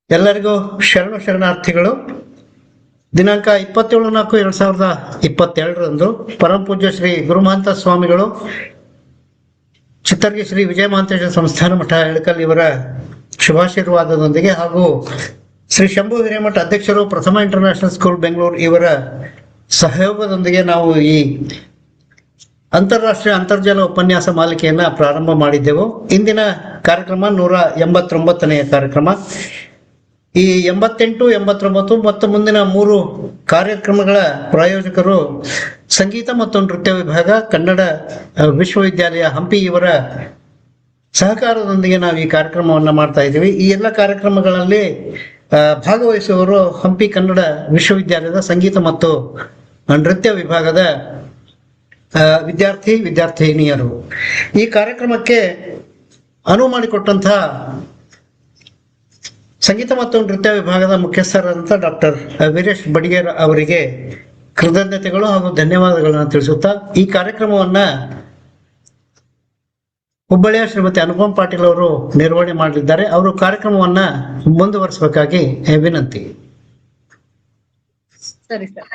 ಎಲ್ಲರಿಗೂ ಶರಣಾರ್ಥಿಗಳು. ದಿನಾಂಕ 27/4/2022 ಪರಮ ಪೂಜ್ಯ ಶ್ರೀ ಗುರುಮಹಂತ ಸ್ವಾಮಿಗಳು ಚಿತ್ತರ್ಗಿ ಶ್ರೀ ವಿಜಯ ಮಹಾಂತೇಶ ಸಂಸ್ಥಾನ ಮಠ ಎಳಕಲ್ ಇವರ ಶುಭಾಶೀರ್ವಾದದೊಂದಿಗೆ ಹಾಗೂ ಶ್ರೀ ಶಂಭು ಹಿರೇಮಠ ಅಧ್ಯಕ್ಷರು ಪ್ರಥಮ ಇಂಟರ್ನ್ಯಾಷನಲ್ ಸ್ಕೂಲ್ ಬೆಂಗಳೂರು ಇವರ ಸಹಯೋಗದೊಂದಿಗೆ ನಾವು ಈ ಅಂತಾರಾಷ್ಟ್ರೀಯ ಅಂತರ್ಜಾಲ ಉಪನ್ಯಾಸ ಮಾಲಿಕೆಯನ್ನ ಪ್ರಾರಂಭ ಮಾಡಿದ್ದೆವು. ಇಂದಿನ ಕಾರ್ಯಕ್ರಮ 189ನೆಯ ಕಾರ್ಯಕ್ರಮ. ಈ 88, 89 ಮತ್ತು ಮುಂದಿನ 3 ಕಾರ್ಯಕ್ರಮಗಳ ಪ್ರಾಯೋಜಕರು ಸಂಗೀತ ಮತ್ತು ನೃತ್ಯ ವಿಭಾಗ, ಕನ್ನಡ ವಿಶ್ವವಿದ್ಯಾಲಯ ಹಂಪಿ ಇವರ ಸಹಕಾರದೊಂದಿಗೆ ನಾವು ಈ ಕಾರ್ಯಕ್ರಮವನ್ನು ಮಾಡ್ತಾ ಇದ್ದೀವಿ. ಈ ಎಲ್ಲ ಕಾರ್ಯಕ್ರಮಗಳಲ್ಲಿ ಭಾಗವಹಿಸುವವರು ಹಂಪಿ ಕನ್ನಡ ವಿಶ್ವವಿದ್ಯಾಲಯದ ಸಂಗೀತ ಮತ್ತು ನೃತ್ಯ ವಿಭಾಗದ ವಿದ್ಯಾರ್ಥಿನಿಯರು. ಈ ಕಾರ್ಯಕ್ರಮಕ್ಕೆ ಅನುವು ಮಾಡಿಕೊಟ್ಟಂತಹ ಸಂಗೀತ ಮತ್ತು ನೃತ್ಯ ವಿಭಾಗದ ಮುಖ್ಯಸ್ಥರಾದಂತಹ ಡಾಕ್ಟರ್ ವೀರೇಶ್ ಬಡಿಗೇರ್ ಅವರಿಗೆ ಕೃತಜ್ಞತೆಗಳು ಹಾಗೂ ಧನ್ಯವಾದಗಳನ್ನು ತಿಳಿಸುತ್ತಾ ಈ ಕಾರ್ಯಕ್ರಮವನ್ನ ಹುಬ್ಬಳ್ಳಿಯ ಶ್ರೀಮತಿ ಅನುಪಮ್ ಪಾಟೀಲ್ ಅವರು ನಿರ್ವಹಣೆ ಮಾಡಲಿದ್ದಾರೆ. ಅವರು ಕಾರ್ಯಕ್ರಮವನ್ನ ಮುಂದುವರಿಸಬೇಕಾಗಿ ವಿನಂತಿ. ಸರಿ ಸರ್,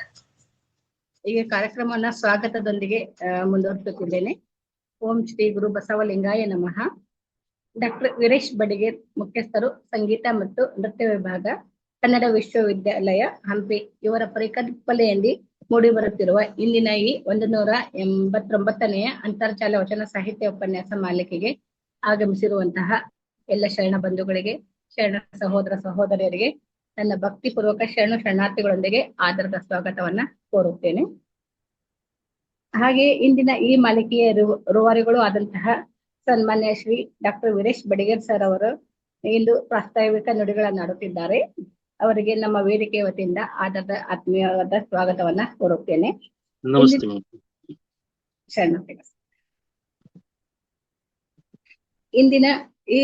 ಈಗ ಕಾರ್ಯಕ್ರಮವನ್ನ ಸ್ವಾಗತದೊಂದಿಗೆ ಮುಂದುವರಿಸುತ್ತಿದ್ದೇನೆ. ಓಂ ಶ್ರೀ ಗುರು ಬಸವಲಿಂಗಾಯ ನಮಃ. ಡಾಕ್ಟರ್ ವೀರೇಶ್ ಬಡಿಗೇರ್, ಮುಖ್ಯಸ್ಥರು ಸಂಗೀತ ಮತ್ತು ನೃತ್ಯ ವಿಭಾಗ, ಕನ್ನಡ ವಿಶ್ವವಿದ್ಯಾಲಯ ಹಂಪಿ ಇವರ ಪರಿಕಲ್ಪನೆಯಲ್ಲಿ ಮೂಡಿ ಬರುತ್ತಿರುವ ಇಂದಿನ ಈ 189ನೆಯ ಅಂತರ್ಜಾಲ ವಚನ ಸಾಹಿತ್ಯ ಉಪನ್ಯಾಸ ಮಾಲಿಕೆಗೆ ಆಗಮಿಸಿರುವಂತಹ ಎಲ್ಲ ಶರಣ ಬಂಧುಗಳಿಗೆ, ಶರಣ ಸಹೋದರ ಸಹೋದರಿಯರಿಗೆ ನನ್ನ ಭಕ್ತಿಪೂರ್ವಕ ಶರಣಾರ್ಥಿಗಳೊಂದಿಗೆ ಆಧಾರದ ಸ್ವಾಗತವನ್ನ ಕೋರುತ್ತೇನೆ. ಹಾಗೆ ಇಂದಿನ ಈ ಮಾಲಿಕೆಯ ರೂವಾರಿಗಳು ಆದಂತಹ ಸನ್ಮಾನ್ಯ ಶ್ರೀ ಡಾಕ್ಟರ್ ವೀರೇಶ್ ಬಡಿಗೇರ್ ಸರ್ ಅವರು ಇಂದು ಪ್ರಾಸ್ತಾವಿಕ ನುಡಿಗಳನ್ನಾಡುತ್ತಿದ್ದಾರೆ. ಅವರಿಗೆ ನಮ್ಮ ವೇದಿಕೆಯ ವತಿಯಿಂದ ಆಧಾರದ ಆತ್ಮೀಯವಾದ ಸ್ವಾಗತವನ್ನ ಕೋರುತ್ತೇನೆ. ಶರಣಾರ್ಥಿಗಳು. ಇಂದಿನ ಈ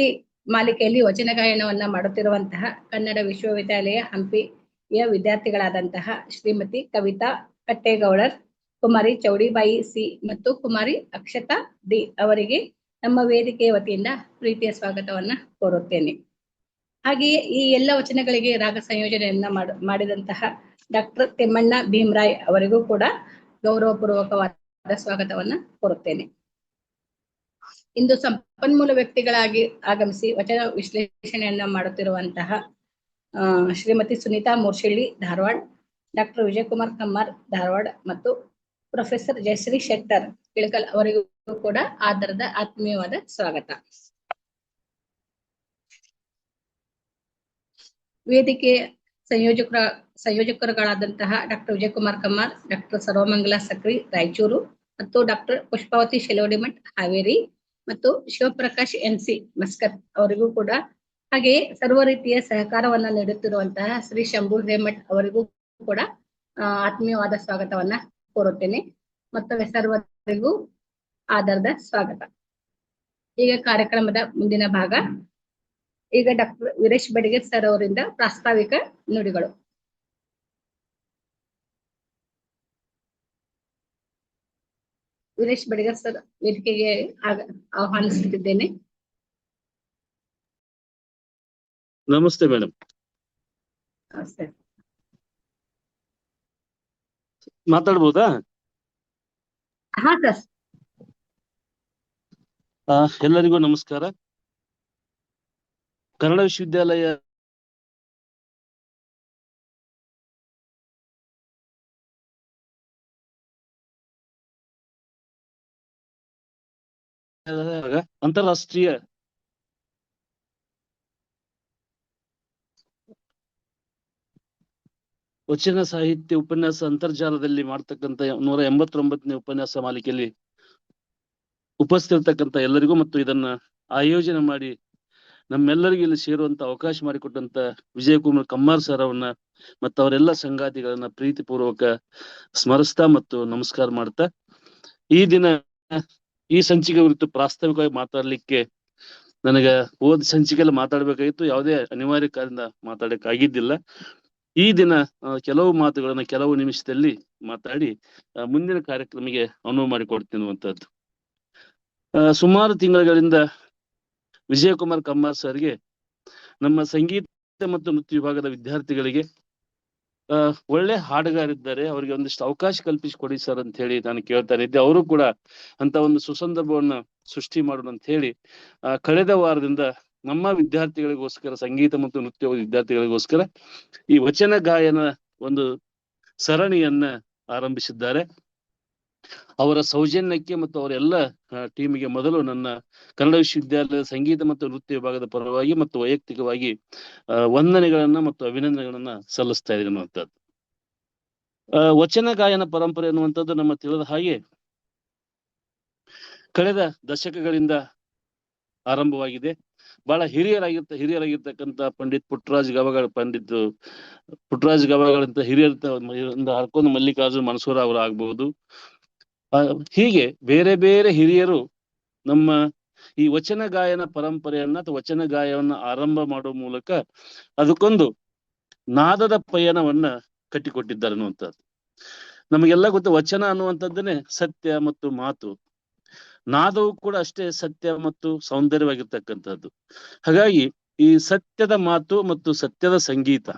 ಮಾಲಿಕೆಯಲ್ಲಿ ವಚನ ಗಾಯನವನ್ನ ಮಾಡುತ್ತಿರುವಂತಹ ಕನ್ನಡ ವಿಶ್ವವಿದ್ಯಾಲಯ ಹಂಪಿಯ ವಿದ್ಯಾರ್ಥಿಗಳಾದಂತಹ ಶ್ರೀಮತಿ ಕವಿತಾ ಕಟ್ಟೇಗೌಡರ್, ಕುಮಾರಿ ಚೌಡಿಬಾಯಿ ಸಿ ಮತ್ತು ಕುಮಾರಿ ಅಕ್ಷತಾ ಡಿ ಅವರಿಗೆ ನಮ್ಮ ವೇದಿಕೆಯ ವತಿಯಿಂದ ಪ್ರೀತಿಯ ಸ್ವಾಗತವನ್ನ ಕೋರುತ್ತೇನೆ. ಹಾಗೆಯೇ ಈ ಎಲ್ಲ ವಚನಗಳಿಗೆ ರಾಗ ಸಂಯೋಜನೆಯನ್ನ ಮಾಡಿದಂತಹ ಡಾಕ್ಟರ್ ತಿಮ್ಮಣ್ಣ ಭೀಮರಾಯ್ ಅವರಿಗೂ ಕೂಡ ಗೌರವಪೂರ್ವಕವಾದ ಸ್ವಾಗತವನ್ನ ಕೋರುತ್ತೇನೆ. ಇಂದು ಸಂಪನ್ಮೂಲ ವ್ಯಕ್ತಿಗಳಾಗಿ ಆಗಮಿಸಿ ವಚನ ವಿಶ್ಲೇಷಣೆಯನ್ನ ಮಾಡುತ್ತಿರುವಂತಹ ಶ್ರೀಮತಿ ಸುನೀತಾ ಮೂರ್ಶಿಳ್ಳಿ ಧಾರವಾಡ, ಡಾಕ್ಟರ್ ವಿಜಯಕುಮಾರ್ ಕಮ್ಮಾರ್ ಧಾರವಾಡ ಮತ್ತು ಪ್ರೊಫೆಸರ್ ಜಯಶ್ರೀ ಶೆಟ್ಟರ್ ಇಳಕಲ್ ಅವರಿಗೂ ಕೂಡ ಆಧಾರದ ಆತ್ಮೀಯವಾದ ಸ್ವಾಗತ. ವೇದಿಕೆ ಸಂಯೋಜಕರುಗಳಾದಂತಹ ಡಾಕ್ಟರ್ ವಿಜಯಕುಮಾರ್ ಕಮ್ಮಾರ್, ಡಾಕ್ಟರ್ ಸರ್ವಮಂಗಲ ಸಕ್ರಿ ರಾಯಚೂರು ಮತ್ತು ಡಾಕ್ಟರ್ ಪುಷ್ಪಾವತಿ ಶೆಲೋಡಿಮಠ್ ಹಾವೇರಿ ಮತ್ತು ಶಿವಪ್ರಕಾಶ್ NC ಮಸ್ಕತ್ ಅವರಿಗೂ ಕೂಡ, ಹಾಗೆಯೇ ಸರ್ವ ರೀತಿಯ ಸಹಕಾರವನ್ನ ನೀಡುತ್ತಿರುವಂತಹ ಶ್ರೀ ಶಂಭು ಹಿರೇಮಠ್ ಅವರಿಗೂ ಕೂಡ ಆತ್ಮೀಯವಾದ ಸ್ವಾಗತವನ್ನ ಕೋರುತ್ತೇನೆ. ಮತ್ತೊಮ್ಮೆ ಸರ್ವರಿಗೂ ಆಧಾರದ ಸ್ವಾಗತ. ಈಗ ಕಾರ್ಯಕ್ರಮದ ಮುಂದಿನ ಭಾಗ. ಈಗ ಡಾಕ್ಟರ್ ವೀರೇಶ್ ಬಡಿಗೇರ್ ಸರ್ ಅವರಿಂದ ಪ್ರಾಸ್ತಾವಿಕ ನುಡಿಗಳು. ವೀರೇಶ್ ಬಡಿಗೇರ್ ಸರ್ ವೇದಿಕೆಗೆ ಆಹ್ವಾನಿಸುತ್ತಿದ್ದೇನೆ. ನಮಸ್ತೆ ಮೇಡಮ್. ಮಾತಾಡ್ಬೋದಾ? ಹಾ ಸರ್. ಎಲ್ಲರಿಗೂ ನಮಸ್ಕಾರ. ಕನ್ನಡ ವಿಶ್ವವಿದ್ಯಾಲಯ ಅಂತಾರಾಷ್ಟ್ರೀಯ ವಚನ ಸಾಹಿತ್ಯ ಉಪನ್ಯಾಸ ಅಂತರ್ಜಾಲದಲ್ಲಿ ಮಾಡ್ತಕ್ಕಂಥ 189ನೇ ಉಪನ್ಯಾಸ ಮಾಲಿಕೆಯಲ್ಲಿ ಉಪಸ್ಥಿತಿರ್ತಕ್ಕಂಥ ಎಲ್ಲರಿಗೂ ಮತ್ತು ಇದನ್ನ ಆಯೋಜನೆ ಮಾಡಿ ನಮ್ಮೆಲ್ಲರಿಗೂ ಇಲ್ಲಿ ಸೇರುವಂತ ಅವಕಾಶ ಮಾಡಿಕೊಟ್ಟಂತ ವಿಜಯಕುಮಾರ್ ಕಮ್ಮಾರ್ ಸರ್ ಅವನ್ನ ಮತ್ತು ಅವರೆಲ್ಲ ಸಂಗಾತಿಗಳನ್ನ ಪ್ರೀತಿಪೂರ್ವಕ ಸ್ಮರಿಸ್ತಾ ಮತ್ತು ನಮಸ್ಕಾರ ಮಾಡ್ತಾ, ಈ ದಿನ ಈ ಸಂಚಿಕೆ ಕುರಿತು ಪ್ರಾಸ್ತಾವಿಕವಾಗಿ ಮಾತಾಡ್ಲಿಕ್ಕೆ ನನಗ ಸಂಚಿಕೆಲ್ಲ ಮಾತಾಡ್ಬೇಕಾಗಿತ್ತು. ಯಾವುದೇ ಅನಿವಾರ್ಯ ಕಾರಣದಿಂದ ಮಾತಾಡಕ್ ಆಗಿದ್ದಿಲ್ಲ. ಈ ದಿನ ಕೆಲವು ಮಾತುಗಳನ್ನ ಕೆಲವು ನಿಮಿಷದಲ್ಲಿ ಮಾತಾಡಿ ಮುಂದಿನ ಕಾರ್ಯಕ್ರಮಕ್ಕೆ ಅನುವು ಮಾಡಿಕೊಡ್ತೀನಿ ಅನ್ನುವಂಥದ್ದು. ಸುಮಾರು ತಿಂಗಳುಗಳಿಂದ ವಿಜಯಕುಮಾರ್ ಕಮ್ಮಾರ್ ಸರ್ಗೆ, ನಮ್ಮ ಸಂಗೀತ ಮತ್ತು ನೃತ್ಯ ವಿಭಾಗದ ವಿದ್ಯಾರ್ಥಿಗಳಿಗೆ ಒಳ್ಳೆ ಹಾಡುಗಾರಿದ್ದಾರೆ, ಅವರಿಗೆ ಒಂದಿಷ್ಟು ಅವಕಾಶ ಕಲ್ಪಿಸಿಕೊಡಿ ಸರ್ ಅಂತ ಹೇಳಿ ನಾನು ಕೇಳ್ತಾ ಇದ್ದೆ. ಅವರು ಕೂಡ ಅಂತ ಒಂದು ಸುಸಂದರ್ಭವನ್ನ ಸೃಷ್ಟಿ ಮಾಡೋಣ ಅಂತ ಹೇಳಿ ಕಳೆದ ವಾರದಿಂದ ನಮ್ಮ ವಿದ್ಯಾರ್ಥಿಗಳಿಗೋಸ್ಕರ, ಸಂಗೀತ ಮತ್ತು ನೃತ್ಯ ವಿದ್ಯಾರ್ಥಿಗಳಿಗೋಸ್ಕರ ಈ ವಚನ ಗಾಯನ ಒಂದು ಸರಣಿಯನ್ನ ಆರಂಭಿಸಿದ್ದಾರೆ. ಅವರ ಸೌಜನ್ಯಕ್ಕೆ ಮತ್ತು ಅವರೆಲ್ಲ ಟೀಮಿಗೆ ಮೊದಲು ನನ್ನ ಕನ್ನಡ ವಿಶ್ವವಿದ್ಯಾಲಯದ ಸಂಗೀತ ಮತ್ತು ನೃತ್ಯ ವಿಭಾಗದ ಪರವಾಗಿ ಮತ್ತು ವೈಯಕ್ತಿಕವಾಗಿ ವಂದನೆಗಳನ್ನ ಮತ್ತು ಅಭಿನಂದನೆಗಳನ್ನ ಸಲ್ಲಿಸ್ತಾ ಇದ್ದೀನಿ ಅನ್ನುವಂಥದ್ದು. ವಚನ ಗಾಯನ ಪರಂಪರೆ ಅನ್ನುವಂಥದ್ದು ನಮ್ಮ ತಿಳಿದ ಹಾಗೆ ಕಳೆದ ದಶಕಗಳಿಂದ ಆರಂಭವಾಗಿದೆ. ಬಹಳ ಹಿರಿಯರಾಗಿರ್ತಕ್ಕಂಥ ಪಂಡಿತ್ ಪುಟ್ಟರಾಜ್ ಗವಾಗಳಂತ ಹಿರಿಯರಿಂದ ಹರ್ಕೊಂಡು ಮಲ್ಲಿಕಾರ್ಜುನ್ ಮನ್ಸೂರ ಅವರು ಆಗ್ಬಹುದು. ಹೀಗೆ ಬೇರೆ ಬೇರೆ ಹಿರಿಯರು ನಮ್ಮ ಈ ವಚನ ಗಾಯನ ಪರಂಪರೆಯನ್ನ ಅಥವಾ ವಚನ ಗಾಯವನ್ನ ಆರಂಭ ಮಾಡುವ ಮೂಲಕ ಅದಕ್ಕೊಂದು ನಾದದ ಪಯಣವನ್ನ ಕಟ್ಟಿಕೊಟ್ಟಿದ್ದಾರೆ ಅನ್ನುವಂಥದ್ದು. ನಮಗೆಲ್ಲ ಗೊತ್ತು, ವಚನ ಅನ್ನುವಂಥದ್ದನ್ನೇ ಸತ್ಯ ಮತ್ತು ಮಾತು. ನಾದವು ಕೂಡ ಅಷ್ಟೇ ಸತ್ಯ ಮತ್ತು ಸೌಂದರ್ಯವಾಗಿರ್ತಕ್ಕಂಥದ್ದು. ಹಾಗಾಗಿ ಈ ಸತ್ಯದ ಮಾತು ಮತ್ತು ಸತ್ಯದ ಸಂಗೀತ,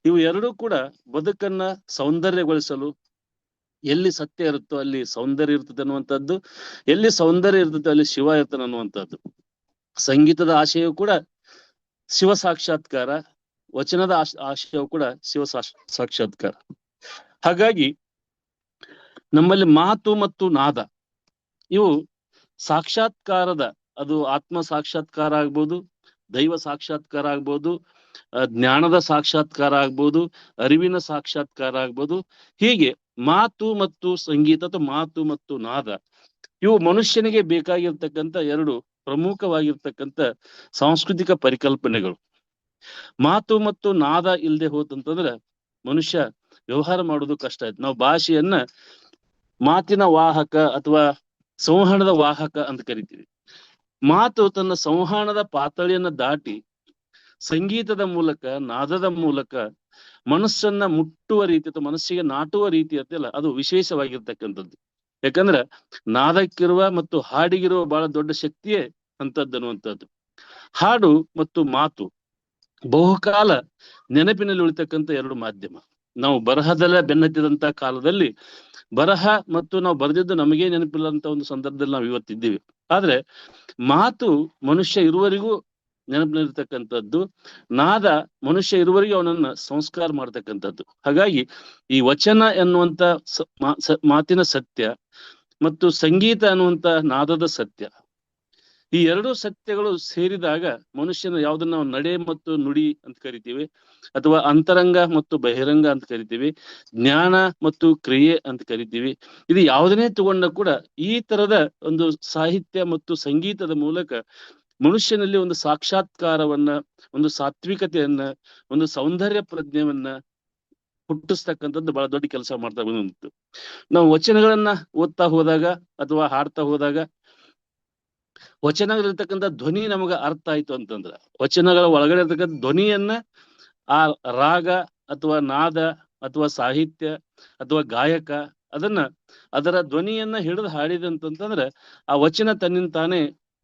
ಇವು ಎರಡೂ ಕೂಡ ಬದುಕನ್ನ ಸೌಂದರ್ಯಗೊಳಿಸಲು, ಎಲ್ಲಿ ಸತ್ಯ ಇರುತ್ತೋ ಅಲ್ಲಿ ಸೌಂದರ್ಯ ಇರ್ತದೆ ಅನ್ನುವಂಥದ್ದು, ಎಲ್ಲಿ ಸೌಂದರ್ಯ ಇರ್ತದೆ ಅಲ್ಲಿ ಶಿವ ಇರ್ತಾನೆ ಅನ್ನುವಂಥದ್ದು. ಸಂಗೀತದ ಆಶಯವು ಕೂಡ ಶಿವ ಸಾಕ್ಷಾತ್ಕಾರ, ವಚನದ ಆಶಯವು ಕೂಡ ಶಿವ ಸಾಕ್ಷಾತ್ಕಾರ. ಹಾಗಾಗಿ ನಮ್ಮಲ್ಲಿ ಮಾತು ಮತ್ತು ನಾದ ಇವು ಸಾಕ್ಷಾತ್ಕಾರದ, ಅದು ಆತ್ಮ ಸಾಕ್ಷಾತ್ಕಾರ ಆಗ್ಬೋದು, ದೈವ ಸಾಕ್ಷಾತ್ಕಾರ ಆಗ್ಬೋದು, ಜ್ಞಾನದ ಸಾಕ್ಷಾತ್ಕಾರ ಆಗ್ಬೋದು, ಅರಿವಿನ ಸಾಕ್ಷಾತ್ಕಾರ ಆಗ್ಬೋದು. ಹೀಗೆ ಮಾತು ಮತ್ತು ಸಂಗೀತ ಅಥವಾ ಮಾತು ಮತ್ತು ನಾದ ಇವು ಮನುಷ್ಯನಿಗೆ ಬೇಕಾಗಿರ್ತಕ್ಕಂಥ ಎರಡು ಪ್ರಮುಖವಾಗಿರ್ತಕ್ಕಂಥ ಸಾಂಸ್ಕೃತಿಕ ಪರಿಕಲ್ಪನೆಗಳು. ಮಾತು ಮತ್ತು ನಾದ ಇಲ್ಲದೆ ಹೋತಂತಂದ್ರೆ ಮನುಷ್ಯ ವ್ಯವಹಾರ ಮಾಡೋದು ಕಷ್ಟ ಆಯ್ತು. ನಾವು ಭಾಷೆಯನ್ನ ಮಾತಿನ ವಾಹಕ ಅಥವಾ ಸಂವಹನದ ವಾಹಕ ಅಂತ ಕರಿತೀವಿ. ಮಾತು ತನ್ನ ಸಂವಹನದ ಪಾತಳಿಯನ್ನ ದಾಟಿ ಸಂಗೀತದ ಮೂಲಕ, ನಾದದ ಮೂಲಕ ಮನಸ್ಸನ್ನ ಮುಟ್ಟುವ ರೀತಿ ಅಥವಾ ಮನಸ್ಸಿಗೆ ನಾಟುವ ರೀತಿ ಅಲ್ಲ, ಅದು ವಿಶೇಷವಾಗಿರ್ತಕ್ಕಂಥದ್ದು. ಯಾಕಂದ್ರೆ ನಾದಕ್ಕಿರುವ ಮತ್ತು ಹಾಡಿಗಿರುವ ಬಹಳ ದೊಡ್ಡ ಶಕ್ತಿಯೇ ಅಂತದ್ದು ಅನ್ನುವಂಥದ್ದು. ಹಾಡು ಮತ್ತು ಮಾತು ಬಹುಕಾಲ ನೆನಪಿನಲ್ಲಿ ಉಳಿತಕ್ಕಂಥ ಎರಡು ಮಾಧ್ಯಮ. ನಾವು ಬರಹದಲ್ಲೇ ಬೆನ್ನತ್ತಿದಂತ ಕಾಲದಲ್ಲಿ ಬರಹ ಮತ್ತು ನಾವು ಬರೆದಿದ್ದು ನಮಗೆ ನೆನಪಿಲ್ಲ ಅಂತ ಒಂದು ಸಂದರ್ಭದಲ್ಲಿ ನಾವು ಇವತ್ತಿದ್ದೀವಿ. ಆದ್ರೆ ಮಾತು ಮನುಷ್ಯ ಇರುವವರೆಗೂ ನೆನಪಿನಲ್ಲಿರ್ತಕ್ಕಂಥದ್ದು, ನಾದ ಮನುಷ್ಯ ಇರುವವರೆಗೂ ಅವನನ್ನ ಸಂಸ್ಕಾರ ಮಾಡ್ತಕ್ಕಂಥದ್ದು. ಹಾಗಾಗಿ ಈ ವಚನ ಎನ್ನುವಂತ ಮಾತಿನ ಸತ್ಯ ಮತ್ತು ಸಂಗೀತ ಅನ್ನುವಂತ ನಾದದ ಸತ್ಯ, ಈ ಎರಡೂ ಸತ್ಯಗಳು ಸೇರಿದಾಗ ಮನುಷ್ಯನ ಯಾವುದನ್ನ ನಾವು ನಡೆ ಮತ್ತು ನುಡಿ ಅಂತ ಕರಿತೀವಿ, ಅಥವಾ ಅಂತರಂಗ ಮತ್ತು ಬಹಿರಂಗ ಅಂತ ಕರಿತೀವಿ, ಜ್ಞಾನ ಮತ್ತು ಕ್ರಿಯೆ ಅಂತ ಕರಿತೀವಿ. ಇದು ಯಾವುದನ್ನೇ ತಗೊಂಡ ಕೂಡ ಈ ತರದ ಒಂದು ಸಾಹಿತ್ಯ ಮತ್ತು ಸಂಗೀತದ ಮೂಲಕ ಮನುಷ್ಯನಲ್ಲಿ ಒಂದು ಸಾಕ್ಷಾತ್ಕಾರವನ್ನ, ಒಂದು ಸಾತ್ವಿಕತೆಯನ್ನ, ಒಂದು ಸೌಂದರ್ಯ ಪ್ರಜ್ಞೆಯನ್ನ ಹುಟ್ಟಿಸ್ತಕ್ಕಂಥದ್ದು ಬಹಳ ದೊಡ್ಡ ಕೆಲಸ ಮಾಡ್ತಾ ಬಂದಿತ್ತು. ನಾವು ವಚನಗಳನ್ನ ಓದ್ತಾ ಹೋದಾಗ ಅಥವಾ ಹಾಡ್ತಾ ಹೋದಾಗ ವಚನಗಳಿರ್ತಕ್ಕಂಥ ಧ್ವನಿ ನಮಗ ಅರ್ಥ ಆಯ್ತು ಅಂತಂದ್ರ, ವಚನಗಳ ಒಳಗಡೆ ಇರ್ತಕ್ಕಂಥ ಧ್ವನಿಯನ್ನ, ಆ ರಾಗ ಅಥವಾ ನಾದ ಅಥವಾ ಸಾಹಿತ್ಯ ಅಥವಾ ಗಾಯಕ ಅದರ ಧ್ವನಿಯನ್ನ ಹಿಡಿದು ಹಾಡಿದಂತಂದ್ರೆ ಆ ವಚನ ತನ್ನಿಂದ ತಾನೇ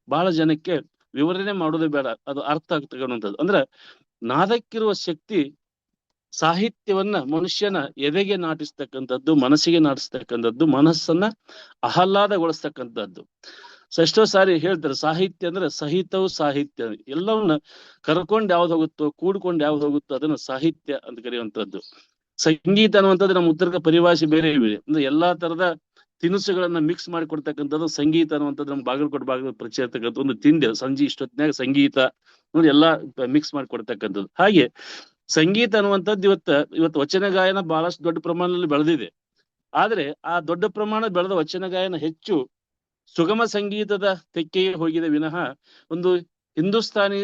ಬಹಳ ಜನಕ್ಕೆ ವಿವರಣೆ ಮಾಡೋದು ಬೇಡ, ಅದು ಅರ್ಥ ಆಗ್ತಕ್ಕಂಥದ್ದು. ಅಂದ್ರೆ ನಾದಕ್ಕಿರುವ ಶಕ್ತಿ ಸಾಹಿತ್ಯವನ್ನ ಮನುಷ್ಯನ ಎದೆಗೆ ನಾಟಿಸ್ತಕ್ಕಂಥದ್ದು, ಮನಸ್ಸಿಗೆ ನಾಟಿಸ್ತಕ್ಕಂಥದ್ದು, ಮನಸ್ಸನ್ನ ಆಹ್ಲಾದಗೊಳಿಸ್ತಕ್ಕಂಥದ್ದು. ಎಷ್ಟೋ ಸಾರಿ ಹೇಳ್ತಾರೆ ಸಾಹಿತ್ಯ ಅಂದ್ರೆ ಸಹಿತವು ಸಾಹಿತ್ಯ, ಎಲ್ಲವನ್ನ ಕರ್ಕೊಂಡು ಯಾವ್ದು ಹೋಗುತ್ತೋ, ಕೂಡ್ಕೊಂಡು ಯಾವ್ದು ಹೋಗುತ್ತೋ ಅದನ್ನ ಸಾಹಿತ್ಯ ಅಂತ ಕರೆಯುವಂಥದ್ದು. ಸಂಗೀತ ಅನ್ನುವಂಥದ್ದು ನಮ್ಮ ಉತ್ತರ ಪರಿಭಾಷೆ ಬೇರೆ ಇವೆ. ಅಂದ್ರೆ ಎಲ್ಲಾ ತರದ ತಿನಿಸುಗಳನ್ನ ಮಿಕ್ಸ್ ಮಾಡಿ ಕೊಡ್ತಕ್ಕಂಥದ್ದು ಸಂಗೀತ ಅನ್ನುವಂಥದ್ದು. ನಮ್ಮ ಬಾಗಲಕೋಟೆ ಭಾಗದ ಪರಿಚಯ ಇರ್ತಕ್ಕಂಥ ಒಂದು ತಿಂಡಿ, ಸಂಜೆ ಇಷ್ಟೊತ್ತಿನಾಗ ಸಂಗೀತ ಎಲ್ಲಾ ಮಿಕ್ಸ್ ಮಾಡಿ ಕೊಡ್ತಕ್ಕಂಥದ್ದು. ಹಾಗೆ ಸಂಗೀತ ಅನ್ನುವಂಥದ್ದು ಇವತ್ತು ವಚನ ಗಾಯನ ಬಹಳಷ್ಟು ದೊಡ್ಡ ಪ್ರಮಾಣದಲ್ಲಿ ಬೆಳೆದಿದೆ. ಆದ್ರೆ ಆ ದೊಡ್ಡ ಪ್ರಮಾಣ ಬೆಳೆದ ವಚನ ಗಾಯನ ಹೆಚ್ಚು ಸುಗಮ ಸಂಗೀತದ ತೆಕ್ಕೆಗೆ ಹೋಗಿದೆ ವಿನಃ ಒಂದು ಹಿಂದೂಸ್ತಾನಿ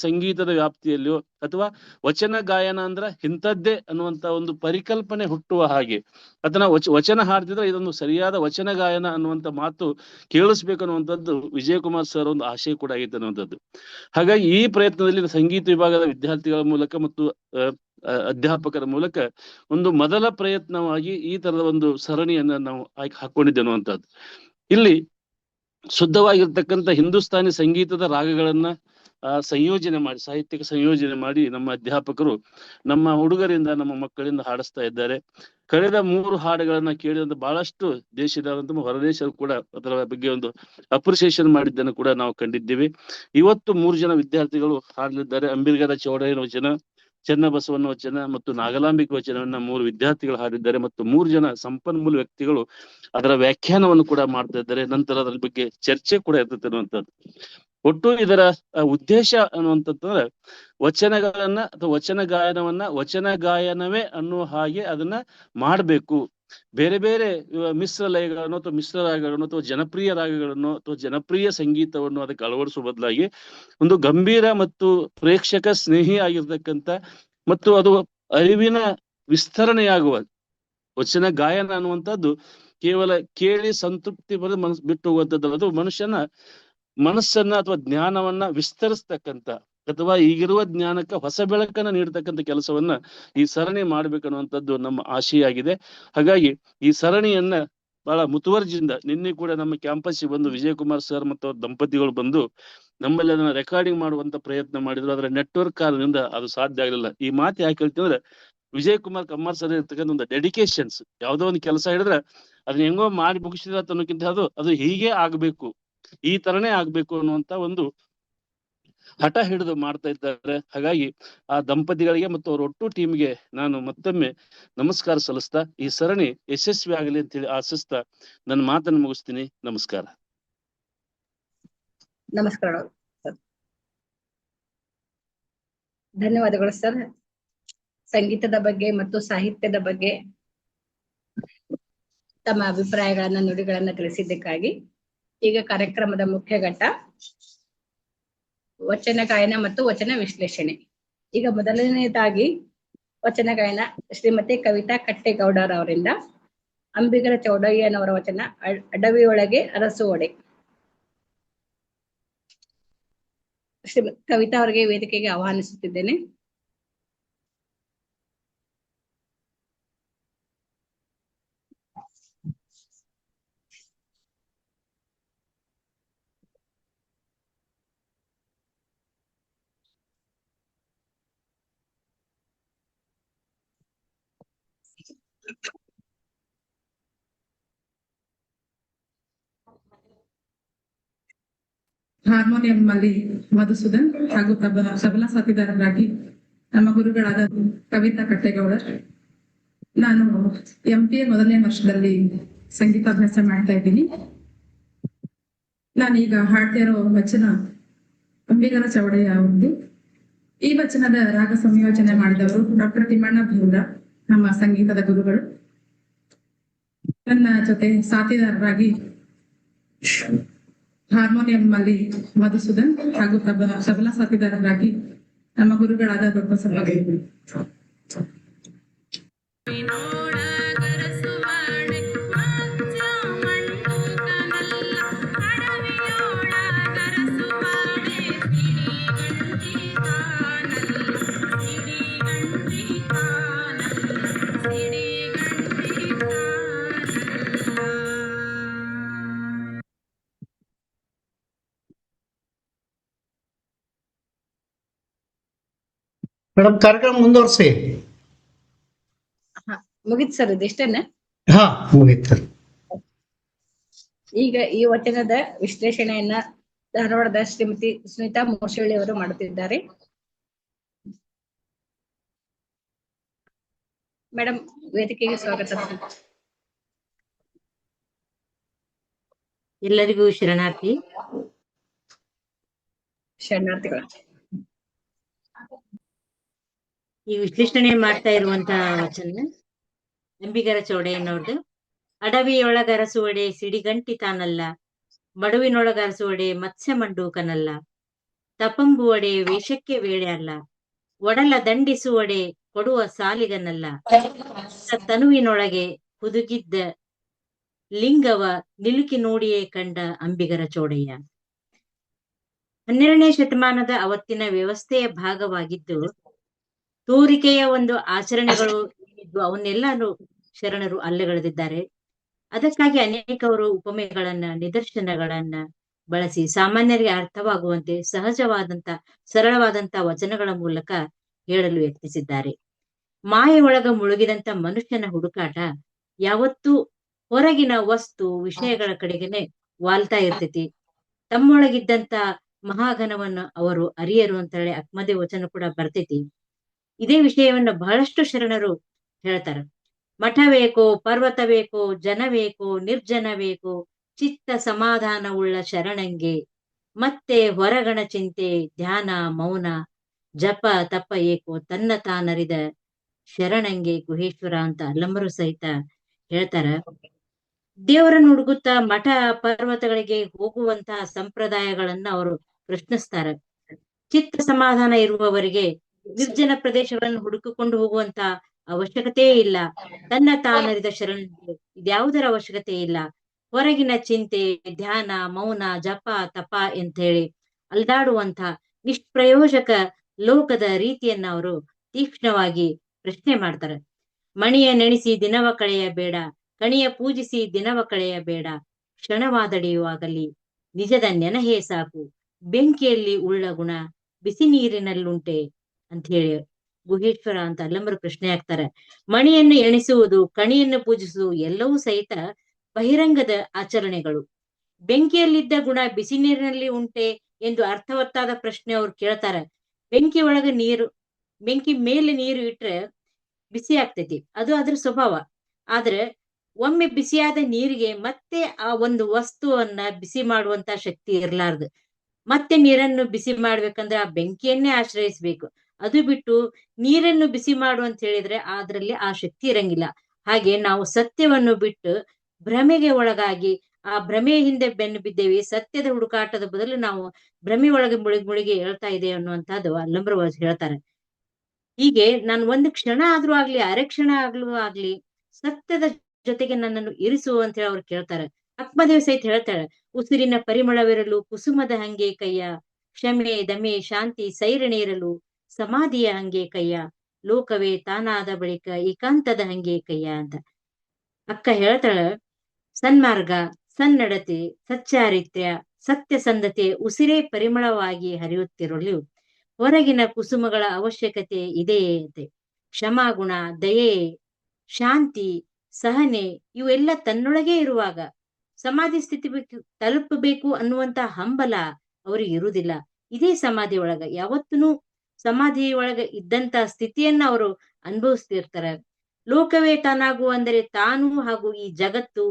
ಸಂಗೀತದ ವ್ಯಾಪ್ತಿಯಲ್ಲಿಯೋ ಅಥವಾ ವಚನ ಗಾಯನ ಅಂದ್ರ ಇಂಥದ್ದೇ ಅನ್ನುವಂತ ಒಂದು ಪರಿಕಲ್ಪನೆ ಹುಟ್ಟುವ ಹಾಗೆ ಅದನ್ನ ವಚನ ಹಾಡ್ತಿದ್ರೆ ಇದೊಂದು ಸರಿಯಾದ ವಚನ ಗಾಯನ ಅನ್ನುವಂತ ಮಾತು ಕೇಳಿಸ್ಬೇಕು ಅನ್ನುವಂಥದ್ದು ವಿಜಯಕುಮಾರ್ ಸರ್ ಒಂದು ಆಶಯ ಕೂಡ ಆಗಿತ್ತು ಅನ್ನುವಂಥದ್ದು. ಹಾಗಾಗಿ ಈ ಪ್ರಯತ್ನದಲ್ಲಿ ಸಂಗೀತ ವಿಭಾಗದ ವಿದ್ಯಾರ್ಥಿಗಳ ಮೂಲಕ ಮತ್ತು ಅಧ್ಯಾಪಕರ ಮೂಲಕ ಒಂದು ಮೊದಲ ಪ್ರಯತ್ನವಾಗಿ ಈ ತರದ ಒಂದು ಸರಣಿಯನ್ನ ನಾವು ಹಾಕೊಂಡಿದ್ದೆ ಅನ್ನುವಂಥದ್ದು. ಇಲ್ಲಿ ಶುದ್ಧವಾಗಿರ್ತಕ್ಕಂಥ ಹಿಂದೂಸ್ತಾನಿ ಸಂಗೀತದ ರಾಗಗಳನ್ನ ಸಂಯೋಜನೆ ಮಾಡಿ, ಸಾಹಿತ್ಯಿಕ ಸಂಯೋಜನೆ ಮಾಡಿ ನಮ್ಮ ಅಧ್ಯಾಪಕರು ನಮ್ಮ ಹುಡುಗರಿಂದ, ನಮ್ಮ ಮಕ್ಕಳಿಂದ ಹಾಡಿಸ್ತಾ ಇದ್ದಾರೆ. ಕಳೆದ 3 ಹಾಡುಗಳನ್ನ ಕೇಳಿದಂತ ಬಹಳಷ್ಟು ದೇಶದ ಹೊರದೇಶರು ಕೂಡ ಅದರ ಬಗ್ಗೆ ಒಂದು ಅಪ್ರಿಸಿಯೇಷನ್ ಮಾಡಿದ್ದನ್ನು ಕೂಡ ನಾವು ಕಂಡಿದ್ದೇವೆ. ಇವತ್ತು 3 ಜನ ವಿದ್ಯಾರ್ಥಿಗಳು ಹಾಡಲಿದ್ದಾರೆ. ಅಂಬಿಗರ ಚೌಡಯ್ಯನ ವಚನ, ಚನ್ನಬಸವನ ವಚನ ಮತ್ತು ನಾಗಲಾಂಬಿಕೆ ವಚನವನ್ನ 3 ವಿದ್ಯಾರ್ಥಿಗಳು ಹಾಡಿದ್ದಾರೆ. ಮತ್ತು 3 ಜನ ಸಂಪನ್ಮೂಲ ವ್ಯಕ್ತಿಗಳು ಅದರ ವ್ಯಾಖ್ಯಾನವನ್ನು ಕೂಡ ಮಾಡ್ತಾ ಇದ್ದಾರೆ. ನಂತರ ಅದರ ಬಗ್ಗೆ ಚರ್ಚೆ ಕೂಡ ಇರ್ತದೆ ಅನ್ನುವಂಥದ್ದು. ಒಟ್ಟು ಇದರ ಉದ್ದೇಶ ಅನ್ನುವಂಥದ್ದು ವಚನಗಳನ್ನ ಅಥವಾ ವಚನ ಗಾಯನವನ್ನ ವಚನ ಗಾಯನವೇ ಅನ್ನುವ ಹಾಗೆ ಅದನ್ನ ಮಾಡಬೇಕು. ಬೇರೆ ಬೇರೆ ಮಿಶ್ರ ಲಯಗಳನ್ನು ಅಥವಾ ಮಿಶ್ರ ರಾಗಗಳನ್ನು ಅಥವಾ ಜನಪ್ರಿಯ ರಾಗಗಳನ್ನು ಅಥವಾ ಜನಪ್ರಿಯ ಸಂಗೀತವನ್ನು ಅದಕ್ಕೆ ಅಳವಡಿಸುವ ಬದಲಾಗಿ ಒಂದು ಗಂಭೀರ ಮತ್ತು ಪ್ರೇಕ್ಷಕ ಸ್ನೇಹಿ ಆಗಿರ್ತಕ್ಕಂಥ ಮತ್ತು ಅದು ಅರಿವಿನ ವಿಸ್ತರಣೆಯಾಗುವ ವಚನ ಗಾಯನ ಅನ್ನುವಂಥದ್ದು ಕೇವಲ ಕೇಳಿ ಸಂತೃಪ್ತಿ ಬರೆದು ಬಿಟ್ಟು ಹೋಗುವಂಥದ್ದು. ಅದು ಮನುಷ್ಯನ ಮನಸ್ಸನ್ನ ಅಥವಾ ಜ್ಞಾನವನ್ನ ವಿಸ್ತರಿಸ್ತಕ್ಕಂಥ ಅಥವಾ ಈಗಿರುವ ಜ್ಞಾನಕ್ಕೆ ಹೊಸ ಬೆಳಕನ್ನ ನೀಡತಕ್ಕಂಥ ಕೆಲಸವನ್ನ ಈ ಸರಣಿ ಮಾಡ್ಬೇಕನ್ನುವಂಥದ್ದು ನಮ್ಮ ಆಶೆಯಾಗಿದೆ. ಹಾಗಾಗಿ ಈ ಸರಣಿಯನ್ನ ಬಹಳ ಮುತುವರ್ಜಿಯಿಂದ ನಿನ್ನೆ ಕೂಡ ನಮ್ಮ ಕ್ಯಾಂಪಸ್ಗೆ ಬಂದು ವಿಜಯಕುಮಾರ್ ಸರ್ ಮತ್ತು ಅವ್ರ ದಂಪತಿಗಳು ಬಂದು ನಮ್ಮಲ್ಲಿ ಅದನ್ನ ರೆಕಾರ್ಡಿಂಗ್ ಮಾಡುವಂತ ಪ್ರಯತ್ನ ಮಾಡಿದ್ರು. ಅದರ ನೆಟ್ವರ್ಕ್ ಕಾರಣದಿಂದ ಅದು ಸಾಧ್ಯ ಆಗಲಿಲ್ಲ. ಈ ಮಾತು ಯಾಕೆ ಹೇಳ್ತೀನಿ ಅಂದ್ರೆ, ವಿಜಯಕುಮಾರ್ ಕಮ್ಮಾರ್ ಸರ್ ಇರ್ತಕ್ಕಂಥ ಒಂದು ಡೆಡಿಕೇಶನ್ಸ್, ಯಾವ್ದೋ ಒಂದು ಕೆಲಸ ಹೇಳಿದ್ರೆ ಅದನ್ನ ಹೆಂಗೋ ಮಾಡಿ ಮುಗಿಸಿದ ಅನ್ನೋಕ್ಕಿಂತ ಅದು ಹೀಗೆ ಆಗ್ಬೇಕು, ಈ ತರನೇ ಆಗ್ಬೇಕು ಅನ್ನುವಂತ ಒಂದು ಹಠ ಹಿಡಿದು ಮಾಡ್ತಾ ಇದ್ದಾರೆ. ಹಾಗಾಗಿ ಆ ದಂಪತಿಗಳಿಗೆ ಮತ್ತು ಅವ್ರ ಒಟ್ಟು ಟೀಮ್ಗೆ ನಾನು ಮತ್ತೊಮ್ಮೆ ನಮಸ್ಕಾರ ಸಲ್ಲಿಸ್ತಾ ಈ ಸರಣಿ ಯಶಸ್ವಿ ಆಗಲಿ ಅಂತ ಹೇಳಿ ಆಶಿಸ್ತಾ ನನ್ನ ಮಾತನ್ನು ಮುಗಿಸ್ತೀನಿ. ನಮಸ್ಕಾರ. ನಮಸ್ಕಾರ ಸರ್, ಧನ್ಯವಾದಗಳು ಸರ್. ಸಂಗೀತದ ಬಗ್ಗೆ ಮತ್ತು ಸಾಹಿತ್ಯದ ಬಗ್ಗೆ ತಮ್ಮ ಅಭಿಪ್ರಾಯಗಳನ್ನ, ನುಡಿಗಳನ್ನ ತಿಳಿಸಿದ್ದಕ್ಕಾಗಿ. ಈಗ ಕಾರ್ಯಕ್ರಮದ ಮುಖ್ಯ ಘಟ್ಟ ವಚನ ಗಾಯನ ಮತ್ತು ವಚನ ವಿಶ್ಲೇಷಣೆ. ಈಗ ಮೊದಲನೇದಾಗಿ ವಚನ ಗಾಯನ ಶ್ರೀಮತಿ ಕವಿತಾ ಕಟ್ಟೇಗೌಡರವರಿಂದ ಅಂಬಿಗರ ಚೌಡಯ್ಯನವರ ವಚನ ಅಡವಿಯೊಳಗೆ ಅರಸು ಒಡೆ. ಶ್ರೀಮತಿ ಕವಿತಾ ಅವರಿಗೆ ವೇದಿಕೆಗೆ ಆಹ್ವಾನಿಸುತ್ತಿದ್ದೇನೆ. ಹಾರ್ಮೋನಿಯಂ ಅಲ್ಲಿ ಮಧುಸೂದನ್ ಹಾಗೂ ತಬಲಾ ಸಾಥಿದಾರರಾಗಿ ನಮ್ಮ ಗುರುಗಳಾದ ಕವಿತಾ ಕಟ್ಟೇಗೌಡರ್. ನಾನು MPA ಮೊದಲನೇ ವರ್ಷದಲ್ಲಿ ಸಂಗೀತಾಭ್ಯಾಸ ಮಾಡ್ತಾ ಇದ್ದೀನಿ. ನಾನೀಗ ಹಾಡ್ತಾ ಇರೋ ವಚನ ಅಂಬಿಗರ ಚೌಡಯ್ಯ ಅವರದ್ದು. ಈ ವಚನದ ರಾಗ ಸಂಯೋಜನೆ ಮಾಡಿದವರು ಡಾಕ್ಟರ್ ತಿಮ್ಮಣ್ಣ ಭೀಮ್ರ, ನಮ್ಮ ಸಂಗೀತದ ಗುರುಗಳು. ನನ್ನ ಜೊತೆ ಸಾಥಿದಾರರಾಗಿ ಹಾರ್ಮೋನಿಯಂ ಅಲ್ಲಿ ಮಧುಸೂದನ್ ಹಾಗೂ ತಬಲಾ ಸಾಥಿದಾರರಾಗಿ ನಮ್ಮ ಗುರುಗಳಾದ ದೊಡ್ಡ ಮೇಡಮ್, ಕಾರ್ಯಕ್ರಮ ಮುಂದುವರಿಸಿ. ಮುಗಿತ್ ಸರ್, ಇದಿಷ್ಟೇನೆ. ಹಾ, ಮುಗೀತು. ಈಗ ಈ ವಚನದ ವಿಶ್ಲೇಷಣೆಯನ್ನ ಧಾರವಾಡದ ಶ್ರೀಮತಿ ಸುನೀತಾ ಮೋಶಳ್ಳಿ ಅವರು ಮಾಡುತ್ತಿದ್ದಾರೆ. ಮೇಡಮ್, ವೇದಿಕೆಗೆ ಸ್ವಾಗತ. ಎಲ್ಲರಿಗೂ ಶರಣಾರ್ಥಿಗಳು. ಈ ವಿಶ್ಲೇಷಣೆ ಮಾಡ್ತಾ ಇರುವಂತಹ ವಚನ ಅಂಬಿಗರ ಚೌಡಯ್ಯನವ್ರದ್ದು. ಅಡವಿಯೊಳಗರಸುವಡೆ ಸಿಡಿಗಂಟಿ ತಾನಲ್ಲ, ಮಡುವಿನೊಳಗರಸುವಡೆ ಮತ್ಸ್ಯ ಮಂಡೂಕನಲ್ಲ, ತಪಂಬುವಡೆ ವೇಷಕ್ಕೆ ವೇಳೆ ಅಲ್ಲ, ಒಡಲ ದಂಡಿಸುವಡೆ ಕೊಡುವ ಸಾಲಿಗನಲ್ಲ, ತನುವಿನೊಳಗೆ ಹುದುಗಿದ್ದ ಲಿಂಗವ ನಿಲುಕಿ ನೋಡಿಯೇ ಕಂಡ ಅಂಬಿಗರ ಚೌಡಯ್ಯ. 12ನೇ ಶತಮಾನದ ಅವತ್ತಿನ ವ್ಯವಸ್ಥೆಯ ಭಾಗವಾಗಿದ್ದು, ತೋರಿಕೆಯ ಒಂದು ಆಚರಣೆಗಳು ಏನಿದ್ವು ಅವನ್ನೆಲ್ಲಾನು ಶರಣರು ಅಲ್ಲಗಳೆದಿದ್ದಾರೆ. ಅದಕ್ಕಾಗಿ ಅನೇಕವರು ಉಪಮೆಗಳನ್ನ, ನಿದರ್ಶನಗಳನ್ನ ಬಳಸಿ ಸಾಮಾನ್ಯರಿಗೆ ಅರ್ಥವಾಗುವಂತೆ ಸಹಜವಾದಂತ, ಸರಳವಾದಂತ ವಚನಗಳ ಮೂಲಕ ಹೇಳಲು ಯತ್ನಿಸಿದ್ದಾರೆ. ಮಾಯೆ ಒಳಗ ಮುಳುಗಿದಂತ ಮನುಷ್ಯನ ಹುಡುಕಾಟ ಯಾವತ್ತೂ ಹೊರಗಿನ ವಸ್ತು ವಿಷಯಗಳ ಕಡೆಗೆನೆ ವಾಲ್ತಾ ಇರ್ತೈತಿ. ತಮ್ಮೊಳಗಿದ್ದಂತ ಮಹಾಘನವನ್ನ ಅವರು ಅರಿಯರು ಅಂತ ಹೇಳಿ ಅಕ್ಮದೆ ವಚನ ಕೂಡ ಬರ್ತೈತಿ. ಇದೇ ವಿಷಯವನ್ನ ಬಹಳಷ್ಟು ಶರಣರು ಹೇಳ್ತಾರ. ಮಠ ಬೇಕೋ, ಪರ್ವತ ಬೇಕೋ, ಜನ ಬೇಕೋ, ನಿರ್ಜನ ಬೇಕೋ, ಚಿತ್ತ ಸಮಾಧಾನವುಳ್ಳ ಶರಣಂಗೆ, ಮತ್ತೆ ಹೊರಗಣ ಚಿಂತೆ, ಧ್ಯಾನ, ಮೌನ, ಜಪ, ತಪ ಏಕೋ, ತನ್ನ ತಾನರಿದ ಶರಣಂಗೆ ಗುಹೇಶ್ವರ ಅಂತ ಅಲ್ಲಂಬರು ಸಹಿತ ಹೇಳ್ತಾರ. ದೇವರನ್ನು ಹುಡುಗುತ್ತಾ ಮಠ ಪರ್ವತಗಳಿಗೆ ಹೋಗುವಂತಹ ಸಂಪ್ರದಾಯಗಳನ್ನ ಅವರು ಪ್ರಶ್ನಿಸ್ತಾರ. ಚಿತ್ತ ಸಮಾಧಾನ ಇರುವವರಿಗೆ ನಿರ್ಜನ ಪ್ರದೇಶಗಳನ್ನು ಹುಡುಕಿಕೊಂಡು ಹೋಗುವಂತ ಅವಶ್ಯಕತೆ ಇಲ್ಲ. ತನ್ನ ತಾನರಿದ ಶರಣನಿಗೆ ಇದ್ಯಾವುದರ ಅವಶ್ಯಕತೆ ಇಲ್ಲ. ಹೊರಗಿನ ಚಿಂತೆ, ಧ್ಯಾನ, ಮೌನ, ಜಪ, ತಪ ಅಂತ ಹೇಳಿ ಅಲ್ದಾಡುವಂತ ನಿಷ್ಪ್ರಯೋಜಕ ಲೋಕದ ರೀತಿಯನ್ನ ಅವರು ತೀಕ್ಷ್ಣವಾಗಿ ಪ್ರಶ್ನೆ ಮಾಡ್ತಾರೆ. ಮಣಿಯ ನೆನೆಸಿ ದಿನವ ಕಳೆಯಬೇಡ, ಕಣಿಯ ಪೂಜಿಸಿ ದಿನವ ಕಳೆಯಬೇಡ, ಕ್ಷಣವಾದಡೆಯುವಾಗಲಿ ನಿಜದ ನೆನಹೇ ಸಾಕು, ಬೆಂಕಿಯಲ್ಲಿ ಉಳ್ಳ ಗುಣ ಬಿಸಿ ನೀರಿನಲ್ಲುಂಟೆ ಅಂತ ಹೇಳಿ ಗುಹೇಶ್ವರ ಅಂತ ಅಲ್ಲಂಬರು ಪ್ರಶ್ನೆ ಆಗ್ತಾರೆ. ಮಣಿಯನ್ನು ಎಣಿಸುವುದು, ಕಣಿಯನ್ನು ಪೂಜಿಸುವುದು ಎಲ್ಲವೂ ಸಹಿತ ಬಹಿರಂಗದ ಆಚರಣೆಗಳು. ಬೆಂಕಿಯಲ್ಲಿದ್ದ ಗುಣ ಬಿಸಿ ನೀರಿನಲ್ಲಿ ಉಂಟೆ ಎಂದು ಅರ್ಥವತ್ತಾದ ಪ್ರಶ್ನೆ ಅವ್ರು ಕೇಳ್ತಾರೆ. ಬೆಂಕಿ ಒಳಗ ನೀರು, ಬೆಂಕಿ ಮೇಲೆ ನೀರು ಇಟ್ರೆ ಬಿಸಿ ಆಗ್ತೈತಿ, ಅದು ಅದ್ರ ಸ್ವಭಾವ. ಆದ್ರೆ ಒಮ್ಮೆ ಬಿಸಿಯಾದ ನೀರಿಗೆ ಮತ್ತೆ ಆ ಒಂದು ವಸ್ತುವನ್ನ ಬಿಸಿ ಮಾಡುವಂತ ಶಕ್ತಿ ಇರಲಾರ್ದು. ಮತ್ತೆ ನೀರನ್ನು ಬಿಸಿ ಮಾಡ್ಬೇಕಂದ್ರೆ ಆ ಬೆಂಕಿಯನ್ನೇ ಆಶ್ರಯಿಸ್ಬೇಕು. ಅದು ಬಿಟ್ಟು ನೀರನ್ನು ಬಿಸಿ ಮಾಡು ಅಂತ ಹೇಳಿದ್ರೆ ಅದ್ರಲ್ಲಿ ಆ ಶಕ್ತಿ ಇರಂಗಿಲ್ಲ. ಹಾಗೆ ನಾವು ಸತ್ಯವನ್ನು ಬಿಟ್ಟು ಭ್ರಮೆಗೆ ಒಳಗಾಗಿ ಆ ಭ್ರಮೆಯ ಹಿಂದೆ ಬೆನ್ನು ಬಿದ್ದೇವಿ. ಸತ್ಯದ ಹುಡುಕಾಟದ ಬದಲು ನಾವು ಭ್ರಮೆ ಒಳಗೆ ಮುಳುಗಿ ಹೇಳ್ತಾ ಇದೆ ಅನ್ನುವಂಥದ್ದು ಅಲ್ಲಂಬರು ಹೇಳ್ತಾರೆ. ಹೀಗೆ ನಾನು ಒಂದು ಕ್ಷಣ ಆದ್ರೂ ಆಗ್ಲಿ, ಅರೆ ಕ್ಷಣ ಆಗ್ಲಿ ಸತ್ಯದ ಜೊತೆಗೆ ನನ್ನನ್ನು ಇರಿಸು ಅಂತ ಹೇಳಿ ಅವ್ರು ಕೇಳ್ತಾರೆ. ಅಕ್ಮದೇವಿ ಸಹಿತ ಹೇಳ್ತಾಳೆ, ಉಸಿರಿನ ಪರಿಮಳವಿರಲು ಕುಸುಮದ ಹಂಗೆ ಕೈಯ, ಕ್ಷಮೆ, ದಮೆ, ಶಾಂತಿ, ಸೈರಣೆ ಇರಲು ಸಮಾಧಿಯ ಹಂಗೆ ಕೈಯ, ಲೋಕವೇ ತಾನಾದ ಬಳಿಕ ಏಕಾಂತದ ಹಂಗೆ ಕೈಯ ಅಂತ. ಅಕ್ಕ ಹೇಳ್ತಾಳ, ಸನ್ಮಾರ್ಗ, ಸನ್ನಡತೆ, ಸಚ್ಚಾರಿತ್ರ್ಯ, ಸತ್ಯಸಂಧತೆ ಉಸಿರೇ ಪರಿಮಳವಾಗಿ ಹರಿಯುತ್ತಿರಲು ಹೊರಗಿನ ಕುಸುಮಗಳ ಅವಶ್ಯಕತೆ ಇದೆಯೇ ಅಂತೆ. ಕ್ಷಮಾಗುಣ, ದಯೆ, ಶಾಂತಿ, ಸಹನೆ ಇವೆಲ್ಲ ತನ್ನೊಳಗೆ ಇರುವಾಗ ಸಮಾಧಿ ಸ್ಥಿತಿ ತಲುಪಬೇಕು ಅನ್ನುವಂತ ಹಂಬಲ ಅವ್ರಿಗೆ ಇರುವುದಿಲ್ಲ. ಇದೇ ಸಮಾಧಿ ಒಳಗ ಯಾವತ್ತೂ ಸಮಾಧಿ ಒಳಗ ಇದ್ದಂತ ಸ್ಥಿತಿಯನ್ನ ಅವರು ಅನುಭವಿಸ್ತಿರ್ತಾರೆ. ಲೋಕವೇ ತಾನಾಗು ಅಂದರೆ ತಾನು ಹಾಗೂ ಈ ಜಗತ್ತು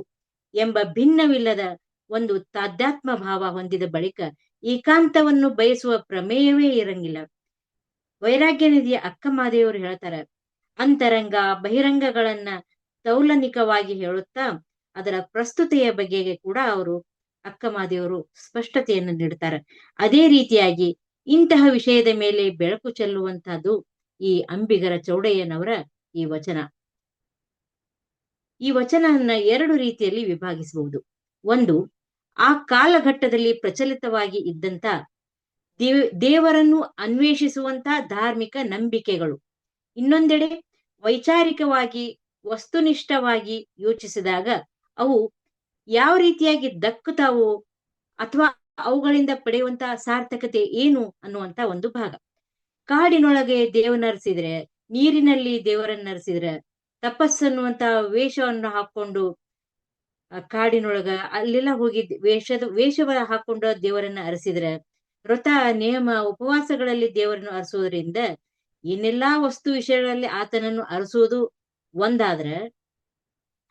ಎಂಬ ಭಿನ್ನವಿಲ್ಲದ ಒಂದು ತಾಧ್ಯಾತ್ಮ ಭಾವ ಹೊಂದಿದ ಬಳಿಕ ಏಕಾಂತವನ್ನು ಬಯಸುವ ಪ್ರಮೇಯವೇ ಇರಂಗಿಲ್ಲ. ವೈರಾಗ್ಯ ನಿಧಿಯ ಅಕ್ಕ ಮಾದೇವರು ಹೇಳ್ತಾರೆ, ಅಂತರಂಗ ಬಹಿರಂಗಗಳನ್ನ ತೌಲನಿಕವಾಗಿ ಹೇಳುತ್ತಾ ಅದರ ಪ್ರಸ್ತುತೆಯ ಬಗೆಗೆ ಕೂಡ ಅವರು ಅಕ್ಕ ಮಾದೇವರು ಸ್ಪಷ್ಟತೆಯನ್ನು ನೀಡ್ತಾರೆ. ಅದೇ ರೀತಿಯಾಗಿ ಇಂತಹ ವಿಷಯದ ಮೇಲೆ ಬೆಳಕು ಚೆಲ್ಲುವಂತಹದ್ದು ಈ ಅಂಬಿಗರ ಚೌಡಯ್ಯನವರ ಈ ವಚನ. ಈ ವಚನವನ್ನ ಎರಡು ರೀತಿಯಲ್ಲಿ ವಿಭಾಗಿಸಬಹುದು. ಒಂದು, ಆ ಕಾಲಘಟ್ಟದಲ್ಲಿ ಪ್ರಚಲಿತವಾಗಿ ಇದ್ದಂತ ದೇವರನ್ನು ಅನ್ವೇಷಿಸುವಂತ ಧಾರ್ಮಿಕ ನಂಬಿಕೆಗಳು. ಇನ್ನೊಂದೆಡೆ ವೈಚಾರಿಕವಾಗಿ ವಸ್ತುನಿಷ್ಠವಾಗಿ ಯೋಚಿಸಿದಾಗ ಅವು ಯಾವ ರೀತಿಯಾಗಿ ದಕ್ಕುತ್ತಾವೋ ಅಥವಾ ಅವುಗಳಿಂದ ಪಡೆಯುವಂತ ಸಾರ್ಥಕತೆ ಏನು ಅನ್ನುವಂತ ಒಂದು ಭಾಗ. ಕಾಡಿನೊಳಗೆ ದೇವನರಸಿದ್ರೆ, ನೀರಿನಲ್ಲಿ ದೇವರನ್ನರಸಿದ್ರೆ, ತಪಸ್ಸನ್ನುವಂತ ವೇಷವನ್ನು ಹಾಕೊಂಡು ಕಾಡಿನೊಳಗ ಅಲ್ಲೆಲ್ಲ ಹೋಗಿ ವೇಷವ ಹಾಕೊಂಡು ದೇವರನ್ನ ಅರಸಿದ್ರೆ, ವ್ರತ, ನೇಮ, ಉಪವಾಸಗಳಲ್ಲಿ ದೇವರನ್ನು ಅರಸೋದ್ರಿಂದ ಏನೆಲ್ಲಾ ವಸ್ತು ವಿಷಯಗಳಲ್ಲಿ ಆತನನ್ನು ಅರಸುವುದು ಒಂದಾದ್ರೆ,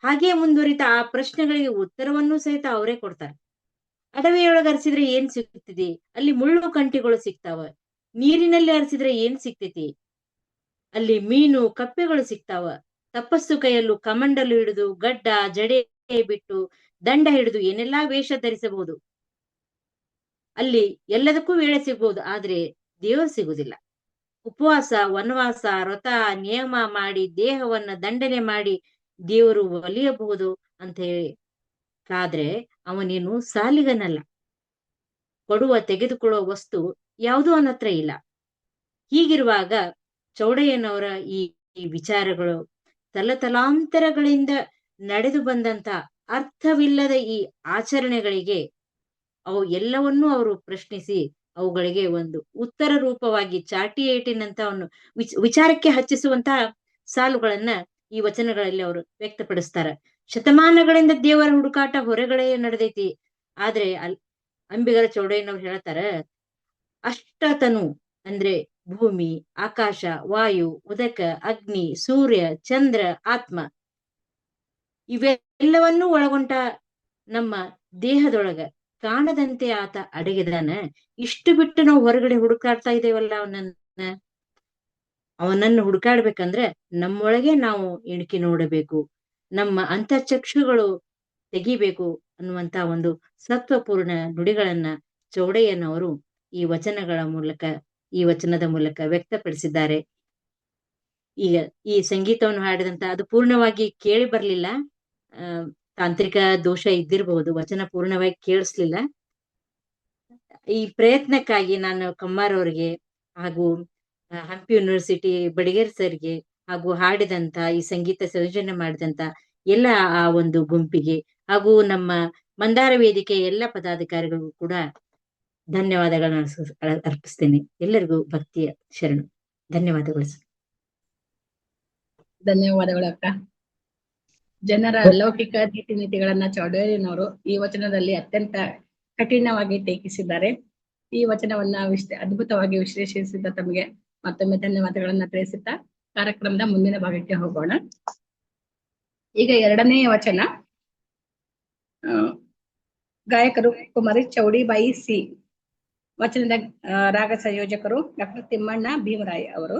ಹಾಗೆ ಮುಂದುವರಿತಾ ಆ ಪ್ರಶ್ನೆಗಳಿಗೆ ಉತ್ತರವನ್ನು ಸಹಿತ ಅವರೇ ಕೊಡ್ತಾರೆ. ಅಡವಿಯೊಳಗೆ ಅರಸಿದ್ರೆ ಏನ್ ಸಿಗ್ತದೆ? ಅಲ್ಲಿ ಮುಳ್ಳು ಕಂಟಿಗಳು ಸಿಗ್ತಾವ. ನೀರಿನಲ್ಲಿ ಅರಸಿದ್ರೆ ಏನ್ ಸಿಗ್ತೈತಿ? ಅಲ್ಲಿ ಮೀನು, ಕಪ್ಪೆಗಳು ಸಿಗ್ತಾವ. ತಪಸ್ಸು ಕೈಯಲ್ಲೂ ಕಮಂಡಲು ಹಿಡಿದು, ಗಡ್ಡ ಜಡೆ ಬಿಟ್ಟು, ದಂಡ ಹಿಡಿದು ಏನೆಲ್ಲಾ ವೇಷ ಧರಿಸಬಹುದು. ಅಲ್ಲಿ ಎಲ್ಲದಕ್ಕೂ ವೇಳೆ ಸಿಗ್ಬಹುದು, ಆದ್ರೆ ದೇವರು ಸಿಗುದಿಲ್ಲ. ಉಪವಾಸ, ವನವಾಸ, ವ್ರತ, ನಿಯಮ ಮಾಡಿ ದೇಹವನ್ನ ದಂಡನೆ ಮಾಡಿ ದೇವರು ಒಲಿಯಬಹುದು ಅಂತ ಹೇಳಿ ಕಾದ್ರೆ ಅವನೇನು ಸಾಲಿಗನಲ್ಲ. ಕೊಡುವ ತೆಗೆದುಕೊಳ್ಳುವ ವಸ್ತು ಯಾವುದೂ ಅವನ ಹತ್ರ ಇಲ್ಲ. ಹೀಗಿರುವಾಗ ಚೌಡಯ್ಯನವರ ಈ ವಿಚಾರಗಳು ತಲತಲಾಂತರಗಳಿಂದ ನಡೆದು ಬಂದಂತ ಅರ್ಥವಿಲ್ಲದ ಈ ಆಚರಣೆಗಳಿಗೆ ಅವು ಎಲ್ಲವನ್ನೂ ಅವರು ಪ್ರಶ್ನಿಸಿ ಅವುಗಳಿಗೆ ಒಂದು ಉತ್ತರ ರೂಪವಾಗಿ ಚಾಟಿ ಏಟಿನಂತ ಒಂದು ವಿಚಾರಕ್ಕೆ ಹಚ್ಚಿಸುವಂತಹ ಸಾಲುಗಳನ್ನ ಈ ವಚನಗಳಲ್ಲಿ ಅವರು ವ್ಯಕ್ತಪಡಿಸ್ತಾರ. ಶತಮಾನಗಳಿಂದ ದೇವರ ಹುಡುಕಾಟ ಹೊರಗಡೆ ನಡೆದೈತಿ. ಆದ್ರೆ ಅಂಬಿಗರ ಚೌಡಯ್ಯನವ್ರು ಹೇಳ್ತಾರ, ಅಷ್ಟತನು ಅಂದ್ರೆ ಭೂಮಿ, ಆಕಾಶ, ವಾಯು, ಉದಕ, ಅಗ್ನಿ, ಸೂರ್ಯ, ಚಂದ್ರ, ಆತ್ಮ ಇವೆಲ್ಲವನ್ನೂ ಒಳಗೊಂಡ ನಮ್ಮ ದೇಹದೊಳಗ ಕಾಣದಂತೆ ಆತ ಅಡಗಿದಾನ. ಇಷ್ಟು ಬಿಟ್ಟು ನಾವು ಹೊರಗಡೆ ಹುಡುಕಾಡ್ತಾ ಇದ್ದೇವಲ್ಲ ಅವನನ್ನು ಹುಡುಕಾಡ್ಬೇಕಂದ್ರೆ ನಮ್ಮೊಳಗೆ ನಾವು ಇಣುಕಿ ನೋಡಬೇಕು, ನಮ್ಮ ಅಂತರ್ಚಕ್ಷುಗಳು ತೆಗಿಬೇಕು ಅನ್ನುವಂತ ಒಂದು ಸತ್ವಪೂರ್ಣ ನುಡಿಗಳನ್ನ ಚೌಡಯ್ಯನವರು ಈ ವಚನದ ಮೂಲಕ ವ್ಯಕ್ತಪಡಿಸಿದ್ದಾರೆ. ಈಗ ಈ ಸಂಗೀತವನ್ನು ಹಾಡಿದಂತ ಅದು ಪೂರ್ಣವಾಗಿ ಕೇಳಿ ಬರ್ಲಿಲ್ಲ, ತಾಂತ್ರಿಕ ದೋಷ ಇದ್ದಿರಬಹುದು, ವಚನ ಪೂರ್ಣವಾಗಿ ಕೇಳಿಸ್ಲಿಲ್ಲ. ಈ ಪ್ರಯತ್ನಕ್ಕಾಗಿ ನಾನು ಕಮ್ಮಾರ್ ಅವರಿಗೆ ಹಾಗೂ ಹಂಪಿ ಯೂನಿವರ್ಸಿಟಿ ಬಡಿಗೇರ್ ಸರ್ಗೆ ಹಾಗೂ ಹಾಡಿದಂತ ಈ ಸಂಗೀತ ಸಂಯೋಜನೆ ಮಾಡಿದಂತ ಎಲ್ಲ ಆ ಒಂದು ಗುಂಪಿಗೆ ಹಾಗೂ ನಮ್ಮ ಮಂದಾರ ವೇದಿಕೆ ಎಲ್ಲ ಪದಾಧಿಕಾರಿಗಳಿಗೂ ಕೂಡ ಧನ್ಯವಾದಗಳನ್ನ ಅರ್ಪಿಸ್ತೇನೆ. ಎಲ್ಲರಿಗೂ ಭಕ್ತಿಯ ಶರಣು. ಧನ್ಯವಾದಗಳು. ಧನ್ಯವಾದಗಳು ಅಕ್ಕ. ಜನರ ಲೌಕಿಕ ನೀತಿ ನೀತಿಗಳನ್ನ ಚೌಡಯ್ಯನವರು ಈ ವಚನದಲ್ಲಿ ಅತ್ಯಂತ ಕಠಿಣವಾಗಿ ಟೀಕಿಸಿದ್ದಾರೆ. ಈ ವಚನವನ್ನ ಅದ್ಭುತವಾಗಿ ವಿಶ್ಲೇಷಿಸಿದ ತಮಗೆ ಮತ್ತೊಮ್ಮೆ ಧನ್ಯವಾದಗಳನ್ನ ತಿಳಿಸುತ್ತಾ ಕಾರ್ಯಕ್ರಮದ ಮುಂದಿನ ಭಾಗಕ್ಕೆ ಹೋಗೋಣ. ಈಗ 2ನೇ ವಚನ. ಗಾಯಕರು ಕುಮಾರಿ ಚೌಡಿಬಾಯಿ ಸಿ. ವಚನದ ರಾಗ ಸಂಯೋಜಕರು ಡಾಕ್ಟರ್ ತಿಮ್ಮಣ್ಣ ಭೀಮರಾಯ್ ಅವರು.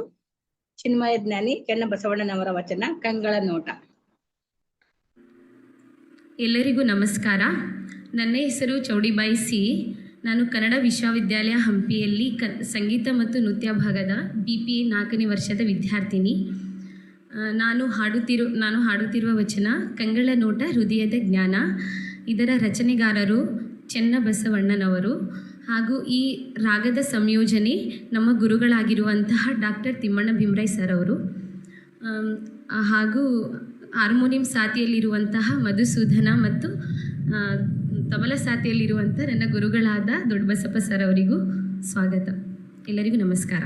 ಚಿನ್ಮಯ ಜ್ಞಾನಿ ಚನ್ನಬಸವಣ್ಣನವರ ವಚನ ಕಂಗಳ ನೋಟ. ಎಲ್ಲರಿಗೂ ನಮಸ್ಕಾರ. ನನ್ನ ಹೆಸರು ಚೌಡಿಬಾಯಿ ಸಿ. ನಾನು ಕನ್ನಡ ವಿಶ್ವವಿದ್ಯಾಲಯ ಹಂಪಿಯಲ್ಲಿ ಸಂಗೀತ ಮತ್ತು ನೃತ್ಯ ಭಾಗದ BPA 4ನೇ ವರ್ಷದ ವಿದ್ಯಾರ್ಥಿನಿ. ನಾನು ಹಾಡುತ್ತಿರುವ ವಚನ ಕಂಗಳ ನೋಟ ಹೃದಯದ ಜ್ಞಾನ. ಇದರ ರಚನೆಗಾರರು ಚನ್ನಬಸವಣ್ಣನವರು ಹಾಗೂ ಈ ರಾಗದ ಸಂಯೋಜನೆ ನಮ್ಮ ಗುರುಗಳಾಗಿರುವಂತಹ ಡಾಕ್ಟರ್ ತಿಮ್ಮಣ್ಣ ಭೀಮರಾಯ್ ಸರ್ ಅವರು ಹಾಗೂ ಹಾರ್ಮೋನಿಯಂ ಸಾತಿಯಲ್ಲಿರುವಂತಹ ಮಧುಸೂದನ ಮತ್ತು ತಬಲ ಸಾತಿಯಲ್ಲಿರುವಂಥ ನನ್ನ ಗುರುಗಳಾದ ದೊಡ್ಡಬಸಪ್ಪ ಸರ್ ಅವರಿಗೂ ಸ್ವಾಗತ. ಎಲ್ಲರಿಗೂ ನಮಸ್ಕಾರ.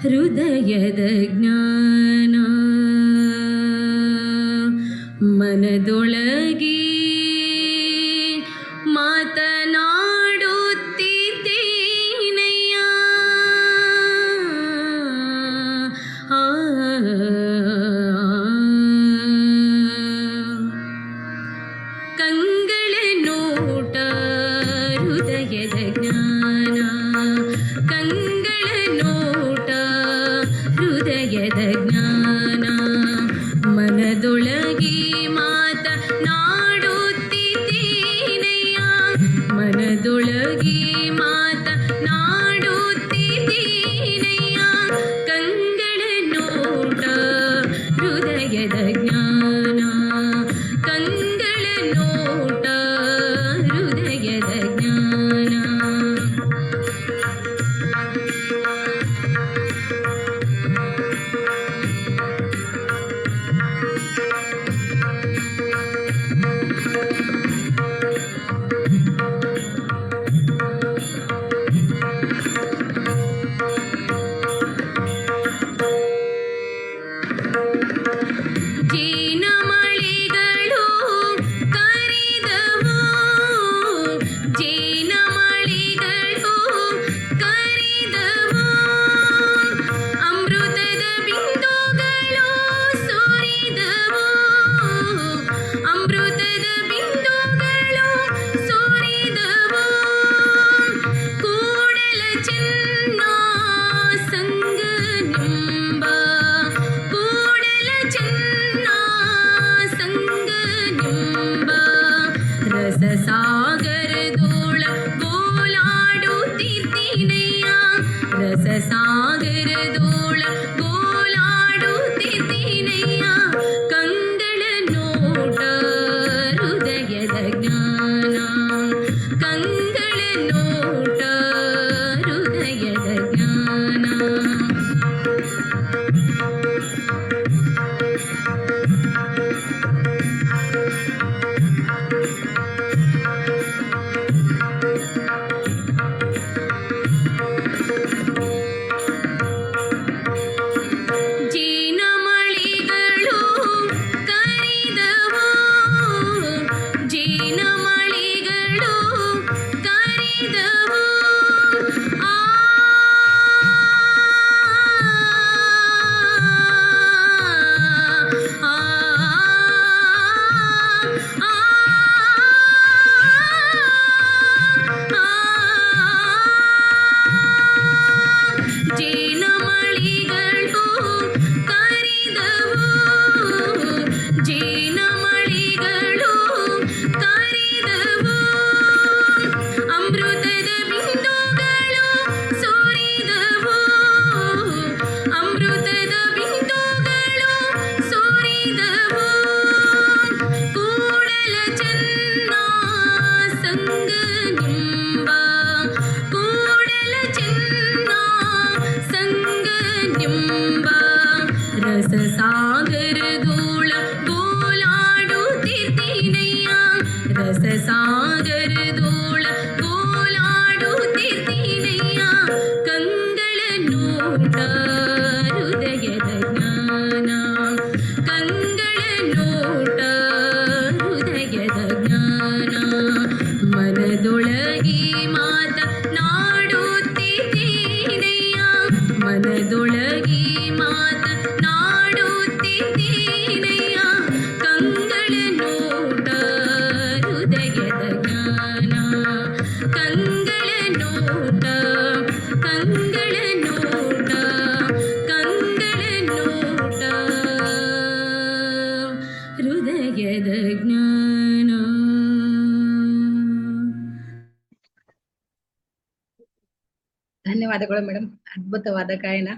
ಹೃದಯದ ಜ್ಞಾನ ಮನದೊಳಗೆ ಮಾತನಾಡುತ್ತಿದ್ದೇನಯ್ಯ. ಕಂಗಳ ನೋಟ ಹೃದಯದ ಜ್ಞಾನ, ಕಂಗಳ ನೋಟ ಹೃದಯದ ಜ್ಞಾನ ಮನದೊಳಗೆ ಮಾತನಾಡುತ್ತಿದ್ದೇನಯ್ಯ, ಮನದೊಳಗೆ ಮಾತನಾಡುತ್ತಿದ್ದೇನಯ್ಯ. ಕಂಗಳ ನೋಟ ಹೃದಯದ ಜ್ಞಾನ, ಕಂಗಳ ನೋಟ ಹೃದಯದ ಜ್ಞಾನ. ಜೇನಮಳೆಗಳು ಕರೆದವು, ಜೇನಮಳೆಗಳು ರಸಸಾಗರದೋಳ ಗೋಲಾಡುತ್ತಿರ್ತೀನಯ್ಯ ರಸಸಾಗರದೋಳ ಗೋಲಾಡುತ್ತಿರ್ತೀನಯ್ಯ ಕಂಗಳ ನೋಟ ಹೃದಯದ ಜ್ಞಾನ ಕಂಗಳ ನೋಟ ಹೃದಯದ ಜ್ಞಾನ ಮನದೊಳಗೆ ಮಾತನಾಡುತ್ತಿದ್ದೀನಯ್ಯ ಮನದೊಳಗೆ ಮಾತನಾಡುತ್ತಿದ್ದೀನಯ್ಯ ಕಂಗಳ ನೋಟ ಹೃದಯದ ಜ್ಞಾನ ಕಂಗಳ ನೋಟ ಕಂಗಳ ನೋಟ ಕಂಗಳ ನೋಟ ಹೃದಯದ ಜ್ಞಾನ. ಧನ್ಯವಾದಗಳು ಮೇಡಮ್. ಅದ್ಭುತವಾದ ಗಾಯನ.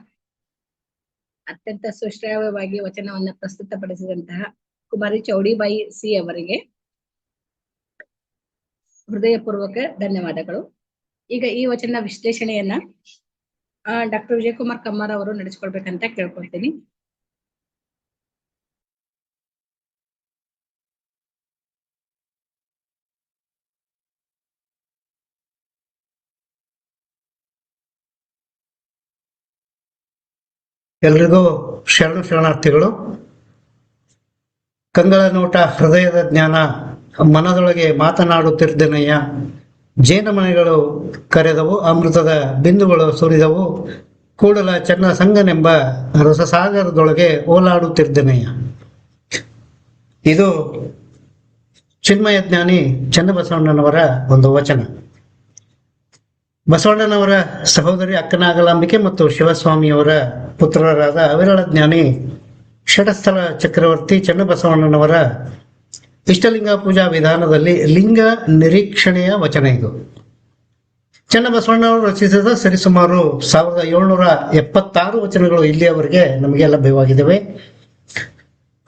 ಅತ್ಯಂತ ಸುಶ್ರಾವ್ಯವಾಗಿ ವಚನವನ್ನ ಪ್ರಸ್ತುತಪಡಿಸಿದಂತಹ ಕುಮಾರಿ ಚೌಡಿಬಾಯಿ ಸಿ ಅವರಿಗೆ ಹೃದಯಪೂರ್ವಕ ಧನ್ಯವಾದಗಳು. ಈಗ ಈ ವಚನ ವಿಶ್ಲೇಷಣೆಯನ್ನ ಡಾಕ್ಟರ್ ವಿಜಯಕುಮಾರ್ ಕಮ್ಮಾರ್ ಅವರು ನಡೆಸ್ಕೊಳ್ಬೇಕಂತ ಕೇಳ್ಕೊಳ್ತೀನಿ. ಎಲ್ರಿಗೂ ಶರಣಾರ್ಥಿಗಳು. ಕಂಗಳ ನೋಟ ಹೃದಯದ ಜ್ಞಾನ ಮನದೊಳಗೆ ಮಾತನಾಡುತ್ತಿರ್ದೆನಯ್ಯ ಜೇನುಮನೆಗಳು ಕರೆದವು ಅಮೃತದ ಬಿಂದುಗಳು ಸುರಿದವು ಕೂಡಲ ಚೆನ್ನ ಸಂಗನೆಂಬ ರಸಸಾಗರದೊಳಗೆ ಓಲಾಡುತ್ತಿರ್ದೆನಯ್ಯ. ಇದು ಚಿನ್ಮಯ ಜ್ಞಾನಿ ಚನ್ನಬಸವಣ್ಣನವರ ಒಂದು ವಚನ. ಬಸವಣ್ಣನವರ ಸಹೋದರಿ ಅಕ್ಕನಾಗಲಾಂಬಿಕೆ ಮತ್ತು ಶಿವಸ್ವಾಮಿಯವರ ಪುತ್ರರಾದ ಅವಿರಳ ಜ್ಞಾನಿ ಷಟಸ್ಥಳ ಚಕ್ರವರ್ತಿ ಚನ್ನಬಸವಣ್ಣನವರ ಇಷ್ಟಲಿಂಗ ಪೂಜಾ ವಿಧಾನದಲ್ಲಿ ಲಿಂಗ ನಿರೀಕ್ಷಣೆಯ ವಚನ ಇದು. ಚನ್ನಬಸವಣ್ಣವರು ರಚಿಸಿದ ಸರಿಸುಮಾರು 1776 ವಚನಗಳು ಇಲ್ಲಿಯವರೆಗೆ ನಮಗೆ ಲಭ್ಯವಾಗಿದ್ದಾವೆ.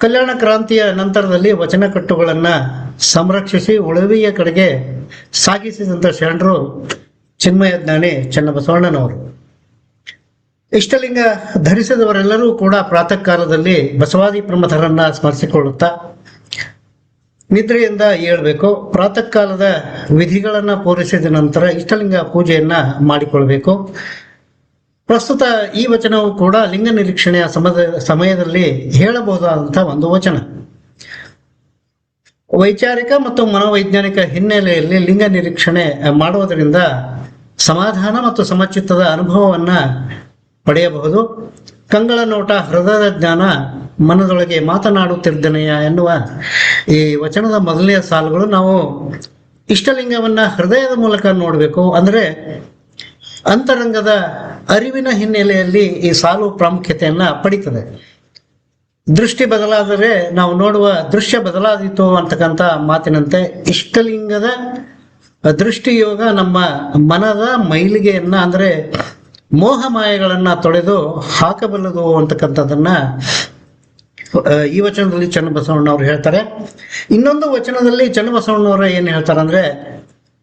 ಕಲ್ಯಾಣ ಕ್ರಾಂತಿಯ ನಂತರದಲ್ಲಿ ವಚನ ಕಟ್ಟುಗಳನ್ನ ಸಂರಕ್ಷಿಸಿ ಉಳುವಿಯ ಕಡೆಗೆ ಸಾಗಿಸಿದಂತ ಶರಣರು ಚಿನ್ಮಯ ಜ್ಞಾನಿ ಚನ್ನಬಸವಣ್ಣನವರು. ಇಷ್ಟಲಿಂಗ ಧರಿಸಿದವರೆಲ್ಲರೂ ಕೂಡ ಪ್ರಾತಃ ಕಾಲದಲ್ಲಿ ಬಸವಾದಿ ಪ್ರಮಥರನ್ನ ಸ್ಮರಿಸಿಕೊಳ್ಳುತ್ತಾ ನಿದ್ರೆಯಿಂದ ಏಳಬೇಕು. ಪ್ರಾತಃ ಕಾಲದ ವಿಧಿಗಳನ್ನ ಪೂರೈಸಿದ ನಂತರ ಇಷ್ಟಲಿಂಗ ಪೂಜೆಯನ್ನ ಮಾಡಿಕೊಳ್ಬೇಕು. ಪ್ರಸ್ತುತ ಈ ವಚನವು ಕೂಡ ಲಿಂಗ ನಿರೀಕ್ಷಣೆಯ ಸಮಯದಲ್ಲಿ ಹೇಳಬಹುದಾದಂತಹ ಒಂದು ವಚನ. ವೈಚಾರಿಕ ಮತ್ತು ಮನೋವೈಜ್ಞಾನಿಕ ಹಿನ್ನೆಲೆಯಲ್ಲಿ ಲಿಂಗ ನಿರೀಕ್ಷಣೆ ಮಾಡುವುದರಿಂದ ಸಮಾಧಾನ ಮತ್ತು ಸಮಚಿತ್ತದ ಅನುಭವವನ್ನ ಪಡೆಯಬಹುದು. ಕಂಗಳ ನೋಟ ಹೃದಯದ ಜ್ಞಾನ ಮನದೊಳಗೆ ಮಾತನಾಡುತ್ತಿರ್ದನೆಯ ಎನ್ನುವ ಈ ವಚನದ ಮೊದಲನೆಯ ಸಾಲುಗಳು ನಾವು ಇಷ್ಟಲಿಂಗವನ್ನ ಹೃದಯದ ಮೂಲಕ ನೋಡಬೇಕು. ಅಂದ್ರೆ ಅಂತರಂಗದ ಅರಿವಿನ ಹಿನ್ನೆಲೆಯಲ್ಲಿ ಈ ಸಾಲು ಪ್ರಾಮುಖ್ಯತೆಯನ್ನ ಪಡೀತದೆ. ದೃಷ್ಟಿ ಬದಲಾದರೆ ನಾವು ನೋಡುವ ದೃಶ್ಯ ಬದಲಾದೀತು ಅಂತಕ್ಕಂಥ ಮಾತಿನಂತೆ ಇಷ್ಟಲಿಂಗದ ದೃಷ್ಟಿಯೋಗ ನಮ್ಮ ಮನದ ಮೈಲಿಗೆಯನ್ನ ಅಂದ್ರೆ ಮೋಹ ಮಾಯೆಗಳನ್ನ ತೊಳೆದು ಹಾಕಬಲ್ಲದು ಅಂತಕ್ಕಂಥದ್ದನ್ನ ಈ ವಚನದಲ್ಲಿ ಚನ್ನಬಸವಣ್ಣವ್ರು ಹೇಳ್ತಾರೆ. ಇನ್ನೊಂದು ವಚನದಲ್ಲಿ ಚನ್ನಬಸವಣ್ಣವ್ರ ಏನ್ ಹೇಳ್ತಾರೆ ಅಂದ್ರೆ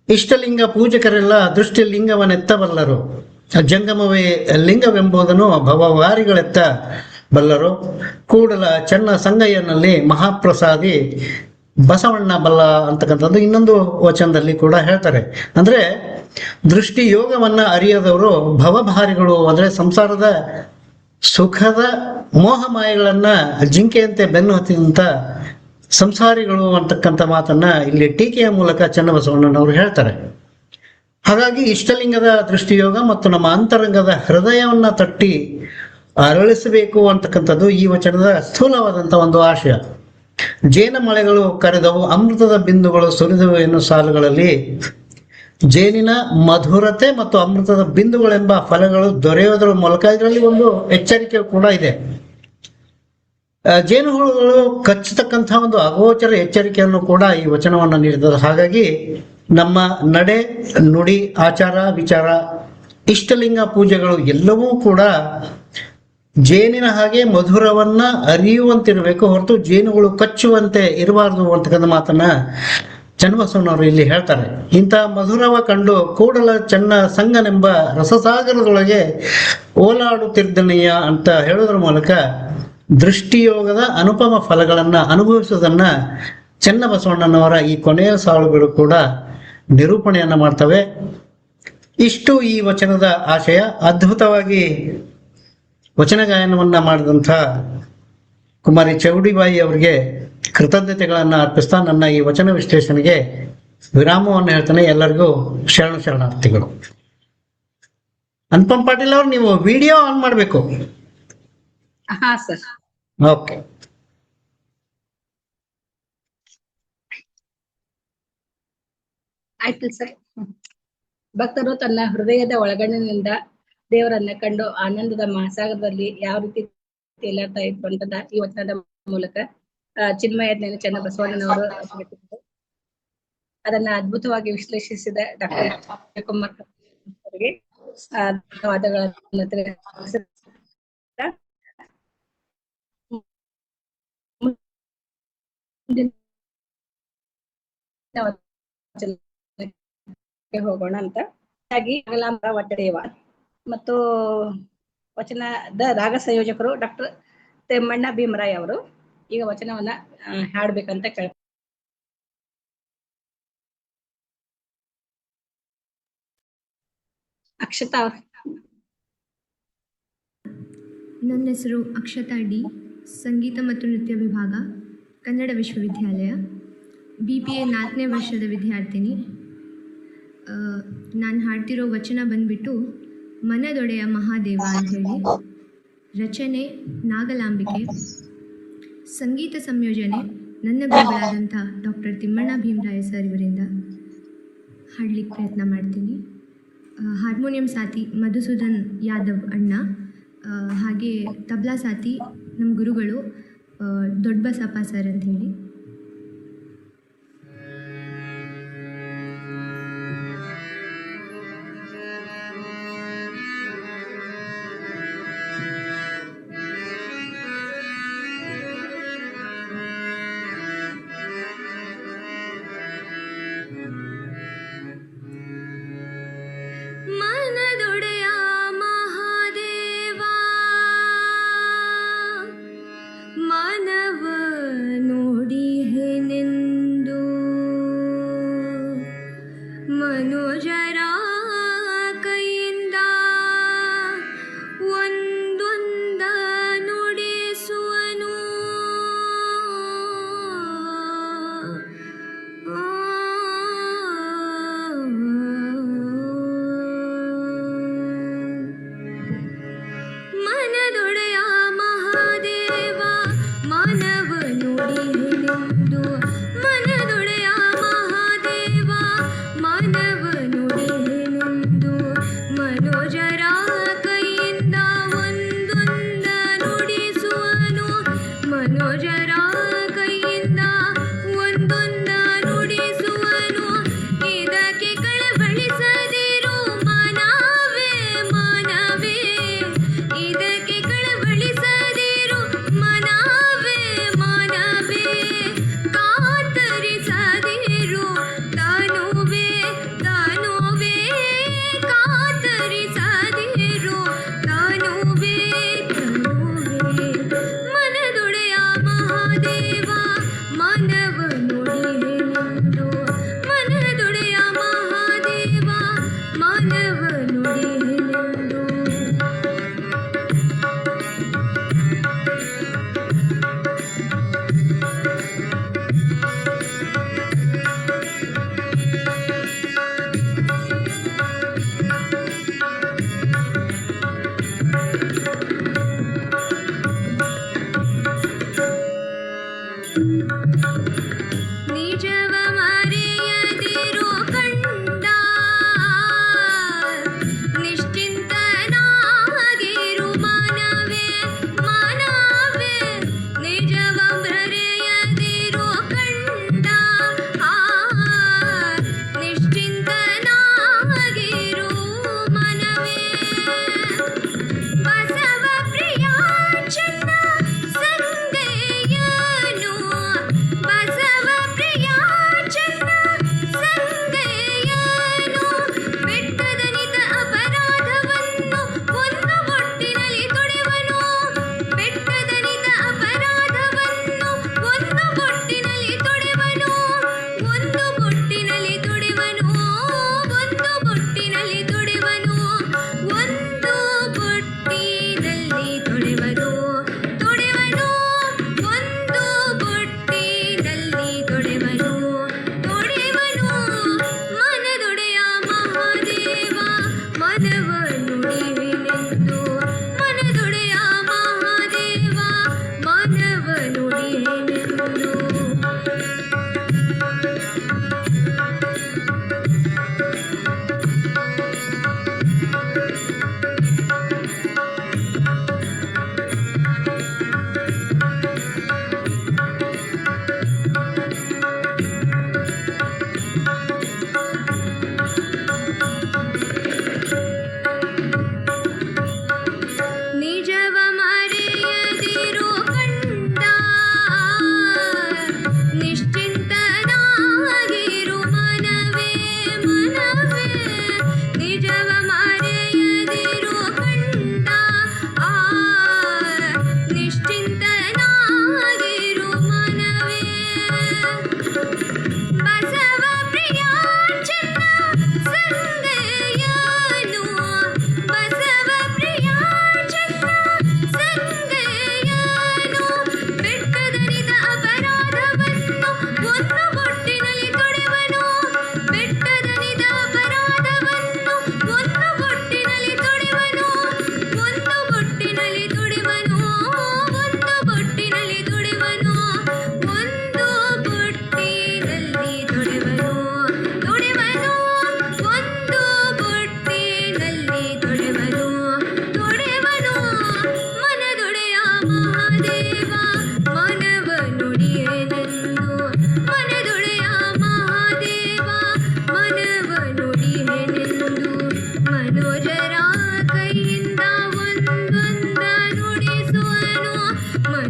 ಇಷ್ಟಲಿಂಗ ಪೂಜಕರೆಲ್ಲ ದೃಷ್ಟಿ ಲಿಂಗವನ್ನೆತ್ತಬಲ್ಲರು, ಜಂಗಮವೇ ಲಿಂಗವೆಂಬುದನ್ನು ಭವವಾರಿಗಳೆತ್ತ ಬಲ್ಲರು, ಕೂಡಲ ಚೆನ್ನ ಸಂಗಯ್ಯನಲ್ಲಿ ಮಹಾಪ್ರಸಾದಿ ಬಸವಣ್ಣ ಬಲ್ಲ ಅಂತಕ್ಕಂಥದ್ದು ಇನ್ನೊಂದು ವಚನದಲ್ಲಿ ಕೂಡ ಹೇಳ್ತಾರೆ. ಅಂದ್ರೆ ದೃಷ್ಟಿ ಯೋಗವನ್ನ ಅರಿಯದವರು ಭವಭಾರಿಗಳು, ಅಂದ್ರೆ ಸಂಸಾರದ ಸುಖದ ಮೋಹ ಮಾಯೆಗಳನ್ನ ಜಿಂಕೆಯಂತೆ ಬೆನ್ನು ಹತ್ತಿದಂತ ಸಂಸಾರಿಗಳು ಅಂತಕ್ಕಂಥ ಮಾತನ್ನ ಇಲ್ಲಿ ಟೀಕೆಯ ಮೂಲಕ ಚನ್ನಬಸವಣ್ಣನವರು ಹೇಳ್ತಾರೆ. ಹಾಗಾಗಿ ಇಷ್ಟಲಿಂಗದ ದೃಷ್ಟಿಯೋಗ ಮತ್ತು ನಮ್ಮ ಅಂತರಂಗದ ಹೃದಯವನ್ನ ತಟ್ಟಿ ಅರಳಿಸಬೇಕು ಅಂತಕ್ಕಂಥದ್ದು ಈ ವಚನದ ಸ್ಥೂಲವಾದಂಥ ಒಂದು ಆಶಯ. ಜೇನ ಮಳೆಗಳು ಕರೆದವು ಅಮೃತದ ಬಿಂದುಗಳು ಸುರಿದವು ಎನ್ನುವ ಸಾಲುಗಳಲ್ಲಿ ಜೇನಿನ ಮಧುರತೆ ಮತ್ತು ಅಮೃತದ ಬಿಂದುಗಳೆಂಬ ಫಲಗಳು ದೊರೆಯೋದ್ರ ಮೂಲಕ ಇದರಲ್ಲಿ ಒಂದು ಎಚ್ಚರಿಕೆ ಕೂಡ ಇದೆ. ಜೇನುಹುಳುಗಳು ಕಚ್ಚತಕ್ಕಂಥ ಒಂದು ಅಗೋಚರ ಎಚ್ಚರಿಕೆಯನ್ನು ಕೂಡ ಈ ವಚನವನ್ನು ನೀಡಿದ್ದಾರೆ. ಹಾಗಾಗಿ ನಮ್ಮ ನಡೆ ನುಡಿ ಆಚಾರ ವಿಚಾರ ಇಷ್ಟಲಿಂಗ ಪೂಜೆಗಳು ಎಲ್ಲವೂ ಕೂಡ ಜೇನಿನ ಹಾಗೆ ಮಧುರವನ್ನ ಅರಿಯುವಂತಿರಬೇಕು, ಹೊರತು ಜೇನುಗಳು ಕಚ್ಚುವಂತೆ ಇರಬಾರ್ದು ಅಂತಕ್ಕಂಥ ಮಾತನ್ನ ಚನ್ನಬಸವಣ್ಣವರು ಇಲ್ಲಿ ಹೇಳ್ತಾರೆ. ಇಂಥ ಮಧುರವ ಕಂಡು ಕೂಡಲ ಚೆನ್ನ ಸಂಗನೆಂಬ ರಸಸಾಗರದೊಳಗೆ ಓಲಾಡುತ್ತಿರ್ದನೆಯ ಅಂತ ಹೇಳೋದ್ರ ಮೂಲಕ ದೃಷ್ಟಿಯೋಗದ ಅನುಪಮ ಫಲಗಳನ್ನು ಅನುಭವಿಸುವುದನ್ನ ಚನ್ನಬಸವಣ್ಣನವರ ಈ ಕೊನೆಯ ಸಾಲುಗಳು ಕೂಡ ನಿರೂಪಣೆಯನ್ನ ಮಾಡ್ತವೆ. ಇಷ್ಟು ಈ ವಚನದ ಆಶಯ. ಅದ್ಭುತವಾಗಿ ವಚನ ಗಾಯನವನ್ನ ಮಾಡಿದಂಥ ಕುಮಾರಿ ಚೌಡಿಬಾಯಿ ಅವರಿಗೆ ಕೃತಜ್ಞತೆಗಳನ್ನು ಅರ್ಪಿಸ್ತಾ ನನ್ನ ಈ ವಚನ ವಿಶ್ಲೇಷಣೆಗೆ ವಿರಾಮವನ್ನು ಹೇಳ್ತಾನೆ. ಎಲ್ಲರಿಗೂ ಶರಣಾರ್ಥಿಗಳು. ಅನುಪಮ್ ಪಾಟೀಲ್ ಅವ್ರು, ನೀವು ವಿಡಿಯೋ ಆನ್ ಮಾಡಬೇಕು. ಹಾ ಸರ್. ಓಕೆ. ಆಯ್ತು ಸರ್. ಭಕ್ತರು ತನ್ನ ಹೃದಯದ ಒಳಗಣ್ಣಿನಿಂದ ದೇವರನ್ನ ಕಂಡು ಆನಂದದ ಮಹಾಸಾಗರದಲ್ಲಿ ಯಾವ ರೀತಿ ತೇಲಾಡ್ತಾ ಇತ್ತು ಅಂತದ ಈ ವಚನದ ಮೂಲಕ ಚಿನ್ಮಯ ಚನ್ನಬಸವಣ್ಣನವರು ಅದನ್ನ ಅದ್ಭುತವಾಗಿ ವಿಶ್ಲೇಷಿಸಿದ ಡಾಕ್ಟರ್ ಕುಮಾರ್ ಅವರಿಗೆ ಧನ್ಯವಾದಗಳನ್ನು ತಿಳಿಸುತ್ತಾ ಹೋಗೋಣ ಅಂತ ಹಾಗಾಗಿ ಒಟ್ಟದೇವ ಮತ್ತು ವಚನದ ರಾಗ ಸಂಯೋಜಕರು ಡಾಕ್ಟರ್ ತಿಮ್ಮಣ್ಣ ಭೀಮರಾಯ್ ಅವರು ಈಗ ವಚನವನ್ನ ಹಾಡ್ಬೇಕಂತ ಕೇಳ. ಅಕ್ಷತಾ. ನನ್ನ ಹೆಸರು ಅಕ್ಷತಾ ಡಿ, ಸಂಗೀತ ಮತ್ತು ನೃತ್ಯ ವಿಭಾಗ, ಕನ್ನಡ ವಿಶ್ವವಿದ್ಯಾಲಯ, BPA 4ನೇ ವರ್ಷದ ವಿದ್ಯಾರ್ಥಿನಿ. ನಾನು ಹಾಡ್ತಿರೋ ವಚನ ಬಂದ್ಬಿಟ್ಟು ಮನದೊಡೆಯ ಮಹಾದೇವ ಅಂಥೇಳಿ. ರಚನೆ ನಾಗಲಾಂಬಿಕೆ. ಸಂಗೀತ ಸಂಯೋಜನೆ ನನ್ನ ಗುರುಗಳಾದಂಥ ಡಾಕ್ಟರ್ ತಿಮ್ಮಣ್ಣ ಭೀಮರಾಯ ಸರ್ ಇವರಿಂದ ಹಾಡ್ಲಿಕ್ಕೆ ಪ್ರಯತ್ನ ಮಾಡ್ತೀನಿ. ಹಾರ್ಮೋನಿಯಂ ಸಾತಿ ಮಧುಸೂದನ್ ಯಾದವ್ ಅಣ್ಣ, ಹಾಗೆ ತಬ್ಲಾ ಸಾತಿ ನಮ್ಮ ಗುರುಗಳು ದೊಡ್ಡ ಬಸಪ್ಪ ಸರ್ ಅಂಥೇಳಿ.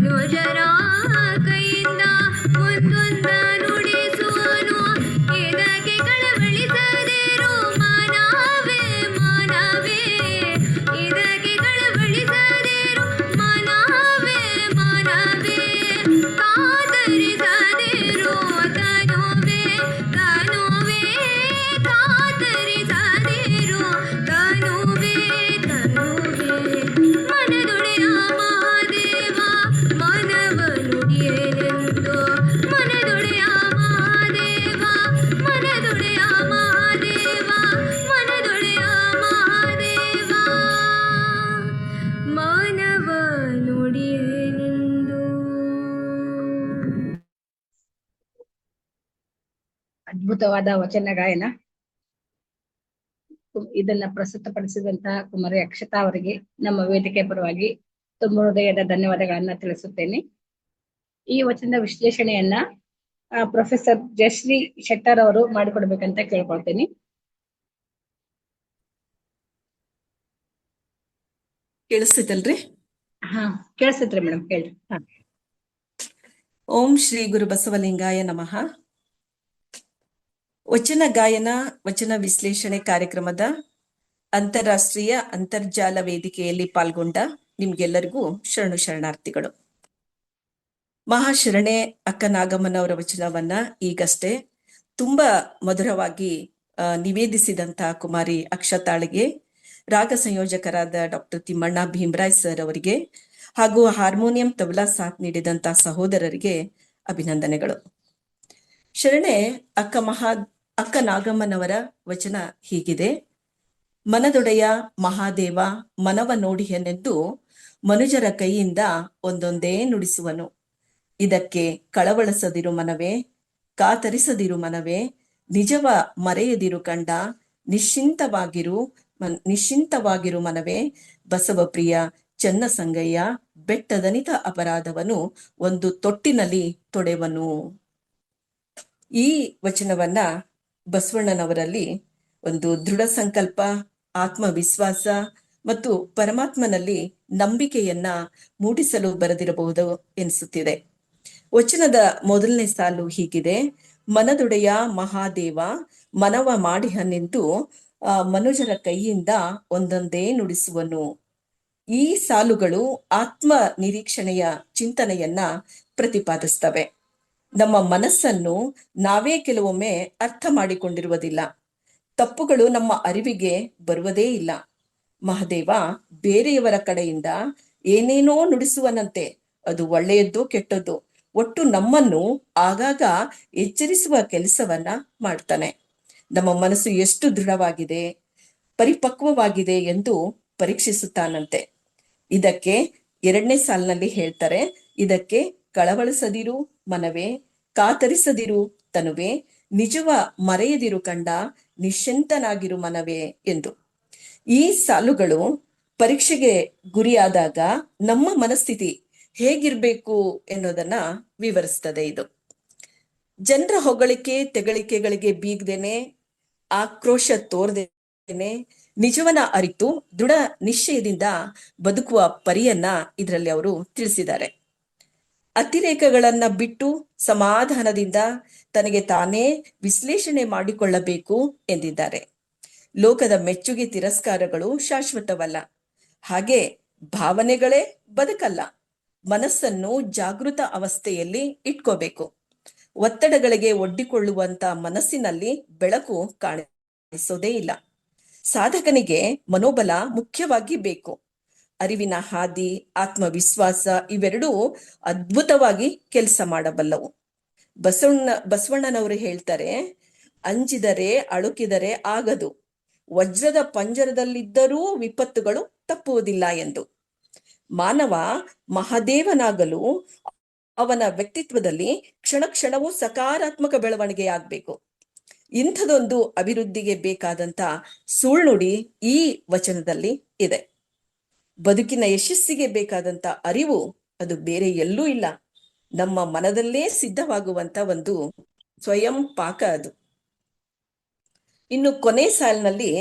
ಮನುಜರ ಕೈಯಿಂದ ಒಂದೊಂದ ನುಡಿಸುವನು ಇದಕ್ಕೆ ಕಳವಳಿಸದಿರು ಮನವೇ ಮನವೇ ಇದಕ್ಕೆ ಕಳವಳಿಸದಿರು ಮನವೇ ಮನವೇ ಕಾತರಿಸದಿರು ತನುವೇ ತನುವೇ ಕಾತರಿಸದಿರು ತನುವೇ ತನುವೇ ಮನದೊಡೆಯ ಮಹಾದೇವ ಮನವ ನುಡಿಯಲೆಂದು ಮನದೊಡೆಯ ಮಹಾದೇವ ಮನದೊಡೆಯ ಮಹಾದೇವ ಮನದೊಡೆಯ ಮಹಾದೇವ ಮಾನವ ನುಡಿಯಲೆಂದು. ಅದ್ಭುತವಾದ ವಚನ ಗಾಯನ. ಇದನ್ನ ಪ್ರಸ್ತುತಪಡಿಸಿದಂತಹ ಕುಮಾರಿ ಅಕ್ಷತಾ ಅವರಿಗೆ ನಮ್ಮ ವೇದಿಕೆ ಪರವಾಗಿ ತುಂಬ ಹೃದಯದ ಧನ್ಯವಾದಗಳನ್ನ ತಿಳಿಸುತ್ತೇನೆ. ಈ ವಚನದ ವಿಶ್ಲೇಷಣೆಯನ್ನ ಪ್ರೊಫೆಸರ್ ಜಯಶ್ರೀ ಶೆಟ್ಟರ್ ಅವರು ಮಾಡಿಕೊಡ್ಬೇಕಂತ ಕೇಳ್ಕೊಳ್ತೇನೆ. ಕೇಳಿಸ್ತೈತಲ್ರಿ? ಹಾ, ಕೇಳಿಸ್ತೈತ್ರಿ ಮೇಡಮ್, ಹೇಳ್ರಿ. ಓಂ ಶ್ರೀ ಗುರು ಬಸವಲಿಂಗಾಯ ನಮಃ. ವಚನ ಗಾಯನ ವಚನ ವಿಶ್ಲೇಷಣೆ ಕಾರ್ಯಕ್ರಮದ ಅಂತಾರಾಷ್ಟ್ರೀಯ ಅಂತರ್ಜಾಲ ವೇದಿಕೆಯಲ್ಲಿ ಪಾಲ್ಗೊಂಡ ನಿಮ್ಗೆಲ್ಲರಿಗೂ ಶರಣು ಶರಣಾರ್ಥಿಗಳು. ಮಹಾಶರಣೆ ಅಕ್ಕ ನಾಗಮ್ಮನವರ ವಚನವನ್ನ ಈಗಷ್ಟೇ ತುಂಬಾ ಮಧುರವಾಗಿ ನಿವೇದಿಸಿದಂತಹ ಕುಮಾರಿ ಅಕ್ಷತಾಳಿಗೆ, ರಾಗ ಸಂಯೋಜಕರಾದ ಡಾಕ್ಟರ್ ತಿಮ್ಮಣ್ಣ ಭೀಮರಾಯ್ ಸರ್ ಅವರಿಗೆ ಹಾಗೂ ಹಾರ್ಮೋನಿಯಂ ತಬಲಾ ಸಾಥ್ ನೀಡಿದಂತಹ ಸಹೋದರರಿಗೆ ಅಭಿನಂದನೆಗಳು. ಶರಣೆ ಅಕ್ಕ ನಾಗಮ್ಮನವರ ವಚನ ಹೀಗಿದೆ: ಮನದೊಡೆಯ ಮಹಾದೇವ ಮನವ ನೋಡಿಯನೆಂದು ಮನುಜರ ಕೈಯಿಂದ ಒಂದೊಂದೇ ನುಡಿಸುವನು ಇದಕ್ಕೆ ಕಳವಳಿಸದಿರು ಮನವೇ ಕಾತರಿಸದಿರು ಮನವೇ ನಿಜವ ಮರೆಯದಿರು ಕಂಡ ನಿಶ್ಚಿಂತವಾಗಿರು ಮನವೇ ಬಸವಪ್ರಿಯ ಚನ್ನ ಸಂಗಯ್ಯ ಬೆಟ್ಟದನಿತ ಅಪರಾಧವನು ಒಂದು ತೊಟ್ಟಿನಲ್ಲಿ ತೊಡೆವನು. ಈ ವಚನವನ್ನ ಬಸವಣ್ಣನವರಲ್ಲಿ ಒಂದು ದೃಢ ಸಂಕಲ್ಪ, ಆತ್ಮವಿಶ್ವಾಸ ಮತ್ತು ಪರಮಾತ್ಮನಲ್ಲಿ ನಂಬಿಕೆಯನ್ನ ಮೂಡಿಸಲು ಬರೆದಿರಬಹುದು ಎನಿಸುತ್ತಿದೆ. ವಚನದ ಮೊದಲನೇ ಸಾಲು ಹೀಗಿದೆ: ಮನದೊಡೆಯ ಮಹಾದೇವ ಮನವ ಮಾಡಿಹನೆಂದು ಮನುಜರ ಕೈಯಿಂದ ಒಂದೊಂದೇ ನುಡಿಸುವನು. ಈ ಸಾಲುಗಳು ಆತ್ಮ ನಿರೀಕ್ಷಣೆಯ ಚಿಂತನೆಯನ್ನ ಪ್ರತಿಪಾದಿಸ್ತವೆ. ನಮ್ಮ ಮನಸ್ಸನ್ನು ನಾವೇ ಕೆಲವೊಮ್ಮೆ ಅರ್ಥ ಮಾಡಿಕೊಂಡಿರುವುದಿಲ್ಲ. ತಪ್ಪುಗಳು ನಮ್ಮ ಅರಿವಿಗೆ ಬರುವುದೇ ಇಲ್ಲ. ಮಹಾದೇವ ಬೇರೆಯವರ ಕಡೆಯಿಂದ ಏನೇನೋ ನುಡಿಸುವನಂತೆ, ಅದು ಒಳ್ಳೆಯದ್ದು ಕೆಟ್ಟದ್ದು, ಒಟ್ಟು ನಮ್ಮನ್ನು ಆಗಾಗ ಎಚ್ಚರಿಸುವ ಕೆಲಸವನ್ನ ಮಾಡ್ತಾನೆ. ನಮ್ಮ ಮನಸ್ಸು ಎಷ್ಟು ದೃಢವಾಗಿದೆ, ಪರಿಪಕ್ವವಾಗಿದೆ ಎಂದು ಪರೀಕ್ಷಿಸುತ್ತಾನಂತೆ. ಇದಕ್ಕೆ ಎರಡನೇ ಸಾಲಿನಲ್ಲಿ ಹೇಳ್ತಾರೆ: ಇದಕ್ಕೆ ಕಳವಳಿಸದಿರು ಮನವೇ ಕಾತರಿಸದಿರು ತನುವೇ ನಿಜವ ಮರೆಯದಿರು ಕಂಡ ನಿಶ್ಚಿಂತನಾಗಿರು ಮನವೇ ಎಂದು. ಈ ಸಾಲುಗಳು ಪರೀಕ್ಷೆಗೆ ಗುರಿಯಾದಾಗ ನಮ್ಮ ಮನಸ್ಥಿತಿ ಹೇಗಿರ್ಬೇಕು ಎನ್ನುವುದನ್ನ ವಿವರಿಸ್ತದೆ. ಇದು ಜನರ ಹೊಗಳಿಕೆ ತೆಗಳಿಕೆಗಳಿಗೆ ಬೀಗದೇನೆ, ಆಕ್ರೋಶ ತೋರದೇನೆ, ನಿಜವನ್ನ ಅರಿತು ದೃಢ ನಿಶ್ಚಯದಿಂದ ಬದುಕುವ ಪರಿಯನ್ನ ಇದರಲ್ಲಿ ಅವರು ತಿಳಿಸಿದ್ದಾರೆ. ಅತಿರೇಕಗಳನ್ನ ಬಿಟ್ಟು ಸಮಾಧಾನದಿಂದ ತನಗೆ ತಾನೇ ವಿಶ್ಲೇಷಣೆ ಮಾಡಿಕೊಳ್ಳಬೇಕು ಎಂದಿದ್ದಾರೆ. ಲೋಕದ ಮೆಚ್ಚುಗೆ ತಿರಸ್ಕಾರಗಳು ಶಾಶ್ವತವಲ್ಲ, ಹಾಗೆ ಭಾವನೆಗಳೇ ಬದುಕಲ್ಲ. ಮನಸ್ಸನ್ನು ಜಾಗೃತ ಅವಸ್ಥೆಯಲ್ಲಿ ಇಟ್ಕೋಬೇಕು. ಒತ್ತಡಗಳಿಗೆ ಒಡ್ಡಿಕೊಳ್ಳುವಂತ ಮನಸ್ಸಿನಲ್ಲಿ ಬೆಳಕು ಕಾಣಿಸೋದೇ ಇಲ್ಲ. ಸಾಧಕನಿಗೆ ಮನೋಬಲ ಮುಖ್ಯವಾಗಿ ಬೇಕು. ಅರಿವಿನ ಹಾದಿ, ಆತ್ಮವಿಶ್ವಾಸ ಇವೆರಡೂ ಅದ್ಭುತವಾಗಿ ಕೆಲಸ ಮಾಡಬಲ್ಲವು. ಬಸವಣ್ಣನವರು ಹೇಳ್ತಾರೆ, ಅಂಜಿದರೆ ಅಳುಕಿದರೆ ಆಗದು, ವಜ್ರದ ಪಂಜರದಲ್ಲಿದ್ದರೂ ವಿಪತ್ತುಗಳು ತಪ್ಪುವುದಿಲ್ಲ ಎಂದು. ಮಾನವ ಮಹಾದೇವನಾಗಲು ಅವನ ವ್ಯಕ್ತಿತ್ವದಲ್ಲಿ ಕ್ಷಣ ಕ್ಷಣವೂ ಸಕಾರಾತ್ಮಕ ಬೆಳವಣಿಗೆಯಾಗಬೇಕು. ಇಂಥದೊಂದು ಅಭಿವೃದ್ಧಿಗೆ ಬೇಕಾದಂತ ಸುಳ್ನುಡಿ ಈ ವಚನದಲ್ಲಿ ಇದೆ. ಬದುಕಿನ ಯಶಸ್ಸಿಗೆ ಬೇಕಾದಂತ ಅರಿವು ಅದು ಬೇರೆ ಎಲ್ಲೂ ಇಲ್ಲ, ನಮ್ಮ ಮನದಲ್ಲೇ ಸಿದ್ಧವಾಗುವಂತ ಒಂದು ಸ್ವಯಂ ಪಾಕ ಅದು. ಇನ್ನು ಕೊನೆ ಸಾಲಿನಲ್ಲಿ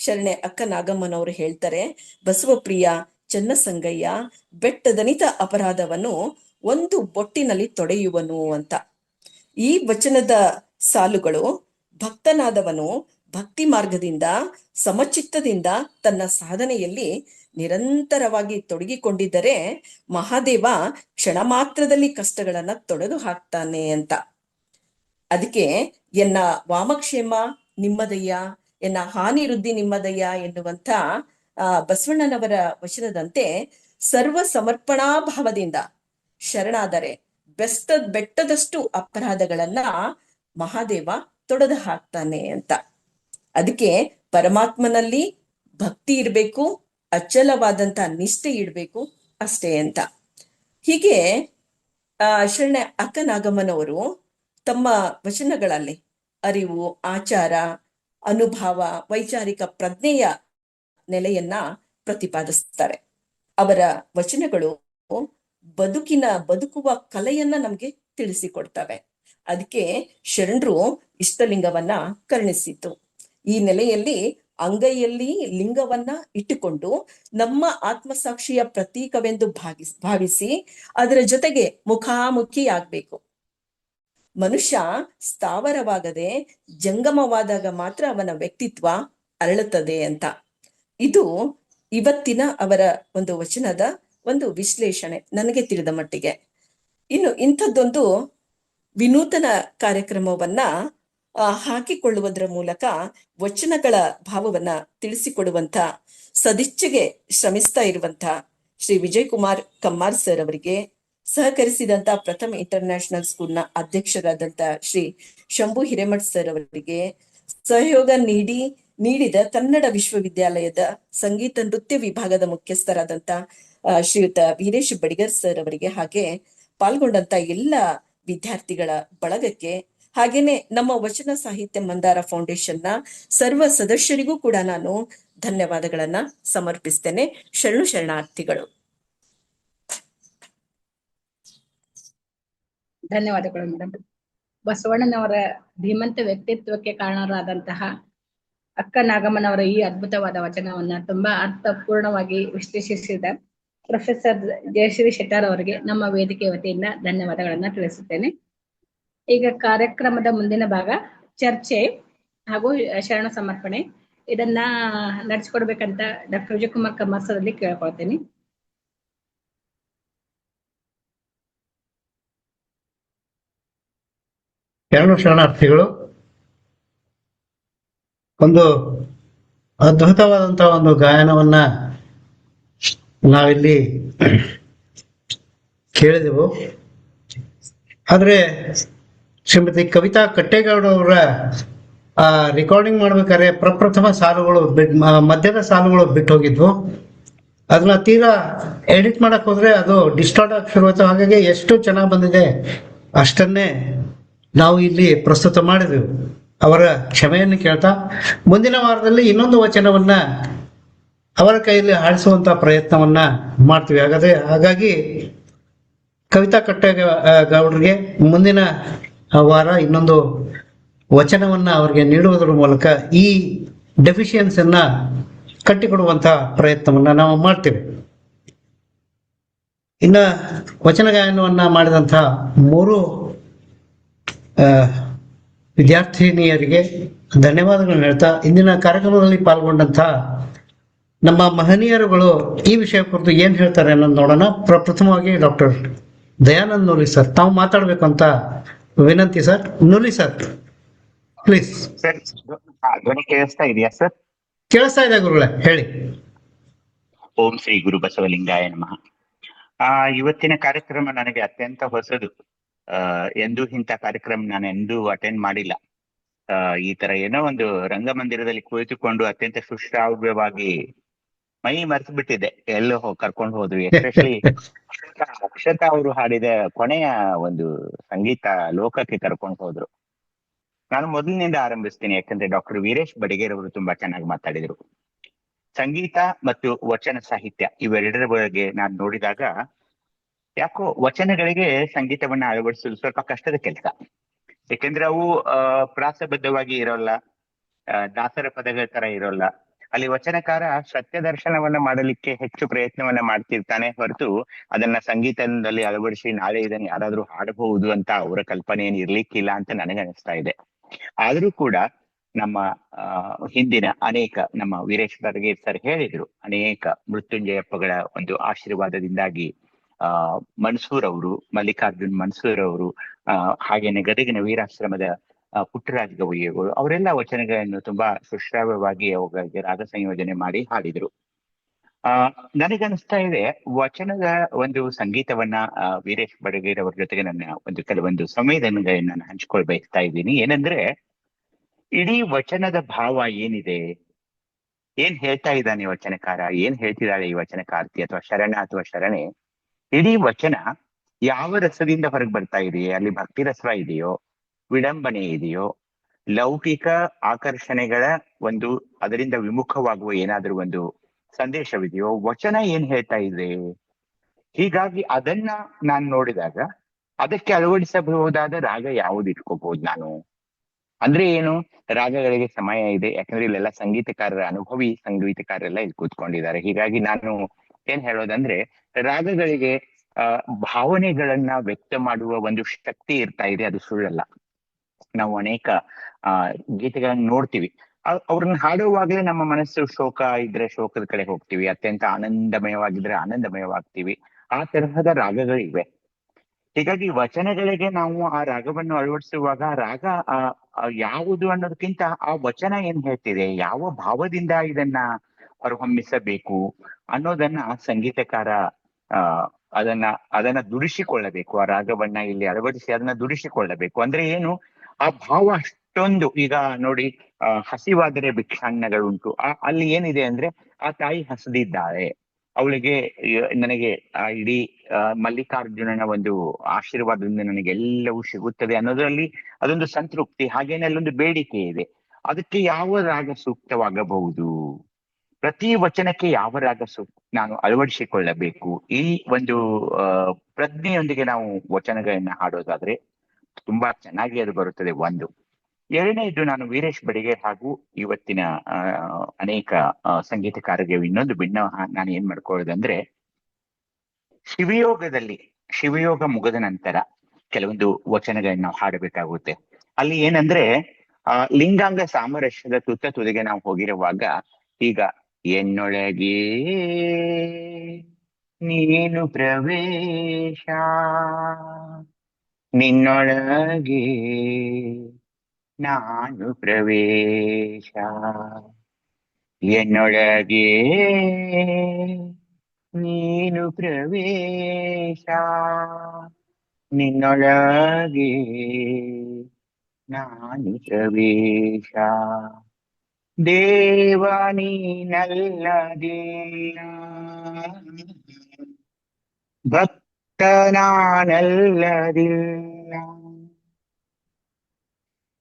ಶರಣೆ ಅಕ್ಕ ನಾಗಮ್ಮನವರು ಹೇಳ್ತಾರೆ, ಬಸವಪ್ರಿಯ ಚನ್ನಸಂಗಯ್ಯ ಬೆಟ್ಟದನಿತ ಅಪರಾಧವನ್ನು ಒಂದು ಬೊಟ್ಟಿನಲ್ಲಿ ತೊಡೆಯುವನು ಅಂತ. ಈ ವಚನದ ಸಾಲುಗಳು ಭಕ್ತನಾದವನು ಭಕ್ತಿ ಮಾರ್ಗದಿಂದ ಸಮಚಿತ್ತದಿಂದ ತನ್ನ ಸಾಧನೆಯಲ್ಲಿ ನಿರಂತರವಾಗಿ ತೊಡಗಿಕೊಂಡಿದ್ದರೆ ಮಹಾದೇವ ಕ್ಷಣ ಮಾತ್ರದಲ್ಲಿ ಕಷ್ಟಗಳನ್ನ ತೊಡೆದು ಹಾಕ್ತಾನೆ ಅಂತ. ಅದಕ್ಕೆ ಎನ್ನ ವಾಮಕ್ಷೇಮ ನಿಮ್ಮದಯ್ಯ, ಎನ್ನ ಹಾನಿ ವೃದ್ಧಿ ನಿಮ್ಮದಯ್ಯ ಎನ್ನುವಂಥ ಬಸವಣ್ಣನವರ ವಚನದಂತೆ ಸರ್ವ ಸಮರ್ಪಣಾ ಭಾವದಿಂದ ಶರಣಾದರೆ ಬೆಟ್ಟದಷ್ಟು ಅಪರಾಧಗಳನ್ನ ಮಹಾದೇವ ತೊಡೆದು ಹಾಕ್ತಾನೆ ಅಂತ. ಅದಕ್ಕೆ ಪರಮಾತ್ಮನಲ್ಲಿ ಭಕ್ತಿ ಇರಬೇಕು, ಅಚಲವಾದಂತ ನಿಷ್ಠೆ ಇಡಬೇಕು ಅಷ್ಟೇ ಅಂತ. ಹೀಗೆ ಶರಣ ಅಕ್ಕನಾಗಮ್ಮನವರು ತಮ್ಮ ವಚನಗಳಲ್ಲಿ ಅರಿವು, ಆಚಾರ, ಅನುಭವ, ವೈಚಾರಿಕ ಪ್ರಜ್ಞೆಯ ನೆಲೆಯನ್ನ ಪ್ರತಿಪಾದಿಸ್ತಾರೆ. ಅವರ ವಚನಗಳು ಬದುಕುವ ಕಲೆಯನ್ನ ನಮ್ಗೆ ತಿಳಿಸಿಕೊಡ್ತವೆ. ಅದಕ್ಕೆ ಶರಣರು ಇಷ್ಟಲಿಂಗವನ್ನ ಕರುಣಿಸಿತು. ಈ ನೆಲೆಯಲ್ಲಿ ಅಂಗೈಯಲ್ಲಿ ಲಿಂಗವನ್ನ ಇಟ್ಟುಕೊಂಡು ನಮ್ಮ ಆತ್ಮಸಾಕ್ಷಿಯ ಪ್ರತೀಕವೆಂದು ಭಾವಿಸಿ ಅದರ ಜೊತೆಗೆ ಮುಖಾಮುಖಿಯಾಗಬೇಕು. ಮನುಷ್ಯ ಸ್ಥಾವರವಾಗದೆ ಜಂಗಮವಾದಾಗ ಮಾತ್ರ ಅವನ ವ್ಯಕ್ತಿತ್ವ ಅರಳುತ್ತದೆ ಅಂತ. ಇದು ಇವತ್ತಿನ ಅವರ ಒಂದು ವಚನದ ಒಂದು ವಿಶ್ಲೇಷಣೆ ನನಗೆ ತಿಳಿದ ಮಟ್ಟಿಗೆ. ಇನ್ನು ಇಂಥದ್ದೊಂದು ವಿನೂತನ ಕಾರ್ಯಕ್ರಮವನ್ನ ಹಾಕಿಕೊಳ್ಳುವುದರ ಮೂಲಕ ವಚನಗಳ ಭಾವವನ್ನ ತಿಳಿಸಿಕೊಡುವಂತ ಸದಿಚ್ಛೆಗೆ ಶ್ರಮಿಸ್ತಾ ಇರುವಂತ ಶ್ರೀ ವಿಜಯ್ ಕುಮಾರ್ ಕಮ್ಮಾರ್ ಸರ್ ಅವರಿಗೆ, ಸಹಕರಿಸಿದಂತ ಪ್ರಥಮ ಇಂಟರ್ನ್ಯಾಷನಲ್ ಸ್ಕೂಲ್ನ ಅಧ್ಯಕ್ಷರಾದಂತ ಶ್ರೀ ಶಂಭು ಹಿರೇಮಠ್ ಸರ್ ಅವರಿಗೆ, ಸಹಯೋಗ ನೀಡಿದ ಕನ್ನಡ ವಿಶ್ವವಿದ್ಯಾಲಯದ ಸಂಗೀತ ನೃತ್ಯ ವಿಭಾಗದ ಮುಖ್ಯಸ್ಥರಾದಂತ ಶ್ರೀಯುತ ವೀರೇಶ್ ಬಡಿಗರ್ ಸರ್ ಅವರಿಗೆ, ಹಾಗೆ ಪಾಲ್ಗೊಂಡಂತ ಎಲ್ಲ ವಿದ್ಯಾರ್ಥಿಗಳ ಬಳಗಕ್ಕೆ, ಹಾಗೇನೆ ನಮ್ಮ ವಚನ ಸಾಹಿತ್ಯ ಮಂದಾರ ಫೌಂಡೇಶನ್ನ ಸರ್ವ ಸದಸ್ಯರಿಗೂ ಕೂಡ ನಾನು ಧನ್ಯವಾದಗಳನ್ನ ಸಮರ್ಪಿಸ್ತೇನೆ. ಶರಣಾರ್ಥಿಗಳು. ಧನ್ಯವಾದಗಳು ಮೇಡಮ್. ಬಸವಣ್ಣನವರ ಧೀಮಂತ ವ್ಯಕ್ತಿತ್ವಕ್ಕೆ ಕಾರಣರಾದಂತಹ ಅಕ್ಕ ನಾಗಮ್ಮನವರ ಈ ಅದ್ಭುತವಾದ ವಚನವನ್ನ ತುಂಬಾ ಅರ್ಥಪೂರ್ಣವಾಗಿ ವಿಶ್ಲೇಷಿಸಿದ ಪ್ರೊಫೆಸರ್ ಜಯಶ್ರೀ ಶೆಟ್ಟಾರ್ ಅವರಿಗೆ ನಮ್ಮ ವೇದಿಕೆ ವತಿಯಿಂದ ಧನ್ಯವಾದಗಳನ್ನ ತಿಳಿಸುತ್ತೇನೆ. ಈಗ ಕಾರ್ಯಕ್ರಮದ ಮುಂದಿನ ಭಾಗ ಚರ್ಚೆ ಹಾಗೂ ಶರಣ ಸಮರ್ಪಣೆ. ಇದನ್ನ ನಡೆಸಿಕೊಡ್ಬೇಕಂತ ಡಾಕ್ಟರ್ ವಿಜಯ್ ಕುಮಾರ್ ಕಮ್ಮಾರ್ ಸರ್ ಅಲ್ಲಿ ಕೇಳ್ಕೊಳ್ತೇನೆ. ಶರಣಾರ್ಥಿಗಳು. ಒಂದು ಅದ್ಭುತವಾದಂತಹ ಒಂದು ಗಾಯನವನ್ನ ನಾವಿಲ್ಲಿ ಕೇಳಿದೆವು. ಆದ್ರೆ ಶ್ರೀಮತಿ ಕವಿತಾ ಕಟ್ಟೇಗೌಡ ಅವರ ರೆಕಾರ್ಡಿಂಗ್ ಮಾಡ್ಬೇಕಾದ್ರೆ ಪ್ರಪ್ರಥಮ ಸಾಲುಗಳು ಮಧ್ಯದ ಸಾಲುಗಳು ಬಿಟ್ಟು ಹೋಗಿದ್ವು. ಅದನ್ನ ತೀರಾ ಎಡಿಟ್ ಮಾಡಕ್ ಹೋದ್ರೆ ಅದು ಡಿಸ್ಟಾರ್ಟ್ ಆಗಿ ಶುರುವಾಯ್ತು. ಹಾಗಾಗಿ ಎಷ್ಟು ಚೆನ್ನಾಗಿ ಬಂದಿದೆ ಅಷ್ಟನ್ನೇ ನಾವು ಇಲ್ಲಿ ಪ್ರಸ್ತುತ ಮಾಡಿದೆವು. ಅವರ ಕ್ಷಮೆಯನ್ನು ಕೇಳ್ತಾ ಮುಂದಿನ ವಾರದಲ್ಲಿ ಇನ್ನೊಂದು ವಚನವನ್ನ ಅವರ ಕೈಯಲ್ಲಿ ಹಾಡಿಸುವಂತ ಪ್ರಯತ್ನವನ್ನ ಮಾಡ್ತೀವಿ. ಹಾಗಾಗಿ ಕವಿತಾ ಕಟ್ಟೇಗೌಡರಿಗೆ ಮುಂದಿನ ವಾರ ಇನ್ನೊಂದು ವಚನವನ್ನ ಅವರಿಗೆ ನೀಡುವುದರ ಮೂಲಕ ಈ ಡೆಫಿಷಿಯನ್ಸಿಯನ್ನ ಕಟ್ಟಿಕೊಡುವಂತ ಪ್ರಯತ್ನವನ್ನ ನಾವು ಮಾಡ್ತೇವೆ. ಇನ್ನ ವಚನ ಗಾಯನವನ್ನ ಮಾಡಿದಂಥ 3 ವಿದ್ಯಾರ್ಥಿನಿಯರಿಗೆ ಧನ್ಯವಾದಗಳನ್ನು ಹೇಳ್ತಾ ಇಂದಿನ ಕಾರ್ಯಕ್ರಮದಲ್ಲಿ ಪಾಲ್ಗೊಂಡಂತ ನಮ್ಮ ಮಹನೀಯರುಗಳು ಈ ವಿಷಯ ಕುರಿತು ಏನ್ ಹೇಳ್ತಾರೆ ಅನ್ನೋದು ನೋಡೋಣ. ಪ್ರಪ್ರಥಮವಾಗಿ ಡಾಕ್ಟರ್ ದಯಾನಂದ್ ನೂಲಿ ಸರ್ ತಾವು ಮಾತಾಡ್ಬೇಕು ಅಂತ ವಿನಂತಿ ಸರ್. ನೂಲಿ ಸರ್ ಪ್ಲೀಸ್. ಸರ್ ಧ್ವನಿ ಕೇಳಿಸ್ತಾ ಇದೆಯಾ ಸರ್? ಕೇಳಿಸ್ತಾ ಇದೆ ಗುರುಗಳೇ, ಹೇಳಿ. ಓಂ ಶ್ರೀ ಗುರು ಬಸವಲಿಂಗಾಯ ನಮಃ. ಇವತ್ತಿನ ಕಾರ್ಯಕ್ರಮ ನನಗೆ ಅತ್ಯಂತ ಹೊಸದು. ಎಂದೂ ಇಂಥ ಕಾರ್ಯಕ್ರಮ ನಾನು ಎಂದೂ ಅಟೆಂಡ್ ಮಾಡಿಲ್ಲ. ಈ ತರ ಏನೋ ಒಂದು ರಂಗಮಂದಿರದಲ್ಲಿ ಕುಳಿತುಕೊಂಡು ಅತ್ಯಂತ ಸುಶ್ರಾವ್ಯವಾಗಿ ಮೈ ಮರೆತು ಬಿಟ್ಟಿದೆ. ಎಲ್ಲೋ ಕರ್ಕೊಂಡು ಹೋದ್ರು. ಎಸ್ಪೆಷಲಿ ಅಕ್ಷತಾ ಅವರು ಹಾಡಿದ ಕೊನೆಯ ಒಂದು ಸಂಗೀತ ಲೋಕಕ್ಕೆ ಕರ್ಕೊಂಡು ಹೋದ್ರು. ನಾನು ಮೊದಲಿನಿಂದ ಆರಂಭಿಸ್ತೀನಿ, ಯಾಕಂದ್ರೆ ಡಾಕ್ಟರ್ ವೀರೇಶ್ ಬಡಿಗೇರ್ ಅವರು ತುಂಬಾ ಚೆನ್ನಾಗಿ ಮಾತಾಡಿದ್ರು. ಸಂಗೀತ ಮತ್ತು ವಚನ ಸಾಹಿತ್ಯ ಇವೆರಡರ ಬಗ್ಗೆ ನಾನು ನೋಡಿದಾಗ ಯಾಕೋ ವಚನಗಳಿಗೆ ಸಂಗೀತವನ್ನ ಅಳವಡಿಸಲು ಸ್ವಲ್ಪ ಕಷ್ಟದ ಕೆಲಸ. ಯಾಕೆಂದ್ರೆ ಅವು ಪ್ರಾಸಬದ್ಧವಾಗಿ ಇರೋಲ್ಲ, ದಾಸರ ಪದಗಳ ತರ ಇರೋಲ್ಲ. ಅಲ್ಲಿ ವಚನಕಾರ ಸತ್ಯ ದರ್ಶನವನ್ನ ಮಾಡಲಿಕ್ಕೆ ಹೆಚ್ಚು ಪ್ರಯತ್ನವನ್ನ ಮಾಡ್ತಿರ್ತಾನೆ ಹೊರತು ಅದನ್ನ ಸಂಗೀತದಲ್ಲಿ ಅಳವಡಿಸಿ ನಾಳೆ ಇದನ್ನ ಯಾರಾದ್ರೂ ಹಾಡಬಹುದು ಅಂತ ಅವರ ಕಲ್ಪನೆ ಏನ್ ಇರ್ಲಿಕ್ಕಿಲ್ಲ ಅಂತ ನನಗನ್ನಿಸ್ತಾ ಇದೆ. ಆದ್ರೂ ಕೂಡ ನಮ್ಮ ಹಿಂದಿನ ಅನೇಕ ನಮ್ಮ ವೀರೇಶ್ ಬರ್ಗೇರ್ ಸರ್ ಹೇಳಿದ್ರು, ಅನೇಕ ಮೃತ್ಯುಂಜಯಪ್ಪಗಳ ಒಂದು ಆಶೀರ್ವಾದದಿಂದಾಗಿ ಮನ್ಸೂರ್ ಅವರು, ಮಲ್ಲಿಕಾರ್ಜುನ್ ಮನ್ಸೂರ್ ಅವರು, ಹಾಗೇನೆ ಗದಗಿನ ವೀರಾಶ್ರಮದ ಪುಟ್ಟರಾಜ ಗವಯ್ಯಗಳು ಅವರೆಲ್ಲ ವಚನಗಳನ್ನು ತುಂಬಾ ಸುಶ್ರಾವ್ಯವಾಗಿ ಅವುಗಳಿಗೆ ರಾಗ ಸಂಯೋಜನೆ ಮಾಡಿ ಹಾಡಿದ್ರು. ನನಗನ್ನಿಸ್ತಾ ಇದೆ ವಚನದ ಒಂದು ಸಂಗೀತವನ್ನ ವೀರೇಶ್ ಬಡಗೇರ್ ಅವ್ರ ಜೊತೆಗೆ ನನ್ನ ಕೆಲವೊಂದು ಸಂವೇದನೆಗಳನ್ನ ನಾನು ಹಂಚ್ಕೊಳ್ ಬಯಸ್ತಾ ಇದ್ದೀನಿ. ಏನಂದ್ರೆ, ಇಡೀ ವಚನದ ಭಾವ ಏನಿದೆ, ಏನ್ ಹೇಳ್ತಾ ಇದ್ದಾನೆ ವಚನಕಾರ, ಏನ್ ಹೇಳ್ತಿದ್ದಾಳೆ ಈ ವಚನಕಾರ್ತಿ ಅಥವಾ ಶರಣ ಅಥವಾ ಶರಣೆ, ಇಡೀ ವಚನ ಯಾವ ರಸದಿಂದ ಹೊರಗೆ ಬರ್ತಾ ಇದೆಯೇ, ಅಲ್ಲಿ ಭಕ್ತಿ ರಸ ಇದೆಯೋ, ವಿಡಂಬನೆ ಇದೆಯೋ, ಲೌಕಿಕ ಆಕರ್ಷಣೆಗಳ ಒಂದು ಅದರಿಂದ ವಿಮುಖವಾಗುವ ಏನಾದ್ರೂ ಒಂದು ಸಂದೇಶವಿದೆಯೋ, ವಚನ ಏನ್ ಹೇಳ್ತಾ ಇದೆ. ಹೀಗಾಗಿ ಅದನ್ನ ನಾನು ನೋಡಿದಾಗ ಅದಕ್ಕೆ ಅಳವಡಿಸಬಹುದಾದ ರಾಗ ಯಾವ್ದು ಇಟ್ಕೋಬಹುದು ನಾನು. ಅಂದ್ರೆ ಏನು, ರಾಗಗಳಿಗೆ ಸಮಯ ಇದೆ, ಯಾಕಂದ್ರೆ ಇಲ್ಲೆಲ್ಲ ಸಂಗೀತಕಾರರ ಅನುಭವಿ ಸಂಗೀತಕಾರರೆಲ್ಲ ಇಲ್ಲಿ ಕೂತ್ಕೊಂಡಿದ್ದಾರೆ. ಹೀಗಾಗಿ ನಾನು ಏನ್ ಹೇಳೋದಂದ್ರೆ, ರಾಗಗಳಿಗೆ ಭಾವನೆಗಳನ್ನ ವ್ಯಕ್ತ ಮಾಡುವ ಒಂದು ಶಕ್ತಿ ಇರ್ತಾ ಇದೆ, ಅದು ಸುಳ್ಳಲ್ಲ. ನಾವು ಅನೇಕ ಗೀತೆಗಳನ್ನ ನೋಡ್ತೀವಿ, ಅವ್ರನ್ನ ಹಾಡುವಾಗಲೇ ನಮ್ಮ ಮನಸ್ಸು ಶೋಕ ಇದ್ರೆ ಶೋಕದ ಕಡೆ ಹೋಗ್ತೀವಿ, ಅತ್ಯಂತ ಆನಂದಮಯವಾಗಿದ್ರೆ ಆನಂದಮಯವಾಗ್ತೀವಿ. ಆ ತರಹದ ರಾಗಗಳಿವೆ. ಹೀಗಾಗಿ ವಚನಗಳಿಗೆ ನಾವು ಆ ರಾಗವನ್ನು ಅಳವಡಿಸುವಾಗ ರಾಗ ಯಾವುದು ಅನ್ನೋದಕ್ಕಿಂತ ಆ ವಚನ ಏನ್ ಹೇಳ್ತಿದೆ, ಯಾವ ಭಾವದಿಂದ ಇದನ್ನ ಹೊರಹೊಮ್ಮಿಸಬೇಕು ಅನ್ನೋದನ್ನ ಸಂಗೀತಕಾರ ಅದನ್ನ ದುಡಿಸಿಕೊಳ್ಳಬೇಕು. ಆ ರಾಗವನ್ನ ಇಲ್ಲಿ ಅಳವಡಿಸಿ ಅದನ್ನ ದುಡಿಸಿಕೊಳ್ಳಬೇಕು. ಅಂದ್ರೆ ಏನು, ಆ ಭಾವ ಅಷ್ಟೊಂದು. ಈಗ ನೋಡಿ, ಹಸಿವಾದರೆ ಭಿಕ್ಷಾನ್ನಗಳುಂಟು, ಅಲ್ಲಿ ಏನಿದೆ ಅಂದ್ರೆ, ಆ ತಾಯಿ ಹಸಿದಿದ್ದಾಳೆ, ಅವಳಿಗೆ ನನಗೆ ಇಡೀ ಮಲ್ಲಿಕಾರ್ಜುನನ ಒಂದು ಆಶೀರ್ವಾದದಿಂದ ನನಗೆ ಎಲ್ಲವೂ ಸಿಗುತ್ತದೆ ಅನ್ನೋದ್ರಲ್ಲಿ ಅದೊಂದು ಸಂತೃಪ್ತಿ. ಹಾಗೇನೆ ಅಲ್ಲೊಂದು ಬೇಡಿಕೆ ಇದೆ. ಅದಕ್ಕೆ ಯಾವ ರಾಗ ಸೂಕ್ತವಾಗಬಹುದು, ಪ್ರತಿ ವಚನಕ್ಕೆ ಯಾವ ರಾಗ ನಾನು ಅಳವಡಿಸಿಕೊಳ್ಳಬೇಕು, ಈ ಒಂದು ಪ್ರಜ್ಞೆಯೊಂದಿಗೆ ನಾವು ವಚನಗಳನ್ನ ಹಾಡೋದಾದ್ರೆ ತುಂಬಾ ಚೆನ್ನಾಗಿ ಅದು ಬರುತ್ತದೆ. ಒಂದು. ಎರಡನೇದು, ನಾನು ವೀರೇಶ್ ಬಡಿಗೇರ್ ಹಾಗೂ ಇವತ್ತಿನ ಅನೇಕ ಸಂಗೀತಕಾರರಿಗೆ ಇನ್ನೊಂದು ಭಿನ್ನ ನಾನು ಏನ್ ಮಾಡ್ಕೊಳ್ಳೋದಂದ್ರೆ, ಶಿವಯೋಗ ಮುಗಿದ ನಂತರ ಕೆಲವೊಂದು ವಚನಗಳನ್ನ ನಾವು ಹಾಡಬೇಕಾಗುತ್ತೆ. ಅಲ್ಲಿ ಏನಂದ್ರೆ, ಲಿಂಗಾಂಗ ಸಾಮರಸ್ಯದ ತುದಿಗೆ ನಾವು ಹೋಗಿರುವಾಗ, ಈಗ ಎನ್ನೊಳಗೆ ನೀನು ಪ್ರವೇಶ, ನಿನ್ನೊಳಗೆ ನಾನು ಪ್ರವೇಶ, ಎನ್ನೊಳಗೆ ನೀನು ಪ್ರವೇಶ, ನಿನ್ನೊಳಗೆ ನಾನು ಪ್ರವೇಶ, ದೇವ ನೀನಲ್ಲದಿಲ್ಲ, ಭಕ್ತ ನಾನಲ್ಲದಿಲ್ಲ,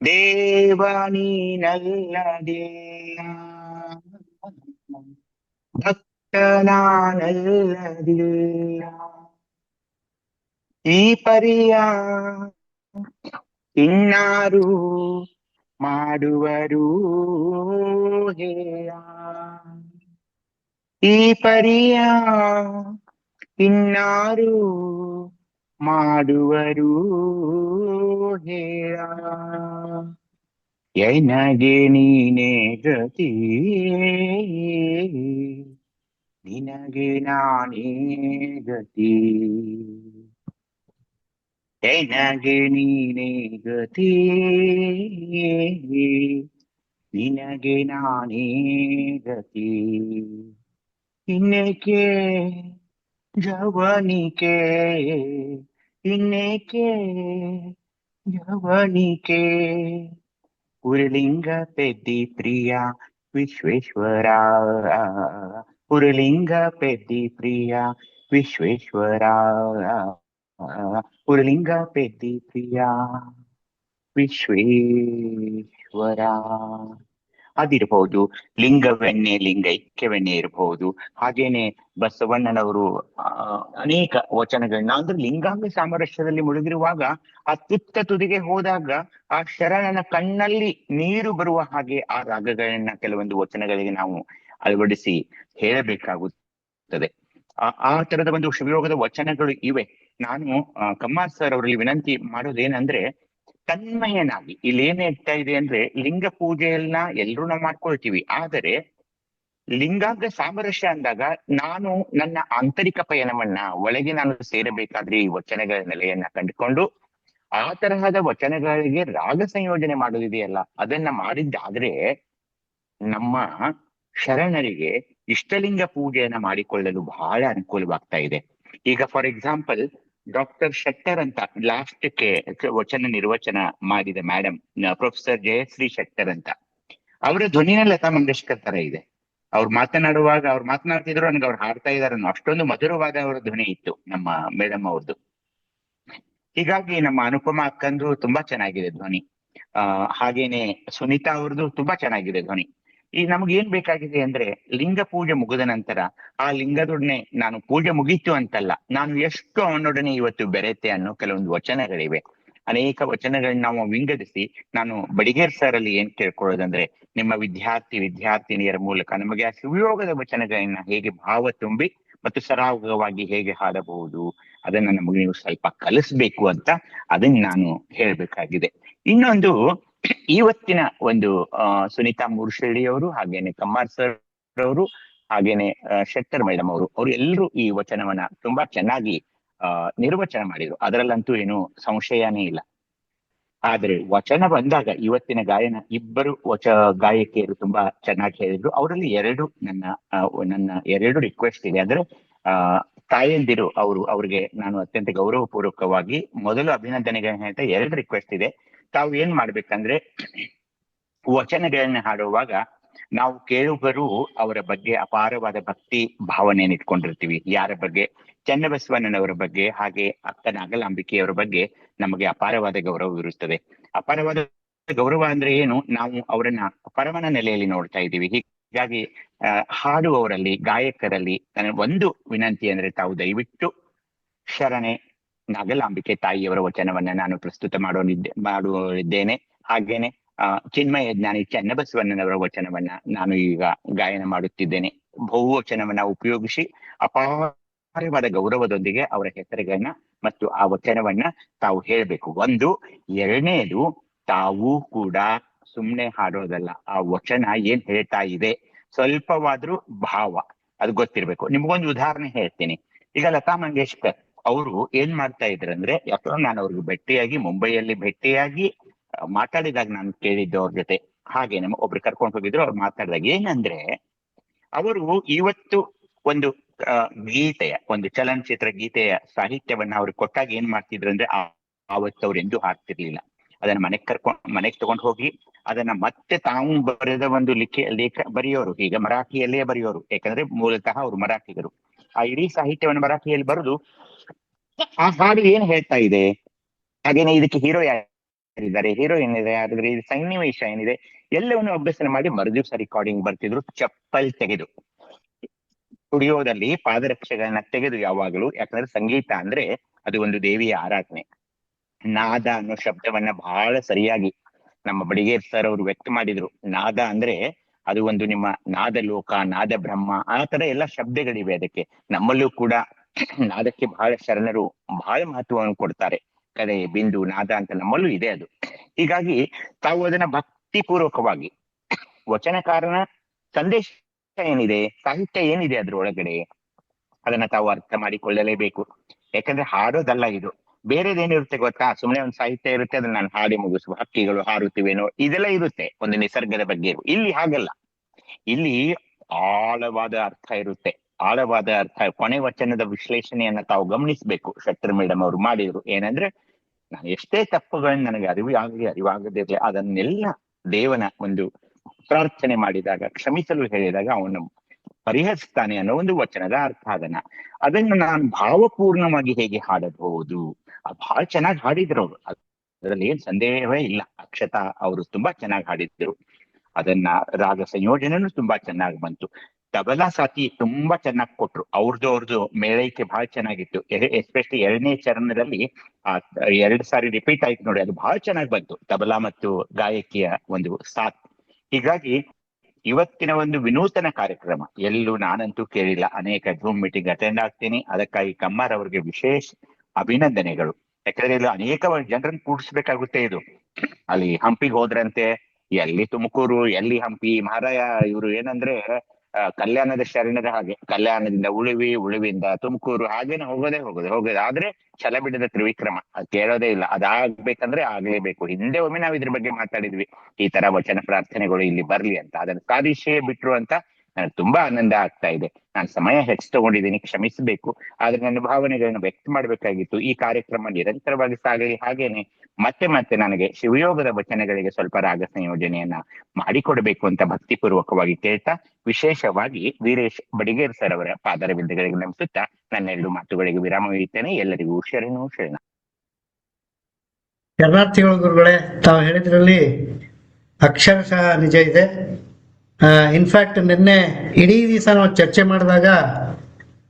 ದೇವ ನೀನಲ್ಲದಿಲ್ಲ, ಭಕ್ತ ನಾನಲ್ಲದಿಲ್ಲ, ಈ ಪರಿಯ ಇನ್ನಾರು ಮಾಡುವರು ಹೇಳ, ಈ ಪರಿಯ ಇನ್ನಾರು ಮಾಡುವರು ಹೇಳ, ಎನಗೆ ನೀನೇ ಗತಿ, ನಿನಗೆ ನಾನೇ ಗತಿ, ಎನಗೆ ನೀನೇ ಗತಿ, ನಿನಗೆ ನಾನೇ ಗತಿ, ಇನ್ನೇಕೆ ಜವನಿಕೆ, ಇನ್ನೇಕೆ ಜವನಿಕೆ, ಪುರಲಿಂಗ ಪೆದ್ದಿ ಪ್ರಿಯ ವಿಶ್ವೇಶ್ವರ, ಪುರಲಿಂಗ ಪೆದ್ದಿ ಪ್ರಿಯ ವಿಶ್ವೇಶ್ವರ, ಪುರಲಿಂಗ ಪೆದ್ದಿ ಪ್ರಿಯ ವಿಶ್ವೇಶ್ವರ. ಅದಿರಬಹುದು. ಲಿಂಗವೆಣ್ಣೆ ಲಿಂಗೈಕ್ಯವೆಣ್ಣೆ ಇರಬಹುದು. ಹಾಗೇನೆ ಬಸವಣ್ಣನವರು ಅನೇಕ ವಚನಗಳನ್ನ ಅಂದ್ರೆ ಲಿಂಗಾಂಗ ಸಾಮರಸ್ಯದಲ್ಲಿ ಮುಳುಗಿರುವಾಗ ಆ ತುತ್ತ ತುದಿಗೆ ಹೋದಾಗ ಆ ಶರಣನ ಕಣ್ಣಲ್ಲಿ ನೀರು ಬರುವ ಹಾಗೆ ಆ ರಾಗಗಳನ್ನ ಕೆಲವೊಂದು ವಚನಗಳಿಗೆ ನಾವು ಅಳವಡಿಸಿ ಹೇಳಬೇಕಾಗುತ್ತದೆ. ಆ ತರದ ಒಂದು ಶಿವಯೋಗದ ವಚನಗಳು ಇವೆ. ನಾನು ಕಮ್ಮಾರ್ ಸರ್ ಅವರಲ್ಲಿ ವಿನಂತಿ ಮಾಡೋದೇನಂದ್ರೆ, ತನ್ಮಯನಾಗಿ ಇಲ್ಲಿ ಏನ್ ಹೇಳ್ತಾ ಇದೆ ಅಂದ್ರೆ, ಲಿಂಗ ಪೂಜೆಯನ್ನ ಎಲ್ರೂ ನಾವು ಮಾಡ್ಕೊಳ್ತೀವಿ, ಆದರೆ ಲಿಂಗಾಂಗ ಸಾಮರಸ್ಯ ಅಂದಾಗ ನಾನು ನನ್ನ ಆಂತರಿಕ ಪಯಣವನ್ನ ಒಳಗೆ ನಾನು ಸೇರಬೇಕಾದ್ರೆ ಈ ವಚನಗಳ ನೆಲೆಯನ್ನ ಕಂಡುಕೊಂಡು ಆ ತರಹದ ವಚನಗಳಿಗೆ ರಾಗ ಸಂಯೋಜನೆ ಮಾಡೋದಿದೆಯಲ್ಲ, ಅದನ್ನ ಮಾಡಿದ್ದಾದ್ರೆ ನಮ್ಮ ಶರಣರಿಗೆ ಇಷ್ಟಲಿಂಗ ಪೂಜೆಯನ್ನ ಮಾಡಿಕೊಳ್ಳಲು ಬಹಳ ಅನುಕೂಲವಾಗ್ತಾ ಇದೆ. ಈಗ ಫಾರ್ ಎಕ್ಸಾಂಪಲ್ ಡಾಕ್ಟರ್ ಶೆಟ್ಟರ್ ಅಂತ ಲಾಸ್ಟ್ಗೆ ವಚನ ನಿರ್ವಚನ ಮಾಡಿದ ಮೇಡಮ್ ಪ್ರೊಫೆಸರ್ ಜಯಶ್ರೀ ಶೆಟ್ಟರ್ ಅಂತ, ಅವರ ಧ್ವನಿನ ಲತಾ ಮಂಗೇಶ್ಕರ್ ತರ ಇದೆ. ಅವ್ರು ಮಾತನಾಡುವಾಗ ಅವ್ರು ಮಾತನಾಡ್ತಿದ್ರು, ನನಗೆ ಅವ್ರು ಹಾಡ್ತಾ ಇದಾರೆ, ಅಷ್ಟೊಂದು ಮಧುರವಾದ ಅವರ ಧ್ವನಿ ಇತ್ತು ನಮ್ಮ ಮೇಡಮ್ ಅವ್ರದ್ದು. ಹೀಗಾಗಿ ನಮ್ಮ ಅನುಪಮ ಅಕ್ಕಂದು ತುಂಬಾ ಚೆನ್ನಾಗಿದೆ ಧ್ವನಿ. ಹಾಗೇನೆ ಸುನೀತಾ ಅವ್ರದ್ದು ತುಂಬಾ ಚೆನ್ನಾಗಿದೆ ಧ್ವನಿ. ಈಗ ನಮ್ಗೆ ಏನ್ ಬೇಕಾಗಿದೆ ಅಂದ್ರೆ, ಲಿಂಗ ಪೂಜೆ ಮುಗಿದ ನಂತರ ಆ ಲಿಂಗದೊಡನೆ ನಾನು ಪೂಜೆ ಮುಗೀತು ಅಂತಲ್ಲ, ನಾನು ಎಷ್ಟು ಅವನೊಡನೆ ಇವತ್ತು ಬೆರೆತೆ ಅನ್ನೋ ಕೆಲವೊಂದು ವಚನಗಳಿವೆ. ಅನೇಕ ವಚನಗಳನ್ನ ನಾವು ವಿಂಗಡಿಸಿ ನಾನು ಬಡಿಗೇರ್ ಸರ್ ಅಲ್ಲಿ ಏನ್ ಕೇಳ್ಕೊಳ್ಳೋದಂದ್ರೆ, ನಿಮ್ಮ ವಿದ್ಯಾರ್ಥಿನಿಯರ ಮೂಲಕ ನಮಗೆ ಆ ಶಿವಯೋಗದ ವಚನಗಳನ್ನ ಹೇಗೆ ಭಾವ ತುಂಬಿ ಮತ್ತು ಸರಾಗವಾಗಿ ಹೇಗೆ ಹಾಡಬಹುದು ಅದನ್ನ ನಮಗೆ ನೀವು ಸ್ವಲ್ಪ ಕಲಿಸ್ಬೇಕು ಅಂತ ಅದನ್ನ ನಾನು ಹೇಳ್ಬೇಕಾಗಿದೆ. ಇನ್ನೊಂದು, ಇವತ್ತಿನ ಒಂದು ಸುನೀತಾ ಮೂರ್ಶೆಳ್ಳಿ ಅವರು, ಹಾಗೇನೆ ಕಮ್ಮಾರ್ ಸರ್ ಅವರು, ಹಾಗೇನೆ ಶೆಟ್ಟರ್ ಮೇಡಮ್ ಅವರು ಎಲ್ಲರೂ ಈ ವಚನವನ್ನ ತುಂಬಾ ಚೆನ್ನಾಗಿ ನಿರ್ವಚನ ಮಾಡಿದ್ರು, ಅದರಲ್ಲಂತೂ ಏನು ಸಂಶಯನೇ ಇಲ್ಲ. ಆದ್ರೆ ವಚನ ಬಂದಾಗ ಇವತ್ತಿನ ಗಾಯನ ಇಬ್ಬರು ಗಾಯಕಿಯರು ತುಂಬಾ ಚೆನ್ನಾಗಿ ಹೇಳಿದ್ರು. ಅವರಲ್ಲಿ ನನ್ನ ಎರಡು ರಿಕ್ವೆಸ್ಟ್ ಇದೆ. ಅಂದ್ರೆ ತಾಯಂದಿರು ಅವ್ರಿಗೆ ನಾನು ಅತ್ಯಂತ ಗೌರವಪೂರ್ವಕವಾಗಿ ಮೊದಲು ಅಭಿನಂದನೆಗಳನ್ನ ಹೇಳ್ತಾ ಎರಡು ರಿಕ್ವೆಸ್ಟ್ ಇದೆ. ತಾವು ಏನ್ ಮಾಡ್ಬೇಕಂದ್ರೆ, ವಚನಗಳನ್ನ ಹಾಡುವಾಗ ನಾವು ಕೇಳುಗರು ಅವರ ಬಗ್ಗೆ ಅಪಾರವಾದ ಭಕ್ತಿ ಭಾವನೆಯನ್ನು ಇಟ್ಕೊಂಡಿರ್ತೀವಿ. ಯಾರ ಬಗ್ಗೆ? ಚನ್ನಬಸವಣ್ಣನವರ ಬಗ್ಗೆ, ಹಾಗೆ ಅಕ್ಕ ನಾಗಲಾಂಬಿಕೆಯವರ ಬಗ್ಗೆ ನಮಗೆ ಅಪಾರವಾದ ಗೌರವವಿರುತ್ತದೆ. ಅಪಾರವಾದ ಗೌರವ ಅಂದ್ರೆ ಏನು? ನಾವು ಅವರನ್ನ ಪರಮನ ನೆಲೆಯಲ್ಲಿ ನೋಡ್ತಾ ಇದ್ದೀವಿ. ಹೀಗಾಗಿ ಹಾಡುವವರಲ್ಲಿ, ಗಾಯಕರಲ್ಲಿ ನನ್ನ ಒಂದು ವಿನಂತಿ ಅಂದ್ರೆ, ತಾವು ದಯವಿಟ್ಟು ಶರಣೆ ನಾಗಲಾಂಬಿಕೆ ತಾಯಿಯವರ ವಚನವನ್ನ ನಾನು ಪ್ರಸ್ತುತ ಮಾಡುತ್ತಿದ್ದೇನೆ. ಹಾಗೇನೆ ಚಿನ್ಮಯ ಜ್ಞಾನಿ ಚನ್ನಬಸವಣ್ಣನವರ ವಚನವನ್ನ ನಾನು ಈಗ ಗಾಯನ ಮಾಡುತ್ತಿದ್ದೇನೆ. ಬಹುವಚನವನ್ನ ಉಪಯೋಗಿಸಿ ಅಪಾರವಾದ ಗೌರವದೊಂದಿಗೆ ಅವರ ಹೆಸರುಗಳನ್ನ ಮತ್ತು ಆ ವಚನವನ್ನ ತಾವು ಹೇಳ್ಬೇಕು. ಒಂದು. ಎರಡನೇದು, ತಾವು ಕೂಡ ಸುಮ್ನೆ ಹಾಡೋದಲ್ಲ, ಆ ವಚನ ಏನ್ ಹೇಳ್ತಾ ಇದೆ ಸ್ವಲ್ಪವಾದ್ರೂ ಭಾವ ಅದು ಗೊತ್ತಿರ್ಬೇಕು. ನಿಮ್ಗೊಂದು ಉದಾಹರಣೆ ಹೇಳ್ತೀನಿ. ಈಗ ಲತಾ ಮಂಗೇಶ್ಕರ್ ಅವರು ಏನ್ ಮಾಡ್ತಾ ಇದ್ರಂದ್ರೆ, ಯಾಕಂದ್ರೆ ನಾನು ಅವ್ರಿಗೆ ಮುಂಬೈಯಲ್ಲಿ ಭೇಟಿಯಾಗಿ ಮಾತಾಡಿದಾಗ ನಾನು ಕೇಳಿದ್ದು ಅವ್ರ ಜೊತೆ, ಹಾಗೆ ನಮ್ಮ ಒಬ್ರು ಕರ್ಕೊಂಡು ಹೋಗಿದ್ರು. ಅವ್ರು ಮಾತಾಡಿದಾಗ ಏನಂದ್ರೆ, ಅವರು ಇವತ್ತು ಒಂದು ಗೀತೆಯ, ಒಂದು ಚಲನಚಿತ್ರ ಗೀತೆಯ ಸಾಹಿತ್ಯವನ್ನ ಅವ್ರಿಗೆ ಕೊಟ್ಟಾಗ ಏನ್ ಮಾಡ್ತಿದ್ರು ಅಂದ್ರೆ, ಆವತ್ತು ಅವ್ರು ಎಂದೂ ಹಾಡ್ತಿರ್ಲಿಲ್ಲ. ಅದನ್ನ ಮನೆಗೆ ತಗೊಂಡು ಹೋಗಿ ಅದನ್ನ ಮತ್ತೆ ತಾವು ಬರೆದ ಒಂದು ಲೇಖ ಬರೆಯೋರು. ಈಗ ಮರಾಠಿಯಲ್ಲೇ ಬರೆಯೋರು, ಯಾಕಂದ್ರೆ ಮೂಲತಃ ಅವರು ಮರಾಠಿಗರು. ಆ ಇಡೀ ಸಾಹಿತ್ಯವನ್ನು ಮರಾಠಿಯಲ್ಲಿ ಬರೆದು ಆ ಹಾಡು ಏನ್ ಹೇಳ್ತಾ ಇದೆ, ಹಾಗೇನೆ ಇದಕ್ಕೆ ಹೀರೋ ಯಾರಿದ್ದಾರೆ, ಹೀರೋಯಿನ್ ಇದೆ, ಯಾರಿದ್ರೆ ಇದು ಸನ್ನಿವೇಶ ಏನಿದೆ, ಎಲ್ಲವನ್ನು ಅಭ್ಯಸನ ಮಾಡಿ ಮರುದಿವ್ಸ ರೆಕಾರ್ಡಿಂಗ್ ಬರ್ತಿದ್ರು, ಚಪ್ಪಲ್ ತೆಗೆದು ಸ್ಟುಡಿಯೋದಲ್ಲಿ ಪಾದರಕ್ಷೆಗಳನ್ನ ತೆಗೆದು. ಯಾವಾಗಲೂ, ಯಾಕಂದ್ರೆ ಸಂಗೀತ ಅಂದ್ರೆ ಅದು ಒಂದು ದೇವಿಯ ಆರಾಧನೆ. ನಾದ ಅನ್ನೋ ಶಬ್ದವನ್ನ ಬಹಳ ಸರಿಯಾಗಿ ನಮ್ಮ ಬಡಿಗೇರ್ ಸರ್ ಅವರು ವ್ಯಕ್ತ ಮಾಡಿದ್ರು. ನಾದ ಅಂದ್ರೆ ಅದು ಒಂದು ನಿಮ್ಮ ನಾದ ಲೋಕ, ನಾದ ಬ್ರಹ್ಮ, ಆ ತರ ಎಲ್ಲ ಶಬ್ದಗಳಿವೆ ಅದಕ್ಕೆ. ನಮ್ಮಲ್ಲೂ ಕೂಡ ನಾದಕ್ಕೆ ಬಹಳ ಶರಣರು ಬಹಳ ಮಹತ್ವವನ್ನು ಕೊಡ್ತಾರೆ. ಕಲೆ, ಬಿಂದು, ನಾದ ಅಂತ ನಮ್ಮಲ್ಲೂ ಇದೆ ಅದು. ಹೀಗಾಗಿ ತಾವು ಅದನ್ನ ಭಕ್ತಿ ಪೂರ್ವಕವಾಗಿ, ವಚನಕಾರನ ಸಂದೇಶ ಏನಿದೆ, ಸಾಹಿತ್ಯ ಏನಿದೆ ಅದ್ರ ಒಳಗಡೆ, ಅದನ್ನ ತಾವು ಅರ್ಥ ಮಾಡಿಕೊಳ್ಳಲೇಬೇಕು. ಯಾಕಂದ್ರೆ ಹಾಡೋದಲ್ಲ ಇದು, ಬೇರೆದೇನಿರುತ್ತೆ ಗೊತ್ತಾ? ಸುಮ್ಮನೆ ಒಂದು ಸಾಹಿತ್ಯ ಇರುತ್ತೆ, ಅದನ್ನ ನಾನು ಹಾಡಿ ಮುಗಿಸುವ, ಹಕ್ಕಿಗಳು ಹಾರುತ್ತಿವೇನೋ, ಇದೆಲ್ಲ ಇರುತ್ತೆ ಒಂದು ನಿಸರ್ಗದ ಬಗ್ಗೆ. ಇಲ್ಲಿ ಹಾಗಲ್ಲ, ಇಲ್ಲಿ ಆಳವಾದ ಅರ್ಥ ಇರುತ್ತೆ. ಆಳವಾದ ಅರ್ಥ, ಕೊನೆ ವಚನದ ವಿಶ್ಲೇಷಣೆಯನ್ನ ತಾವು ಗಮನಿಸ್ಬೇಕು. ಶೆಟ್ಟರ್ ಮೇಡಮ್ ಅವರು ಮಾಡಿದ್ರು. ಏನಂದ್ರೆ, ನಾನು ಎಷ್ಟೇ ತಪ್ಪುಗಳನ್ನ ನನಗೆ ಅರಿವಾಗದಿರ್ಲಿ ಅದನ್ನೆಲ್ಲ ದೇವನ ಒಂದು ಪ್ರಾರ್ಥನೆ ಮಾಡಿದಾಗ, ಕ್ಷಮಿಸಲು ಹೇಳಿದಾಗ ಅವನು ಪರಿಹರಿಸ್ತಾನೆ ಅನ್ನೋ ಒಂದು ವಚನದ ಅರ್ಥ. ಅದನ್ನು ನಾನು ಭಾವಪೂರ್ಣವಾಗಿ ಹೇಗೆ ಹಾಡಬಹುದು, ಬಹಳ ಚೆನ್ನಾಗಿ ಹಾಡಿದ್ರು ಅವರು, ಅದರಲ್ಲಿ ಏನ್ ಸಂದೇಹವೇ ಇಲ್ಲ. ಅಕ್ಷತಾ ಅವರು ತುಂಬಾ ಚೆನ್ನಾಗಿ ಹಾಡಿದ್ರು. ಅದನ್ನ ರಾಗ ಸಂಯೋಜನೆನೂ ತುಂಬಾ ಚೆನ್ನಾಗಿ ಬಂತು. ತಬಲಾ ಸಾಥಿ ತುಂಬಾ ಚೆನ್ನಾಗಿ ಕೊಟ್ರು. ಅವ್ರದ್ದು ಮೇಳೈಕೆ ಬಹಳ ಚೆನ್ನಾಗಿತ್ತು. ಎಸ್ಪೆಷಲಿ 2ನೇ ಚರಣದಲ್ಲಿ ಆ 2 ಸಾರಿ ರಿಪೀಟ್ ಆಯ್ತು ನೋಡಿ, ಅದು ಬಹಳ ಚೆನ್ನಾಗಿ ಬಂತು, ತಬಲಾ ಮತ್ತು ಗಾಯಕಿಯ ಒಂದು ಸಾಥ್. ಹೀಗಾಗಿ ಇವತ್ತಿನ ಒಂದು ವಿನೂತನ ಕಾರ್ಯಕ್ರಮ ಎಲ್ಲೂ ನಾನಂತೂ ಕೇಳಿಲ್ಲ. ಅನೇಕ ಝೂಮ್ ಮೀಟಿಂಗ್ ಅಟೆಂಡ್ ಆಗ್ತೀನಿ, ಅದಕ್ಕಾಗಿ ಕಮ್ಮಾರ್ ಅವರಿಗೆ ವಿಶೇಷ ಅಭಿನಂದನೆಗಳು. ಯಾಕಂದ್ರೆ ಇಲ್ಲಿ ಅನೇಕ ಜನರನ್ನು ಕೂಡಿಸ್ಬೇಕಾಗುತ್ತೆ. ಇದು ಅಲ್ಲಿ ಹಂಪಿಗೆ ಹೋದ್ರಂತೆ, ಎಲ್ಲಿ ತುಮಕೂರು ಎಲ್ಲಿ ಹಂಪಿ ಮಹಾರಾಯ, ಇವರು ಏನಂದ್ರೆ ಕಲ್ಯಾಣದ ಶರಣರ ಹಾಗೆ, ಕಲ್ಯಾಣದಿಂದ ಉಳಿವಿ, ಉಳಿವಿಂದ ತುಮಕೂರು, ಹಾಗೇನೆ ಹೋಗೋದೇ ಆದ್ರೆ ಛಲ ಬಿಡದ ತ್ರಿವಿಕ್ರಮ, ಅದ್ ಕೇಳೋದೇ ಇಲ್ಲ. ಅದಾಗ್ಬೇಕಂದ್ರೆ ಆಗ್ಲೇಬೇಕು. ಹಿಂದೆ ಒಮ್ಮೆ ನಾವ್ ಇದ್ರ ಬಗ್ಗೆ ಮಾತಾಡಿದ್ವಿ, ಈ ತರ ವಚನ ಪ್ರಾರ್ಥನೆಗಳು ಇಲ್ಲಿ ಬರ್ಲಿ ಅಂತ. ಅದನ್ನ ಸಾಧಿಸೇ ಬಿಟ್ರು ಅಂತ ನನಗೆ ತುಂಬಾ ಆನಂದ ಆಗ್ತಾ ಇದೆ. ನಾನು ಸಮಯ ಹೆಚ್ಚು ತಗೊಂಡಿದ್ದೀನಿ, ಕ್ಷಮಿಸಬೇಕು. ಆದ್ರೆ ನನ್ನ ಭಾವನೆಗಳನ್ನ ವ್ಯಕ್ತ ಮಾಡ್ಬೇಕಾಗಿತ್ತು. ಈ ಕಾರ್ಯಕ್ರಮ ನಿರಂತರವಾಗಿ ಸಾಗಲಿ. ಹಾಗೇನೆ ಮತ್ತೆ ನನಗೆ ಶಿವಯೋಗದ ವಚನಗಳಿಗೆ ಸ್ವಲ್ಪ ರಾಗ ಸಂಯೋಜನೆಯನ್ನ ಮಾಡಿಕೊಡ್ಬೇಕು ಅಂತ ಭಕ್ತಿಪೂರ್ವಕವಾಗಿ ಕೇಳ್ತಾ, ವಿಶೇಷವಾಗಿ ವೀರೇಶ್ ಬಡಿಗೇರ್ ಸರ್ ಅವರ ಪಾದರವಿಂದಗಳಿಗೆ ನಮಿಸುತ್ತಾ ನನ್ನ 2 ಮಾತುಗಳಿಗೆ ವಿರಾಮ ನೀಡುತ್ತೇನೆ. ಎಲ್ಲರಿಗೂ ಶರಣು ಶರಣ. ಶರಣಾರ್ಥಿಗಳು ಗುರುಗಳೇ, ತಾವು ಹೇಳಿದ್ರಲ್ಲಿ ಅಕ್ಷರಶಃ ನಿಜ ಇದೆ. ಇನ್ಫ್ಯಾಕ್ಟ್ ನಿನ್ನೆ ಇಡೀ ದಿವಸ ನಾವು ಚರ್ಚೆ ಮಾಡಿದಾಗ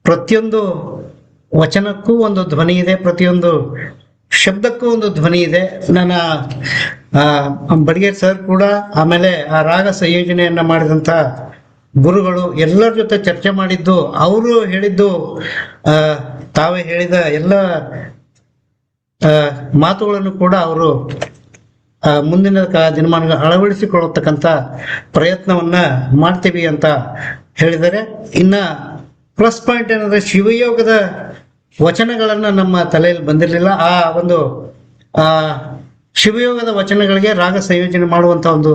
ಪ್ರತಿಯೊಂದು ವಚನಕ್ಕೂ ಒಂದು ಧ್ವನಿ ಇದೆ, ಪ್ರತಿಯೊಂದು ಶಬ್ದಕ್ಕೂ ಒಂದು ಧ್ವನಿ ಇದೆ. ನನ್ನ ಬಡಿಗೇರ್ ಸರ್ ಕೂಡ, ಆಮೇಲೆ ಆ ರಾಗ ಸಂಯೋಜನೆಯನ್ನ ಮಾಡಿದಂಥ ಗುರುಗಳು ಎಲ್ಲರ ಜೊತೆ ಚರ್ಚೆ ಮಾಡಿದ್ದು, ಅವರು ಹೇಳಿದ್ದು, ತಾವೇ ಹೇಳಿದ ಎಲ್ಲ ಮಾತುಗಳನ್ನು ಕೂಡ ಅವರು ಮುಂದಿನ ದಿನಮಾನಗಳು ಅಳವಡಿಸಿಕೊಳ್ಳತಕ್ಕಂಥ ಪ್ರಯತ್ನವನ್ನ ಮಾಡ್ತೀವಿ ಅಂತ ಹೇಳಿದರೆ. ಇನ್ನ ಪ್ಲಸ್ ಪಾಯಿಂಟ್ ಏನಂದ್ರೆ, ಶಿವಯೋಗದ ವಚನಗಳನ್ನ ನಮ್ಮ ತಲೆಯಲ್ಲಿ ಬಂದಿರಲಿಲ್ಲ. ಆ ಒಂದು ಶಿವಯೋಗದ ವಚನಗಳಿಗೆ ರಾಗ ಸಂಯೋಜನೆ ಮಾಡುವಂತ ಒಂದು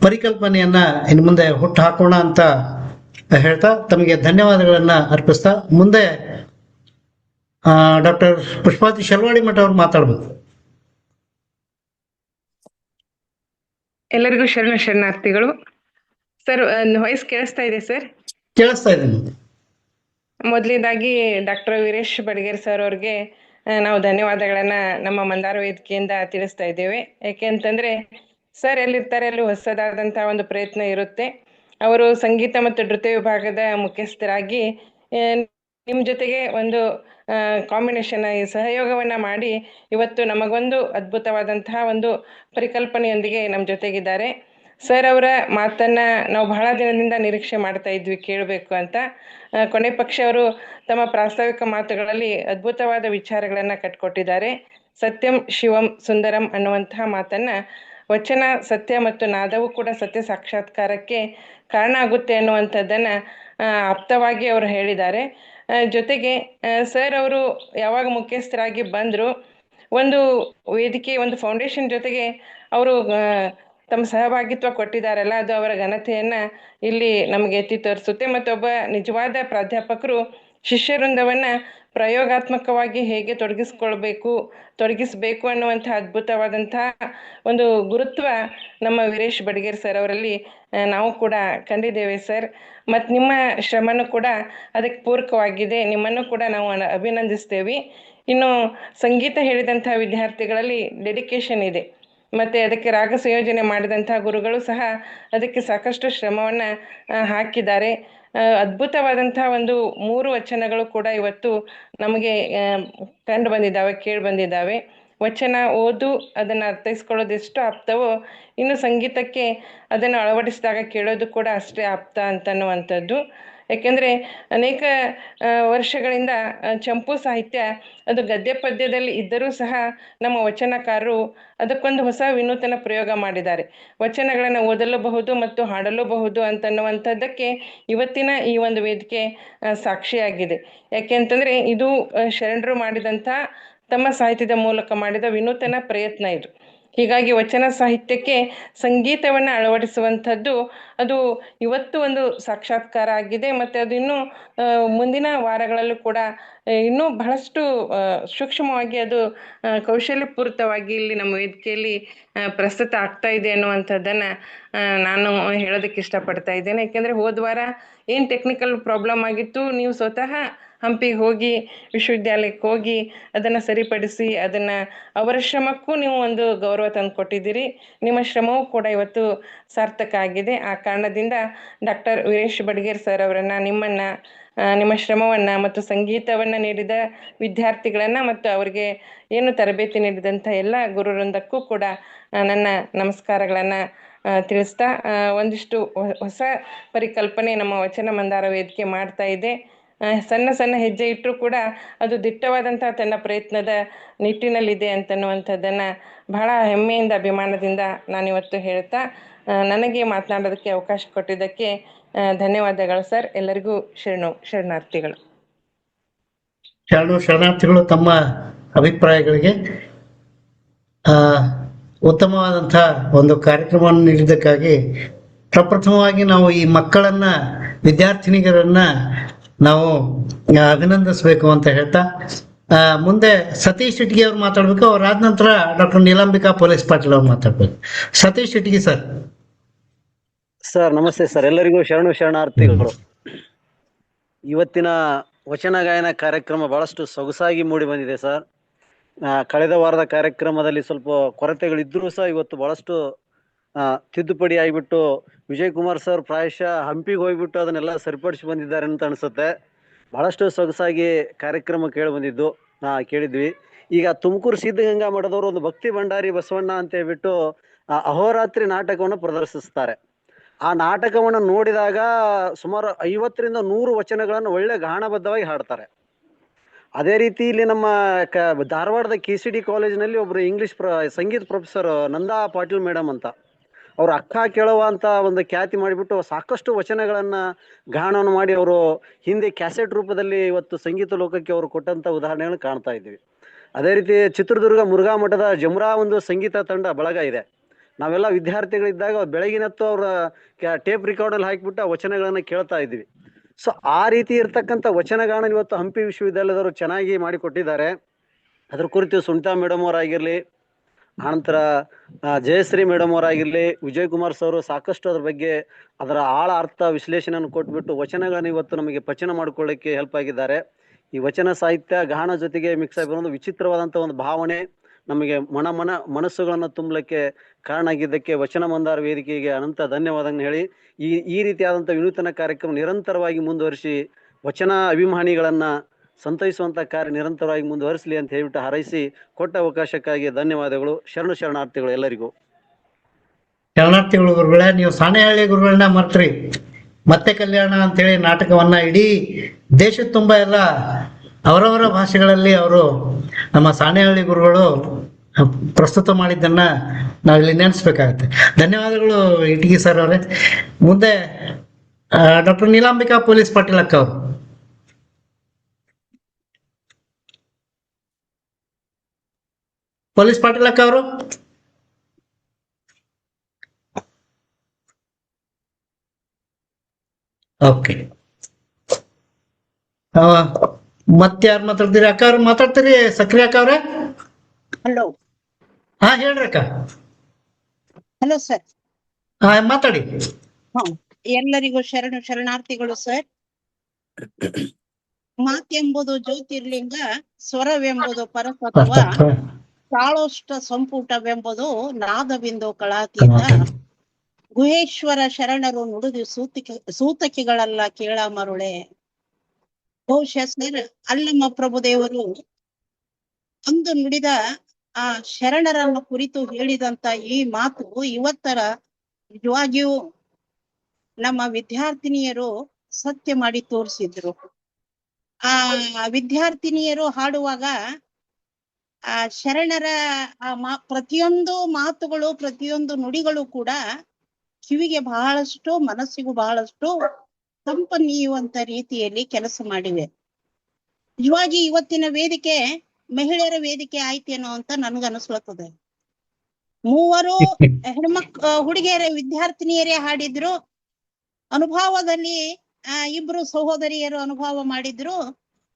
ಪರಿಕಲ್ಪನೆಯನ್ನ ಇನ್ನು ಮುಂದೆ ಹುಟ್ಟು ಹಾಕೋಣ ಅಂತ ಹೇಳ್ತಾ ತಮಗೆ ಧನ್ಯವಾದಗಳನ್ನ ಅರ್ಪಿಸ್ತಾ, ಮುಂದೆ ಡಾಕ್ಟರ್ ಪುಷ್ಪಾವತಿ ಶರ್ವಾಡಿ ಮಠ ಅವ್ರು ಮಾತಾಡ್ಬೇಕು. ಎಲ್ಲರಿಗೂ ಶರಣಾರ್ಥಿಗಳು. ಸರ್, ವಾಯ್ಸ್ ಕೇಳಿಸ್ತಾ ಇದೆ ಸರ್? ಕೇಳಿಸ್ತಾ ಇದ್ದೀನಿ. ಮೊದಲನೇದಾಗಿ ಡಾಕ್ಟರ್ ವೀರೇಶ್ ಬಡಿಗೇರ್ ಸರ್ ಅವ್ರಿಗೆ ನಾವು ಧನ್ಯವಾದಗಳನ್ನ ನಮ್ಮ ಮಂದಾರ ವೇದಿಕೆಯಿಂದ ತಿಳಿಸ್ತಾ ಇದ್ದೇವೆ. ಯಾಕೆ ಅಂತಂದ್ರೆ ಸರ್ ಎಲ್ಲಿರ್ತಾರೆ ಅಲ್ಲಿ ಹೊಸದಾದಂತಹ ಒಂದು ಪ್ರಯತ್ನ ಇರುತ್ತೆ. ಅವರು ಸಂಗೀತ ಮತ್ತು ನೃತ್ಯ ವಿಭಾಗದ ಮುಖ್ಯಸ್ಥರಾಗಿ ನಿಮ್ಮ ಜೊತೆಗೆ ಒಂದು ಕಾಂಬಿನೇಷನ್ ಸಹಯೋಗವನ್ನ ಮಾಡಿ ಇವತ್ತು ನಮಗೊಂದು ಅದ್ಭುತವಾದಂತಹ ಒಂದು ಪರಿಕಲ್ಪನೆಯೊಂದಿಗೆ ನಮ್ಮ ಜೊತೆಗಿದ್ದಾರೆ. ಸರ್ ಅವರ ಮಾತನ್ನ ನಾವು ಬಹಳ ದಿನದಿಂದ ನಿರೀಕ್ಷೆ ಮಾಡ್ತಾ ಇದ್ವಿ, ಕೇಳಬೇಕು ಅಂತ. ಕೊನೆ ಪಕ್ಷ ಅವರು ತಮ್ಮ ಪ್ರಾಸ್ತಾವಿಕ ಮಾತುಗಳಲ್ಲಿ ಅದ್ಭುತವಾದ ವಿಚಾರಗಳನ್ನ ಕಟ್ಕೊಟ್ಟಿದ್ದಾರೆ. ಸತ್ಯಂ ಶಿವಂ ಸುಂದರಂ ಅನ್ನುವಂತಹ ಮಾತನ್ನ, ವಚನ ಸತ್ಯ ಮತ್ತು ನಾದವು ಕೂಡ ಸತ್ಯ ಸಾಕ್ಷಾತ್ಕಾರಕ್ಕೆ ಕಾರಣ ಆಗುತ್ತೆ ಅನ್ನುವಂಥದ್ದನ್ನ ಆಪ್ತವಾಗಿ ಅವರು ಹೇಳಿದ್ದಾರೆ. ಜೊತೆಗೆ ಸರ್ ಅವರು ಯಾವಾಗ ಮುಖ್ಯಸ್ಥರಾಗಿ ಬಂದರು, ಒಂದು ವೇದಿಕೆ, ಒಂದು ಫೌಂಡೇಶನ್ ಜೊತೆಗೆ ಅವರು ತಮ್ಮ ಸಹಭಾಗಿತ್ವ ಕೊಟ್ಟಿದ್ದಾರಲ್ಲ, ಅದು ಅವರ ಘನತೆಯನ್ನ ಇಲ್ಲಿ ನಮಗೆ ಎತ್ತಿ ತೋರಿಸುತ್ತೆ. ಮತ್ತೊಬ್ಬ ನಿಜವಾದ ಪ್ರಾಧ್ಯಾಪಕರು ಶಿಷ್ಯವೃಂದವನ್ನ ಪ್ರಯೋಗಾತ್ಮಕವಾಗಿ ಹೇಗೆ ತೊಡಗಿಸಬೇಕು ಅನ್ನುವಂತಹ ಅದ್ಭುತವಾದಂತಹ ಒಂದು ಗುರುತ್ವ ನಮ್ಮ ವೀರೇಶ್ ಬಡಿಗೇರ್ ಸರ್ ಅವರಲ್ಲಿ ನಾವು ಕೂಡ ಕಂಡಿದ್ದೇವೆ ಸರ್. ಮತ್ತು ನಿಮ್ಮ ಶ್ರಮನೂ ಕೂಡ ಅದಕ್ಕೆ ಪೂರಕವಾಗಿದೆ. ನಿಮ್ಮನ್ನು ಕೂಡ ನಾವು ಅಭಿನಂದಿಸ್ತೇವೆ. ಇನ್ನು ಸಂಗೀತ ಹೇಳಿದಂತಹ ವಿದ್ಯಾರ್ಥಿಗಳಲ್ಲಿ ಡೆಡಿಕೇಶನ್ ಇದೆ, ಮತ್ತು ಅದಕ್ಕೆ ರಾಗ ಸಂಯೋಜನೆ ಮಾಡಿದಂತಹ ಗುರುಗಳು ಸಹ ಅದಕ್ಕೆ ಸಾಕಷ್ಟು ಶ್ರಮವನ್ನ ಹಾಕಿದ್ದಾರೆ. ಅದ್ಭುತವಾದಂತಹ ಒಂದು 3 ವಚನಗಳು ಕೂಡ ಇವತ್ತು ನಮಗೆ ಕಂಡು ಬಂದಿದ್ದಾವೆ, ಕೇಳಿ ಬಂದಿದ್ದಾವೆ. ವಚನ ಓದು ಅದನ್ನು ಅರ್ಥೈಸ್ಕೊಳ್ಳೋದೆಷ್ಟು ಆಪ್ತವೋ, ಇನ್ನು ಸಂಗೀತಕ್ಕೆ ಅದನ್ನು ಅಳವಡಿಸಿದಾಗ ಕೇಳೋದು ಕೂಡ ಅಷ್ಟೇ ಆಪ್ತ ಅಂತನ್ನುವಂಥದ್ದು. ಯಾಕೆಂದರೆ ಅನೇಕ ವರ್ಷಗಳಿಂದ ಚಂಪು ಸಾಹಿತ್ಯ ಅದು ಗದ್ಯ ಪದ್ಯದಲ್ಲಿ ಇದ್ದರೂ ಸಹ ನಮ್ಮ ವಚನಕಾರರು ಅದಕ್ಕೊಂದು ಹೊಸ ವಿನೂತನ ಪ್ರಯೋಗ ಮಾಡಿದ್ದಾರೆ. ವಚನಗಳನ್ನು ಓದಲೂಬಹುದು ಮತ್ತು ಹಾಡಲೂಬಹುದು ಅಂತನ್ನುವಂಥದ್ದಕ್ಕೆ ಇವತ್ತಿನ ಈ ಒಂದು ವೇದಿಕೆ ಸಾಕ್ಷಿಯಾಗಿದೆ. ಯಾಕೆ ಅಂತಂದರೆ ಇದು ಶರಣರು ಮಾಡಿದಂಥ ತಮ್ಮ ಸಾಹಿತ್ಯದ ಮೂಲಕ ಮಾಡಿದ ವಿನೂತನ ಪ್ರಯತ್ನ ಇದು. ಹೀಗಾಗಿ ವಚನ ಸಾಹಿತ್ಯಕ್ಕೆ ಸಂಗೀತವನ್ನು ಅಳವಡಿಸುವಂಥದ್ದು ಅದು ಇವತ್ತು ಒಂದು ಸಾಕ್ಷಾತ್ಕಾರ ಆಗಿದೆ. ಮತ್ತು ಅದು ಇನ್ನೂ ಮುಂದಿನ ವಾರಗಳಲ್ಲೂ ಕೂಡ ಇನ್ನೂ ಬಹಳಷ್ಟು ಸೂಕ್ಷ್ಮವಾಗಿ ಅದು ಕೌಶಲ್ಯಪೂರಿತವಾಗಿ ಇಲ್ಲಿ ನಮ್ಮ ವೇದಿಕೆಯಲ್ಲಿ ಪ್ರಸ್ತುತ ಆಗ್ತಾ ಇದೆ ಅನ್ನುವಂಥದ್ದನ್ನು ನಾನು ಹೇಳೋದಕ್ಕೆ ಇಷ್ಟಪಡ್ತಾ ಇದ್ದೇನೆ. ಯಾಕೆಂದರೆ ಹೋದ ವಾರ ಏನು ಟೆಕ್ನಿಕಲ್ ಪ್ರಾಬ್ಲಮ್ ಆಗಿತ್ತು ನೀವು ಸ್ವತಃ ಹಂಪಿಗೆ ಹೋಗಿ ವಿಶ್ವವಿದ್ಯಾಲಯಕ್ಕೆ ಹೋಗಿ ಅದನ್ನು ಸರಿಪಡಿಸಿ ಅವರ ಶ್ರಮಕ್ಕೂ ನೀವು ಒಂದು ಗೌರವ ತಂದು ಕೊಟ್ಟಿದ್ದೀರಿ. ನಿಮ್ಮ ಶ್ರಮವೂ ಕೂಡ ಇವತ್ತು ಸಾರ್ಥಕ ಆಗಿದೆ. ಆ ಕಾರಣದಿಂದ ಡಾಕ್ಟರ್ ವೀರೇಶ್ ಬಡಿಗೇರ್ ಸರ್ ಅವರನ್ನು ನಿಮ್ಮ ಶ್ರಮವನ್ನು ಮತ್ತು ಸಂಗೀತವನ್ನು ನೀಡಿದ ವಿದ್ಯಾರ್ಥಿಗಳನ್ನು ಮತ್ತು ಅವರಿಗೆ ಏನು ತರಬೇತಿ ನೀಡಿದಂಥ ಎಲ್ಲ ಗುರುವೃಂದಕ್ಕೂ ಕೂಡ ನನ್ನ ನಮಸ್ಕಾರಗಳನ್ನು ತಿಳಿಸ್ತಾ ಒಂದಿಷ್ಟು ಹೊಸ ಪರಿಕಲ್ಪನೆ ನಮ್ಮ ವಚನ ಮಂದಾರ ವೇದಿಕೆ ಮಾಡ್ತಾ ಇದೆ. ಸಣ್ಣ ಸಣ್ಣ ಹೆಜ್ಜೆ ಇಟ್ಟರೂ ಕೂಡ ಅದು ದಿಟ್ಟವಾದಂಥ ತನ್ನ ಪ್ರಯತ್ನದ ನಿಟ್ಟಿನಲ್ಲಿದೆ ಅಂತನ್ನುವಂಥದ್ದನ್ನು ಬಹಳ ಹೆಮ್ಮೆಯಿಂದ ಅಭಿಮಾನದಿಂದ ನಾನಿವತ್ತು ಹೇಳ್ತಾ ನನಗೆ ಮಾತನಾಡೋದಕ್ಕೆ ಅವಕಾಶ ಕೊಟ್ಟಿದ್ದಕ್ಕೆ ಧನ್ಯವಾದಗಳು ಸರ್. ಎಲ್ಲರಿಗೂ ಶರಣಾರ್ಥಿಗಳು. ಶರಣಾರ್ಥಿಗಳು ತಮ್ಮ ಅಭಿಪ್ರಾಯಗಳಿಗೆ. ಉತ್ತಮವಾದಂತಹ ಒಂದು ಕಾರ್ಯಕ್ರಮವನ್ನು ನೀಡಿದ್ದಕ್ಕಾಗಿ ಪ್ರಪ್ರಥಮವಾಗಿ ನಾವು ಈ ಮಕ್ಕಳನ್ನ ವಿದ್ಯಾರ್ಥಿನಿಯರನ್ನ ನಾವು ಅಭಿನಂದಿಸಬೇಕು ಅಂತ ಹೇಳ್ತಾ ಮುಂದೆ ಸತೀಶ್ ಇಟ್ಗಿ ಅವ್ರು ಮಾತಾಡ್ಬೇಕು. ಅವ್ರಾದ ನಂತರ ಡಾಕ್ಟರ್ ನೀಲಾಂಬಿಕಾ ಪೊಲೀಸ್ ಪಾಟೀಲ್ ಅವ್ರು ಮಾತಾಡ್ಬೇಕು. ಸತೀಶ್ ಇಟ್ಗಿ ಸರ್. ಸರ್ ನಮಸ್ತೆ ಸರ್, ಎಲ್ಲರಿಗೂ ಶರಣಾರ್ಥಿಗಳು. ಇವತ್ತಿನ ವಚನ ಗಾಯನ ಕಾರ್ಯಕ್ರಮ ಬಹಳಷ್ಟು ಸೊಗಸಾಗಿ ಮೂಡಿ ಬಂದಿದೆ ಸರ್. ಕಳೆದ ವಾರದ ಕಾರ್ಯಕ್ರಮದಲ್ಲಿ ಸ್ವಲ್ಪ ಕೊರತೆಗಳಿದ್ರೂ ಸಹ ಇವತ್ತು ಬಹಳಷ್ಟು ತಿದ್ದುಪಡಿ ಆಗಿಬಿಟ್ಟು ವಿಜಯ್ ಕುಮಾರ್ ಸರ್ ಪ್ರಾಯಶಃ ಹಂಪಿಗೆ ಹೋಗ್ಬಿಟ್ಟು ಅದನ್ನೆಲ್ಲ ಸರಿಪಡಿಸಿ ಬಂದಿದ್ದಾರೆ ಅಂತ ಅನಿಸುತ್ತೆ. ಬಹಳಷ್ಟು ಸೊಗಸಾಗಿ ಕಾರ್ಯಕ್ರಮ ಕೇಳಿದ್ವಿ. ಈಗ ತುಮಕೂರು ಸಿದ್ಧಗಂಗಾ ಮಠದವರು ಒಂದು ಭಕ್ತಿ ಭಂಡಾರಿ ಬಸವಣ್ಣ ಅಂತ ಹೇಳ್ಬಿಟ್ಟು ಅಹೋರಾತ್ರಿ ನಾಟಕವನ್ನು ಪ್ರದರ್ಶಿಸ್ತಾರೆ. ಆ ನಾಟಕವನ್ನು ನೋಡಿದಾಗ ಸುಮಾರು 50ರಿಂದ 100 ವಚನಗಳನ್ನು ಒಳ್ಳೆ ಗಾನಬದ್ಧವಾಗಿ ಹಾಡ್ತಾರೆ. ಅದೇ ರೀತಿ ಇಲ್ಲಿ ನಮ್ಮ ಧಾರವಾಡದ KCD ಕಾಲೇಜಿನಲ್ಲಿ ಒಬ್ರು ಇಂಗ್ಲಿಷ್ ಸಂಗೀತ ಪ್ರೊಫೆಸರ್ ನಂದಾ ಪಾಟೀಲ್ ಮೇಡಮ್ ಅಂತ, ಅವ್ರು ಅಕ್ಕ ಕೇಳುವ ಅಂತ ಒಂದು ಖ್ಯಾತಿ ಮಾಡಿಬಿಟ್ಟು ಸಾಕಷ್ಟು ವಚನಗಳನ್ನ ಗಾನವನ್ನು ಮಾಡಿ ಅವರು ಹಿಂದೆ ಕ್ಯಾಸೆಟ್ ರೂಪದಲ್ಲಿ ಇವತ್ತು ಸಂಗೀತ ಲೋಕಕ್ಕೆ ಅವರು ಕೊಟ್ಟಂತ ಉದಾಹರಣೆಗಳನ್ನು ಕಾಣ್ತಾ ಇದ್ದೀವಿ. ಅದೇ ರೀತಿ ಚಿತ್ರದುರ್ಗ ಮುರುಘಾ ಮಠದ ಜಮುರಾ ಒಂದು ಸಂಗೀತ ತಂಡ ಬಳಗ ಇದೆ. ನಾವೆಲ್ಲ ವಿದ್ಯಾರ್ಥಿಗಳಿದ್ದಾಗ ಬೆಳಗಿನತ್ತು ಅವರ ಟೇಪ್ ರೆಕಾರ್ಡಲ್ಲಿ ಹಾಕಿಬಿಟ್ಟು ಆ ವಚನಗಳನ್ನ ಕೇಳ್ತಾ ಇದ್ವಿ. ಸೊ ಆ ರೀತಿ ಇರ್ತಕ್ಕಂಥ ವಚನಗಾನ ಇವತ್ತು ಹಂಪಿ ವಿಶ್ವವಿದ್ಯಾಲಯದವರು ಚೆನ್ನಾಗಿ ಮಾಡಿಕೊಟ್ಟಿದ್ದಾರೆ. ಅದ್ರ ಕುರಿತು ಸುನಿತಾ ಮೇಡಮ್ ಅವರಾಗಿರ್ಲಿ, ಆನಂತರ ಜಯಶ್ರೀ ಮೇಡಮ್ ಅವರಾಗಿರ್ಲಿ, ವಿಜಯ್ ಕುಮಾರ್ ಸರ್ ಸಾಕಷ್ಟು ಅದ್ರ ಬಗ್ಗೆ ಅದರ ಆಳ ಅರ್ಥ ವಿಶ್ಲೇಷಣೆಯನ್ನು ಕೊಟ್ಬಿಟ್ಟು ವಚನಗಳನ್ನು ಇವತ್ತು ನಮಗೆ ಪಚನ ಮಾಡ್ಕೊಳ್ಳಿಕ್ಕೆ ಹೆಲ್ಪ್ ಆಗಿದ್ದಾರೆ. ಈ ವಚನ ಸಾಹಿತ್ಯ ಗಾನ ಜೊತೆಗೆ ಮಿಕ್ಸ್ ಆಗಿ ಬರೋದು ವಿಚಿತ್ರವಾದಂಥ ಒಂದು ಭಾವನೆ ನಮಗೆ ಮನಸ್ಸುಗಳನ್ನು ತುಂಬಲಿಕ್ಕೆ ಕಾರಣ ಆಗಿದ್ದಕ್ಕೆ ವಚನ ಮಂದಾರ ವೇದಿಕೆಗೆ ಅನಂತ ಧನ್ಯವಾದಗಳನ್ನು ಹೇಳಿ ಈ ರೀತಿಯಾದಂಥ ವಿನೂತನ ಕಾರ್ಯಕ್ರಮ ನಿರಂತರವಾಗಿ ಮುಂದುವರಿಸಿ ವಚನ ಅಭಿಮಾನಿಗಳನ್ನ ಸಂತೈಸುವಂತ ಕಾರ್ಯ ನಿರಂತರವಾಗಿ ಮುಂದುವರಿಸಲಿ ಅಂತ ಹೇಳ್ಬಿಟ್ಟು ಹಾರೈಸಿ ಕೊಟ್ಟ ಅವಕಾಶಕ್ಕಾಗಿ ಧನ್ಯವಾದಗಳು. ಶರಣಾರ್ಥಿಗಳು ಎಲ್ಲರಿಗೂ. ಶರಣಾರ್ಥಿಗಳು ಗುರುಗಳೇ. ನೀವು ಸಾಣೆಹಳ್ಳಿ ಗುರುಗಳನ್ನ ಮರ್ತ್ರಿ. ಮತ್ತೆ ಕಲ್ಯಾಣ ಅಂತೇಳಿ ನಾಟಕವನ್ನ ಇಡೀ ದೇಶದ ತುಂಬ ಎಲ್ಲ ಅವರವರ ಭಾಷೆಗಳಲ್ಲಿ ಅವರು ನಮ್ಮ ಸಾಣೆಹಳ್ಳಿ ಗುರುಗಳು ಪ್ರಸ್ತುತ ಮಾಡಿದ್ದನ್ನ ನಾವಿಲ್ಲಿ ನೆನೆಸ್ಬೇಕಾಗತ್ತೆ. ಧನ್ಯವಾದಗಳು ಇಟಗಿ ಸರ್ ಅವರೇ. ಮುಂದೆ ಡಾಕ್ಟರ್ ನೀಲಾಂಬಿಕಾ ಪೊಲೀಸ್ ಪಾಟೀಲ್ ಅಕ್ಕ ಅವರು. ಪೊಲೀಸ್ ಪಾಟೀಲ್ ಅಕ್ಕ ಅವರು. ಓಕೆ, ಮತ್ತೆ ಯಾರು ಮಾತಾಡ್ತೀರಿ? ಅಕ್ಕ ಅವ್ರು ಮಾತಾಡ್ತೀರಿ? ಸಕ್ರಿ ಅಕ್ಕ ಅವ್ರೆ. ಹಲೋ. ಹಾ ಹೇಳ್ರಿ ಅಕ್ಕ. Hello sir. ಹಾ ಮಾತಾಡಿ. ಎಲ್ಲರಿಗೂ ಶರಣಾರ್ಥಿಗಳು ಸರ್. ಮಾತೆಂಬುದು ಜ್ಯೋತಿರ್ಲಿಂಗ, ಸ್ವರವೆಂಬುದು ಪರತತ್ವ, ತಾಳೋಷ್ಟ ಸಂಪುಟವೆಂಬುದು ನಾದಬಿಂದು ಕಳಾತೀತ, ಗುಹೇಶ್ವರ ಶರಣರು ನುಡಿದು ಸೂತಕಿಗಳಲ್ಲ ಕೇಳ ಮರುಳೆ. ಬಹುಶಃ ಸರ್ ಅಲ್ಲಮ್ಮ ಪ್ರಭುದೇವರು ಅಂದು ನುಡಿದ ಆ ಶರಣರನ್ನು ಕುರಿತು ಹೇಳಿದಂತ ಈ ಮಾತು ಇವತ್ತರ ನಿಜವಾಗಿಯೂ ನಮ್ಮ ವಿದ್ಯಾರ್ಥಿನಿಯರು ಸತ್ಯ ಮಾಡಿ ತೋರಿಸಿದ್ರು. ಆ ವಿದ್ಯಾರ್ಥಿನಿಯರು ಹಾಡುವಾಗ ಆ ಶರಣರ ಪ್ರತಿಯೊಂದು ಮಾತುಗಳು, ಪ್ರತಿಯೊಂದು ನುಡಿಗಳು ಕೂಡ ಕಿವಿಗೆ ಬಹಳಷ್ಟು, ಮನಸ್ಸಿಗೂ ಬಹಳಷ್ಟು ತಂಪನ್ನೀಯುವಂತ ರೀತಿಯಲ್ಲಿ ಕೆಲಸ ಮಾಡಿವೆ. ನಿಜವಾಗಿ ಇವತ್ತಿನ ವೇದಿಕೆ ಮಹಿಳೆಯರ ವೇದಿಕೆ ಆಯ್ತೇನೋ ಅಂತ ನನ್ಗನ್ಸ್ಲತ್ತದೆ. ಮೂವರು ಹುಡುಗಿಯರ ವಿದ್ಯಾರ್ಥಿನಿಯರೇ ಹಾಡಿದ್ರು. ಅನುಭವದಲ್ಲಿ ಇಬ್ರು ಸಹೋದರಿಯರು ಅನುಭವ ಮಾಡಿದ್ರು.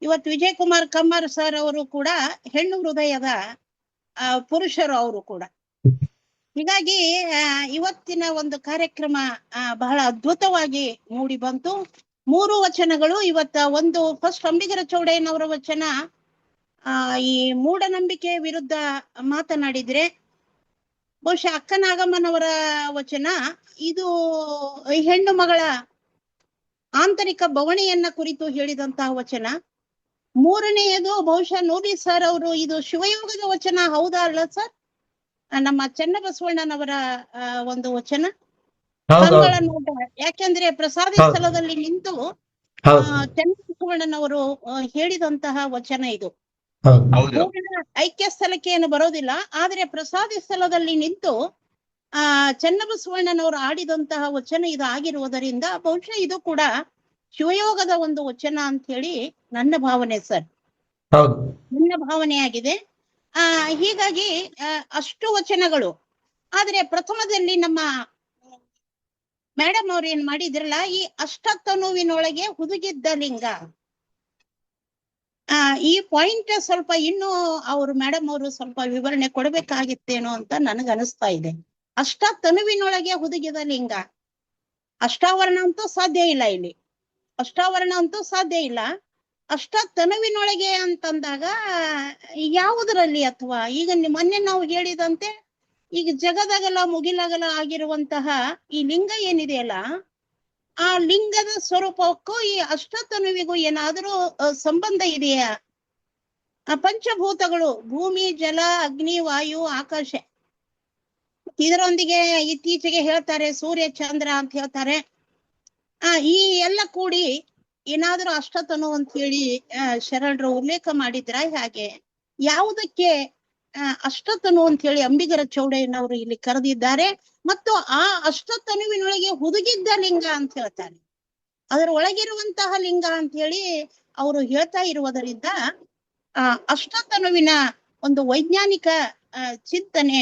ಇವತ್ತು ವಿಜಯ್ ಕುಮಾರ್ ಕಮ್ಮರ್ ಸರ್ ಅವರು ಕೂಡ ಹೆಣ್ಣು ಹೃದಯದ ಪುರುಷರು ಅವರು ಕೂಡ. ಹೀಗಾಗಿ ಇವತ್ತಿನ ಒಂದು ಕಾರ್ಯಕ್ರಮ ಬಹಳ ಅದ್ಭುತವಾಗಿ ಮೂಡಿ ಬಂತು. ಮೂರು ವಚನಗಳು ಇವತ್ತ ಒಂದು ಫಸ್ಟ್ ಅಂಬಿಗರ ಚೌಡಯ್ಯನವರ ವಚನ ಈ ಮೂಢನಂಬಿಕೆ ವಿರುದ್ಧ ಮಾತನಾಡಿದ್ರೆ, ಬಹುಶಃ ಅಕ್ಕ ನಾಗಮ್ಮನವರ ವಚನ ಇದು ಹೆಣ್ಣು ಮಗಳ ಆಂತರಿಕ ಬವಣೆಯನ್ನ ಕುರಿತು ಹೇಳಿದಂತಹ ವಚನ. ಮೂರನೆಯದು ಬಹುಶಃ ನೂರಿ ಸರ್ ಅವರು ಇದು ಶಿವಯೋಗದ ವಚನ ಹೌದಾ ಅಲ್ಲ ಸರ್? ನಮ್ಮ ಚನ್ನಬಸವಣ್ಣನವರ ಒಂದು ವಚನ ಕಂಗಳ ನೋಟ. ಯಾಕೆಂದ್ರೆ ಪ್ರಸಾದಿ ಸ್ಥಳದಲ್ಲಿ ನಿಂತು ಚನ್ನಬಸವಣ್ಣನವರು ಹೇಳಿದಂತಹ ವಚನ ಇದು. ಐಕ್ಯ ಸ್ಥಳಕ್ಕೆ ಏನು ಬರೋದಿಲ್ಲ, ಆದ್ರೆ ಪ್ರಸಾದಿ ಸ್ಥಳದಲ್ಲಿ ನಿಂತು ಚನ್ನಬಸವಣ್ಣನವರು ಆಡಿದಂತಹ ವಚನ ಇದು ಆಗಿರುವುದರಿಂದ ಬಹುಶಃ ಇದು ಕೂಡ ಶಿವಯೋಗದ ಒಂದು ವಚನ ಅಂತ ಹೇಳಿ ನನ್ನ ಭಾವನೆ ಸರ್, ನನ್ನ ಭಾವನೆಯಾಗಿದೆ. ಹೀಗಾಗಿ ಅಷ್ಟು ವಚನಗಳು. ಆದ್ರೆ ಪ್ರಥಮದಲ್ಲಿ ನಮ್ಮ ಮೇಡಮ್ ಅವ್ರು ಏನ್ ಮಾಡಿದ್ರಲ್ಲ, ಈ ಅಷ್ಟತನುವಿನೊಳಗೆ ಹುದುಗಿದ್ದ ಲಿಂಗ, ಈ ಪಾಯಿಂಟ್ ಸ್ವಲ್ಪ ಇನ್ನು ಅವರು ಮೇಡಮ್ ಅವರು ಸ್ವಲ್ಪ ವಿವರಣೆ ಕೊಡಬೇಕಾಗಿತ್ತೇನೋ ಅಂತ ನನಗನಿಸ್ತಾ ಇದೆ. ಅಷ್ಟತನುವಿನೊಳಗೆ ಹುದುಗಿದ ಲಿಂಗ, ಅಷ್ಟಾವರಣ ಅಂತೂ ಸಾಧ್ಯ ಇಲ್ಲ ಇಲ್ಲಿ, ಅಷ್ಟಾವರಣ ಅಂತೂ ಸಾಧ್ಯ ಇಲ್ಲ. ಅಷ್ಟತನುವಿನೊಳಗೆ ಅಂತಂದಾಗ ಯಾವುದರಲ್ಲಿ, ಅಥವಾ ಈಗ ಮೊನ್ನೆ ನಾವು ಹೇಳಿದಂತೆ ಈಗ ಜಗದಗಲ ಮುಗಿಲಗಲ ಆಗಿರುವಂತಹ ಈ ಲಿಂಗ ಏನಿದೆಯಲ್ಲ, ಆ ಲಿಂಗದ ಸ್ವರೂಪಕ್ಕೂ ಈ ಅಷ್ಟತನುವಿಗೂ ಏನಾದರೂ ಸಂಬಂಧ ಇದೆಯಾ? ಪಂಚಭೂತಗಳು ಭೂಮಿ, ಜಲ, ಅಗ್ನಿ, ವಾಯು, ಆಕಾಶ, ಇದರೊಂದಿಗೆ ಇತ್ತೀಚೆಗೆ ಹೇಳ್ತಾರೆ ಸೂರ್ಯ, ಚಂದ್ರ ಅಂತ ಹೇಳ್ತಾರೆ. ಈ ಎಲ್ಲ ಕೂಡಿ ಏನಾದ್ರೂ ಅಷ್ಟತನು ಅಂತ ಹೇಳಿ ಶರಣರು ಉಲ್ಲೇಖ ಮಾಡಿದ್ರ? ಹಾಗೆ ಯಾವುದಕ್ಕೆ ಅಷ್ಟತನು ಅಂತ ಹೇಳಿ ಅಂಬಿಗರ ಚೌಡಯ್ಯನವರು ಇಲ್ಲಿ ಕರೆದಿದ್ದಾರೆ? ಮತ್ತು ಆ ಅಷ್ಟತನುವಿನೊಳಗೆ ಹುದುಗಿದ್ದ ಲಿಂಗ ಅಂತ ಹೇಳ್ತಾರೆ, ಅದರ ಒಳಗಿರುವಂತಹ ಲಿಂಗ ಅಂತ ಹೇಳಿ ಅವರು ಹೇಳ್ತಾ ಇರುವುದರಿಂದ ಅಷ್ಟತನುವಿನ ಒಂದು ವೈಜ್ಞಾನಿಕ ಚಿಂತನೆ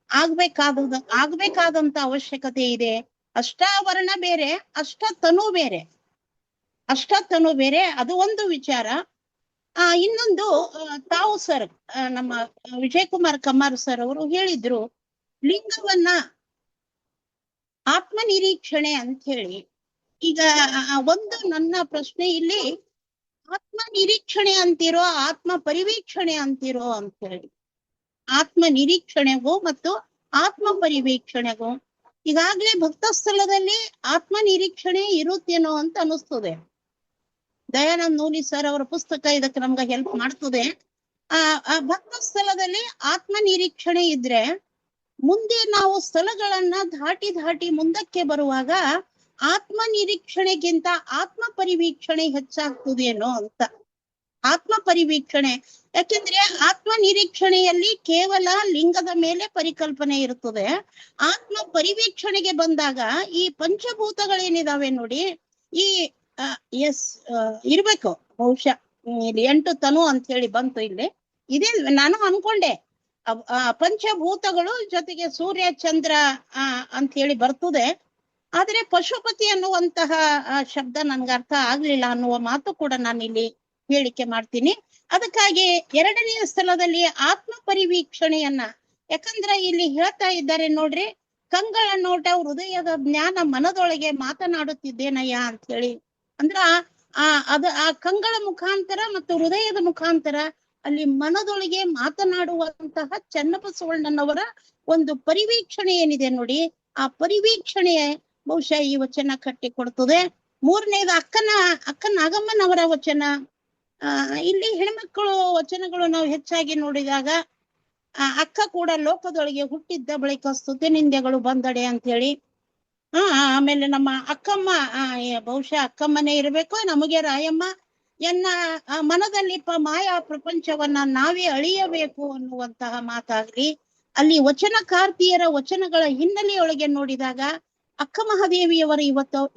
ಆಗ್ಬೇಕಾದಂತ ಅವಶ್ಯಕತೆ ಇದೆ. ಅಷ್ಟಾವರಣ ಬೇರೆ, ಅಷ್ಟತನು ಬೇರೆ, ಅಷ್ಟತನು ಬೇರೆ, ಅದು ಒಂದು ವಿಚಾರ. ಇನ್ನೊಂದು ತಾವು ಸರ್, ನಮ್ಮ ವಿಜಯಕುಮಾರ್ ಕಮ್ಮಾರ್ ಸರ್ ಅವರು ಹೇಳಿದ್ರು ಲಿಂಗವನ್ನ ಆತ್ಮನಿರೀಕ್ಷಣೆ ಅಂತ ಹೇಳಿ. ಈಗ ಒಂದು ನನ್ನ ಪ್ರಶ್ನೆ ಇಲ್ಲಿ, ಆತ್ಮ ನಿರೀಕ್ಷಣೆ ಅಂತಿರೋ ಆತ್ಮ ಪರಿವೀಕ್ಷಣೆ ಅಂತಿರೋ ಅಂತ ಹೇಳಿ, ಆತ್ಮ ನಿರೀಕ್ಷಣೆಗೂ ಮತ್ತು ಆತ್ಮ ಪರಿವೀಕ್ಷಣೆಗೂ ಈಗಾಗ್ಲೇ ಭಕ್ತ ಸ್ಥಳದಲ್ಲಿ ಆತ್ಮ ನಿರೀಕ್ಷಣೆ ಇರುತ್ತೇನೋ ಅಂತ ಅನಿಸ್ತದೆ. ದಯಾನಂದ್ ನೂಲಿ ಸರ್ ಅವರ ಪುಸ್ತಕ ಇದಕ್ಕೆ ನಮ್ಗೆ ಹೆಲ್ಪ್ ಮಾಡ್ತದೆ. ಆ ಭಕ್ತ ಸ್ಥಳದಲ್ಲಿ ಆತ್ಮ ನಿರೀಕ್ಷಣೆ ಇದ್ರೆ ಮುಂದೆ ನಾವು ಸ್ಥಳಗಳನ್ನ ದಾಟಿ ಮುಂದಕ್ಕೆ ಬರುವಾಗ ಆತ್ಮ ನಿರೀಕ್ಷಣೆಗಿಂತ ಆತ್ಮ ಪರಿವೀಕ್ಷಣೆ ಹೆಚ್ಚಾಗ್ತದೇನೋ ಅಂತ. ಆತ್ಮ ಪರಿವೀಕ್ಷಣೆ, ಯಾಕೆಂದ್ರೆ ಆತ್ಮ ನಿರೀಕ್ಷಣೆಯಲ್ಲಿ ಕೇವಲ ಲಿಂಗದ ಮೇಲೆ ಪರಿಕಲ್ಪನೆ ಇರುತ್ತದೆ. ಆತ್ಮ ಪರಿವೀಕ್ಷಣೆಗೆ ಬಂದಾಗ ಈ ಪಂಚಭೂತಗಳೇನಿದಾವೆ ನೋಡಿ, ಈ ಇರ್ಬೇಕು ಬಹುಶಃ ಇಲ್ಲಿ 8 ತನು ಅಂತ ಹೇಳಿ ಬಂತು ಇಲ್ಲಿ. ಇದೇ ನಾನು ಅನ್ಕೊಂಡೆ ಪಂಚಭೂತಗಳು ಜೊತೆಗೆ ಸೂರ್ಯ ಚಂದ್ರ ಅಂತ ಹೇಳಿ ಬರ್ತದೆ. ಆದ್ರೆ ಪಶುಪತಿ ಅನ್ನುವಂತಹ ಶಬ್ದ ನನ್ಗೆ ಅರ್ಥ ಆಗ್ಲಿಲ್ಲ ಅನ್ನುವ ಮಾತು ಕೂಡ ನಾನು ಇಲ್ಲಿ ಹೇಳಿಕೆ ಮಾಡ್ತೀನಿ. ಅದಕ್ಕಾಗಿ ಎರಡನೆಯ ಸ್ಥಳದಲ್ಲಿ ಆತ್ಮ ಪರಿವೀಕ್ಷಣೆಯನ್ನ, ಯಾಕಂದ್ರೆ ಇಲ್ಲಿ ಹೇಳ್ತಾ ಇದ್ದಾರೆ ನೋಡ್ರಿ, ಕಂಗಳ ನೋಟ ಹೃದಯದ ಜ್ಞಾನ ಮನದೊಳಗೆ ಮಾತನಾಡುತ್ತಿದ್ದೇನಯ್ಯ ಅಂತ ಹೇಳಿ. ಅಂದ್ರ ಆ ಕಂಗಳ ಮುಖಾಂತರ ಮತ್ತು ಹೃದಯದ ಮುಖಾಂತರ ಅಲ್ಲಿ ಮನದೊಳಗೆ ಮಾತನಾಡುವಂತಹ ಚನ್ನಬಸವಣ್ಣನವರ ಒಂದು ಪರಿವೀಕ್ಷಣೆ ಏನಿದೆ ನೋಡಿ, ಆ ಪರಿವೀಕ್ಷಣೆಯ ಬಹುಶಃ ಈ ವಚನ ಕಟ್ಟಿ ಕೊಡ್ತದೆ. ಮೂರನೇದು ಅಕ್ಕ ನಾಗಮ್ಮನವರ ವಚನ. ಇಲ್ಲಿ ಹೆಣ್ಮಕ್ಕಳು ವಚನಗಳು ನಾವು ಹೆಚ್ಚಾಗಿ ನೋಡಿದಾಗ ಅಕ್ಕ ಕೂಡ ಲೋಕದೊಳಗೆ ಹುಟ್ಟಿದ್ದ ಬಳಿಕ ಸ್ತುತಿ ನಿಂದೆಗಳು ಬಂದಡೆ ಅಂತ ಹೇಳಿ. ಆಮೇಲೆ ನಮ್ಮ ಅಕ್ಕಮ್ಮ, ಬಹುಶಃ ಅಕ್ಕಮ್ಮನೇ ಇರಬೇಕು, ನಮಗೆ ರಾಯಮ್ಮ ಎನ್ನ ಮನದಲ್ಲಿ ಮಾಯಾ ಪ್ರಪಂಚವನ್ನ ನಾವೇ ಅಳಿಯಬೇಕು ಅನ್ನುವಂತಹ ಮಾತಾಗ್ಲಿ. ಅಲ್ಲಿ ವಚನಕಾರ್ತಿಯರ ವಚನಗಳ ಹಿನ್ನೆಲೆಯೊಳಗೆ ನೋಡಿದಾಗ ಅಕ್ಕ ಮಹಾದೇವಿಯವರ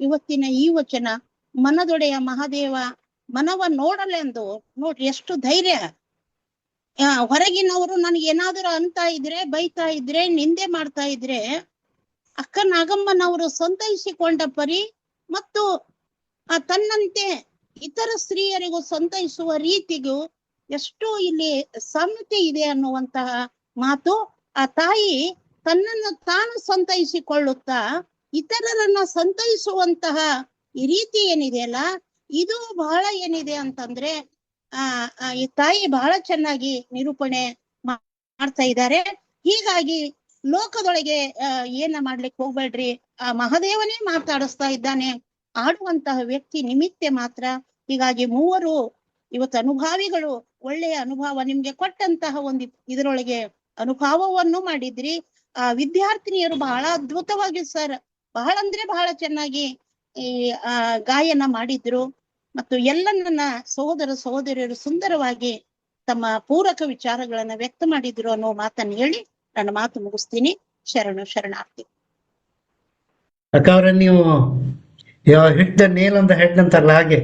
ಇವತ್ತಿನ ಈ ವಚನ, ಮನದೊಡೆಯ ಮಹಾದೇವ ಮನವ ನೋಡಲೆಂದು, ನೋಡ್ರಿ ಎಷ್ಟು ಧೈರ್ಯ. ಹೊರಗಿನವರು ನನಗೆ ಏನಾದರೂ ಅಂತ ಇದ್ರೆ, ಬೈತಾ ಇದ್ರೆ, ನಿಂದೆ ಮಾಡ್ತಾ ಇದ್ರೆ, ಅಕ್ಕ ನಾಗಮ್ಮನವರು ಸಂತೈಸಿಕೊಂಡ ಪರಿ ಮತ್ತು ತನ್ನಂತೆ ಇತರ ಸ್ತ್ರೀಯರಿಗೂ ಸಂತೈಸುವ ರೀತಿಗೂ ಎಷ್ಟು ಇಲ್ಲಿ ಸಾಮ್ಯತೆ ಇದೆ ಅನ್ನುವಂತಹ ಮಾತು. ಆ ತಾಯಿ ತನ್ನನ್ನು ತಾನು ಸಂತೈಸಿಕೊಳ್ಳುತ್ತಾ ಇತರರನ್ನ ಸಂತೈಸುವಂತಹ ಈ ರೀತಿ ಏನಿದೆಯಲ್ಲ ಇದು ಬಹಳ ಏನಿದೆ ಅಂತಂದ್ರೆ ಈ ತಾಯಿ ಬಹಳ ಚೆನ್ನಾಗಿ ನಿರೂಪಣೆ ಮಾಡ್ತಾ ಇದ್ದಾರೆ. ಹೀಗಾಗಿ ಲೋಕದೊಳಗೆ ಏನ ಮಾಡ್ಲಿಕ್ಕೆ ಹೋಗ್ಬೇಡ್ರಿ, ಆ ಮಹಾದೇವನೇ ಮಾತಾಡಿಸ್ತಾ ಇದ್ದಾನೆ, ಆಡುವಂತಹ ವ್ಯಕ್ತಿ ನಿಮಿತ್ತೆ ಮಾತ್ರ. ಹೀಗಾಗಿ ಮೂವರು ಇವತ್ತು ಅನುಭಾವಿಗಳು ಒಳ್ಳೆಯ ಅನುಭವ ನಿಮ್ಗೆ ಕೊಟ್ಟಂತಹ ಒಂದು ಇದರೊಳಗೆ ಅನುಭವವನ್ನು ಮಾಡಿದ್ರಿ. ಆ ವಿದ್ಯಾರ್ಥಿನಿಯರು ಬಹಳ ಅದ್ಭುತವಾಗಿ ಸರ್, ಬಹಳ ಅಂದ್ರೆ ಬಹಳ ಚೆನ್ನಾಗಿ ಈ ಗಾಯನ ಮಾಡಿದ್ರು. ಮತ್ತು ಎಲ್ಲ ನನ್ನ ಸಹೋದರ ಸಹೋದರಿಯರು ಸುಂದರವಾಗಿ ತಮ್ಮ ಪೂರಕ ವಿಚಾರಗಳನ್ನ ವ್ಯಕ್ತ ಮಾಡಿದ್ರು ಅನ್ನೋ ಮಾತನ್ನು ಹೇಳಿ ನನ್ನ ಮಾತು ಮುಗಿಸ್ತೀನಿ. ಶರಣಾರ್ಥಿ. ಅಕ್ಕ ಅವ್ರೆ, ನೀವು ಹಿಟ್ ದ ನೇಲ್ ಅಂತ ಹೆಡ್ ಅಂತಾರಲ್ಲ ಹಾಗೆ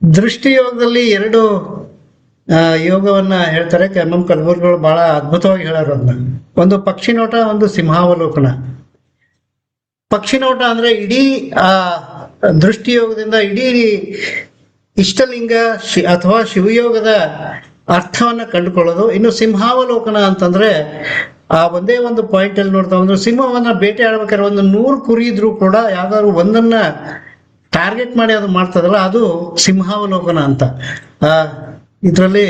ದೃಷ್ಟಿ ಯೋಗದಲ್ಲಿ 2 ಯೋಗವನ್ನ ಹೇಳ್ತಾರೆ. ನಮ್ಮ ಕಲಬುರ್ಗಿಗಳು ಬಹಳ ಅದ್ಭುತವಾಗಿ ಹೇಳೋರು ಅದನ್ನ. ಒಂದು ಪಕ್ಷಿ ನೋಟ, ಒಂದು ಸಿಂಹಾವಲೋಕನ. ಪಕ್ಷಿ ನೋಟ ಅಂದ್ರೆ ಇಡೀ ದೃಷ್ಟಿ ಯೋಗದಿಂದ ಇಡೀ ಇಷ್ಟಲಿಂಗ ಅಥವಾ ಶಿವಯೋಗದ ಅರ್ಥವನ್ನ ಕಂಡುಕೊಳ್ಳೋದು. ಇನ್ನು ಸಿಂಹಾವಲೋಕನ ಅಂತಂದ್ರೆ ಒಂದೇ ಒಂದು ಪಾಯಿಂಟ್ ಅಲ್ಲಿ ನೋಡ್ತಾ ಬಂದ್ರೆ, ಸಿಂಹವನ್ನ ಬೇಟೆ ಆಡ್ಬೇಕಾದ್ರೆ ಒಂದು 100 ಕುರಿ ಇದ್ರೂ ಕೂಡ ಯಾವ್ದಾದ್ರು ಒಂದನ್ನ ಟಾರ್ಗೆಟ್ ಮಾಡಿ ಅದು ಮಾಡ್ತದಲ್ಲ, ಅದು ಸಿಂಹಾವಲೋಕನ ಅಂತ. ಇದರಲ್ಲಿ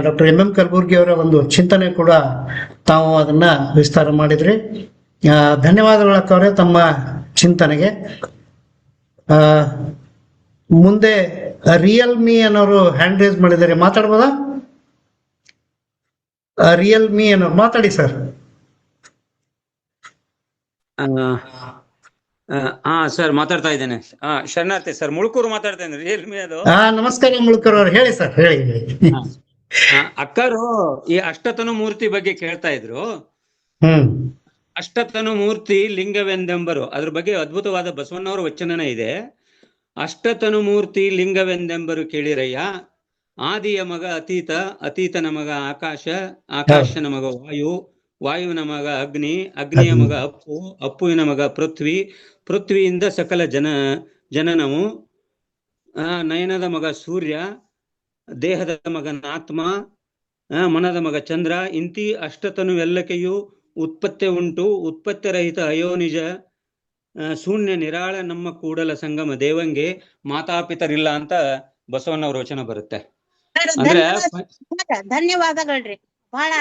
ಡಾಕ್ಟರ್ ಎಂ ಕಲಬುರ್ಗಿ ಅವರ ಒಂದು ಚಿಂತನೆ ಕೂಡ ತಾವು ಅದನ್ನ ವಿಸ್ತಾರ ಮಾಡಿದ್ರಿ. ಧನ್ಯವಾದಗಳು ಅಕ್ಕವ್ರೆ ತಮ್ಮ ಚಿಂತನೆಗೆ. ಮುಂದೆ ರಿಯಲ್ಮಿ ಅನ್ನೋರು ಹ್ಯಾಂಡ್ ರೇಸ್ ಮಾಡಿದ್ದಾರೆ, ಮಾತಾಡ್ಬೋದಾ? ರಿಯಲ್ಮಿ ಅನ್ನೋರು ಮಾತಾಡಿ ಸರ್. ಹಾ ಸರ್, ಮಾತಾಡ್ತಾ ಇದ್ದೇನೆ. ಶರಣಾರ್ಥಿ ಸರ್, ಮುಳುಕೂರು ಮಾತಾಡ್ತಾ ಇದ್ದೇನೆ. ರಿಯಲ್ಮಿ ಅದು. ನಮಸ್ಕಾರ ಮುಳುಕೂರು ಅವ್ರು, ಹೇಳಿ ಸರ್, ಹೇಳಿ. ಅಕ್ಕರು ಈ ಅಷ್ಟತನು ಮೂರ್ತಿ ಬಗ್ಗೆ ಕೇಳ್ತಾ ಇದ್ರು. ಅಷ್ಟತನು ಮೂರ್ತಿ ಲಿಂಗವೆಂದೆಂಬರು, ಅದ್ರ ಬಗ್ಗೆ ಅದ್ಭುತವಾದ ಬಸವಣ್ಣವರ ವಚನನೇ ಇದೆ. ಅಷ್ಟತನು ಮೂರ್ತಿ ಲಿಂಗವೆಂದೆಂಬರು ಕೇಳಿರಯ್ಯ, ಆದಿಯ ಮಗ ಅತೀತ, ಅತೀತನ ಮಗ ಆಕಾಶ, ಆಕಾಶನ ಮಗ ವಾಯು, ವಾಯುವಿನ ಮಗ ಅಗ್ನಿ, ಅಗ್ನಿಯ ಮಗ ಅಪ್ಪು, ಅಪ್ಪುವಿನ ಮಗ ಪೃಥ್ವಿ, ಪೃಥ್ವಿಯಿಂದ ಸಕಲ ಜನನವು, ನಯನದ ಮಗ ಸೂರ್ಯ, ದೇಹದ ಮಗನಾತ್ಮ, ಮನದ ಮಗ ಚಂದ್ರ. ಇಂತಿ ಅಷ್ಟತನುವೆಲ್ಲಕೆಯೂ ಉತ್ಪತ್ತಿ ಉಂಟು, ಉತ್ಪತ್ತಿ ರಹಿತ ಅಯೋನಿಜ ಶೂನ್ಯ ನಿರಾಳ ನಮ್ಮ ಕೂಡಲ ಸಂಗಮ ದೇವಂಗೆ ಮಾತಾಪಿತರಿಲ್ಲ ಅಂತ ಬಸವಣ್ಣವ್ರ ವಚನ ಬರುತ್ತೆ. ಅಂದ್ರೆ ಧನ್ಯವಾದಗಳ್ರಿ, ಬಹಳ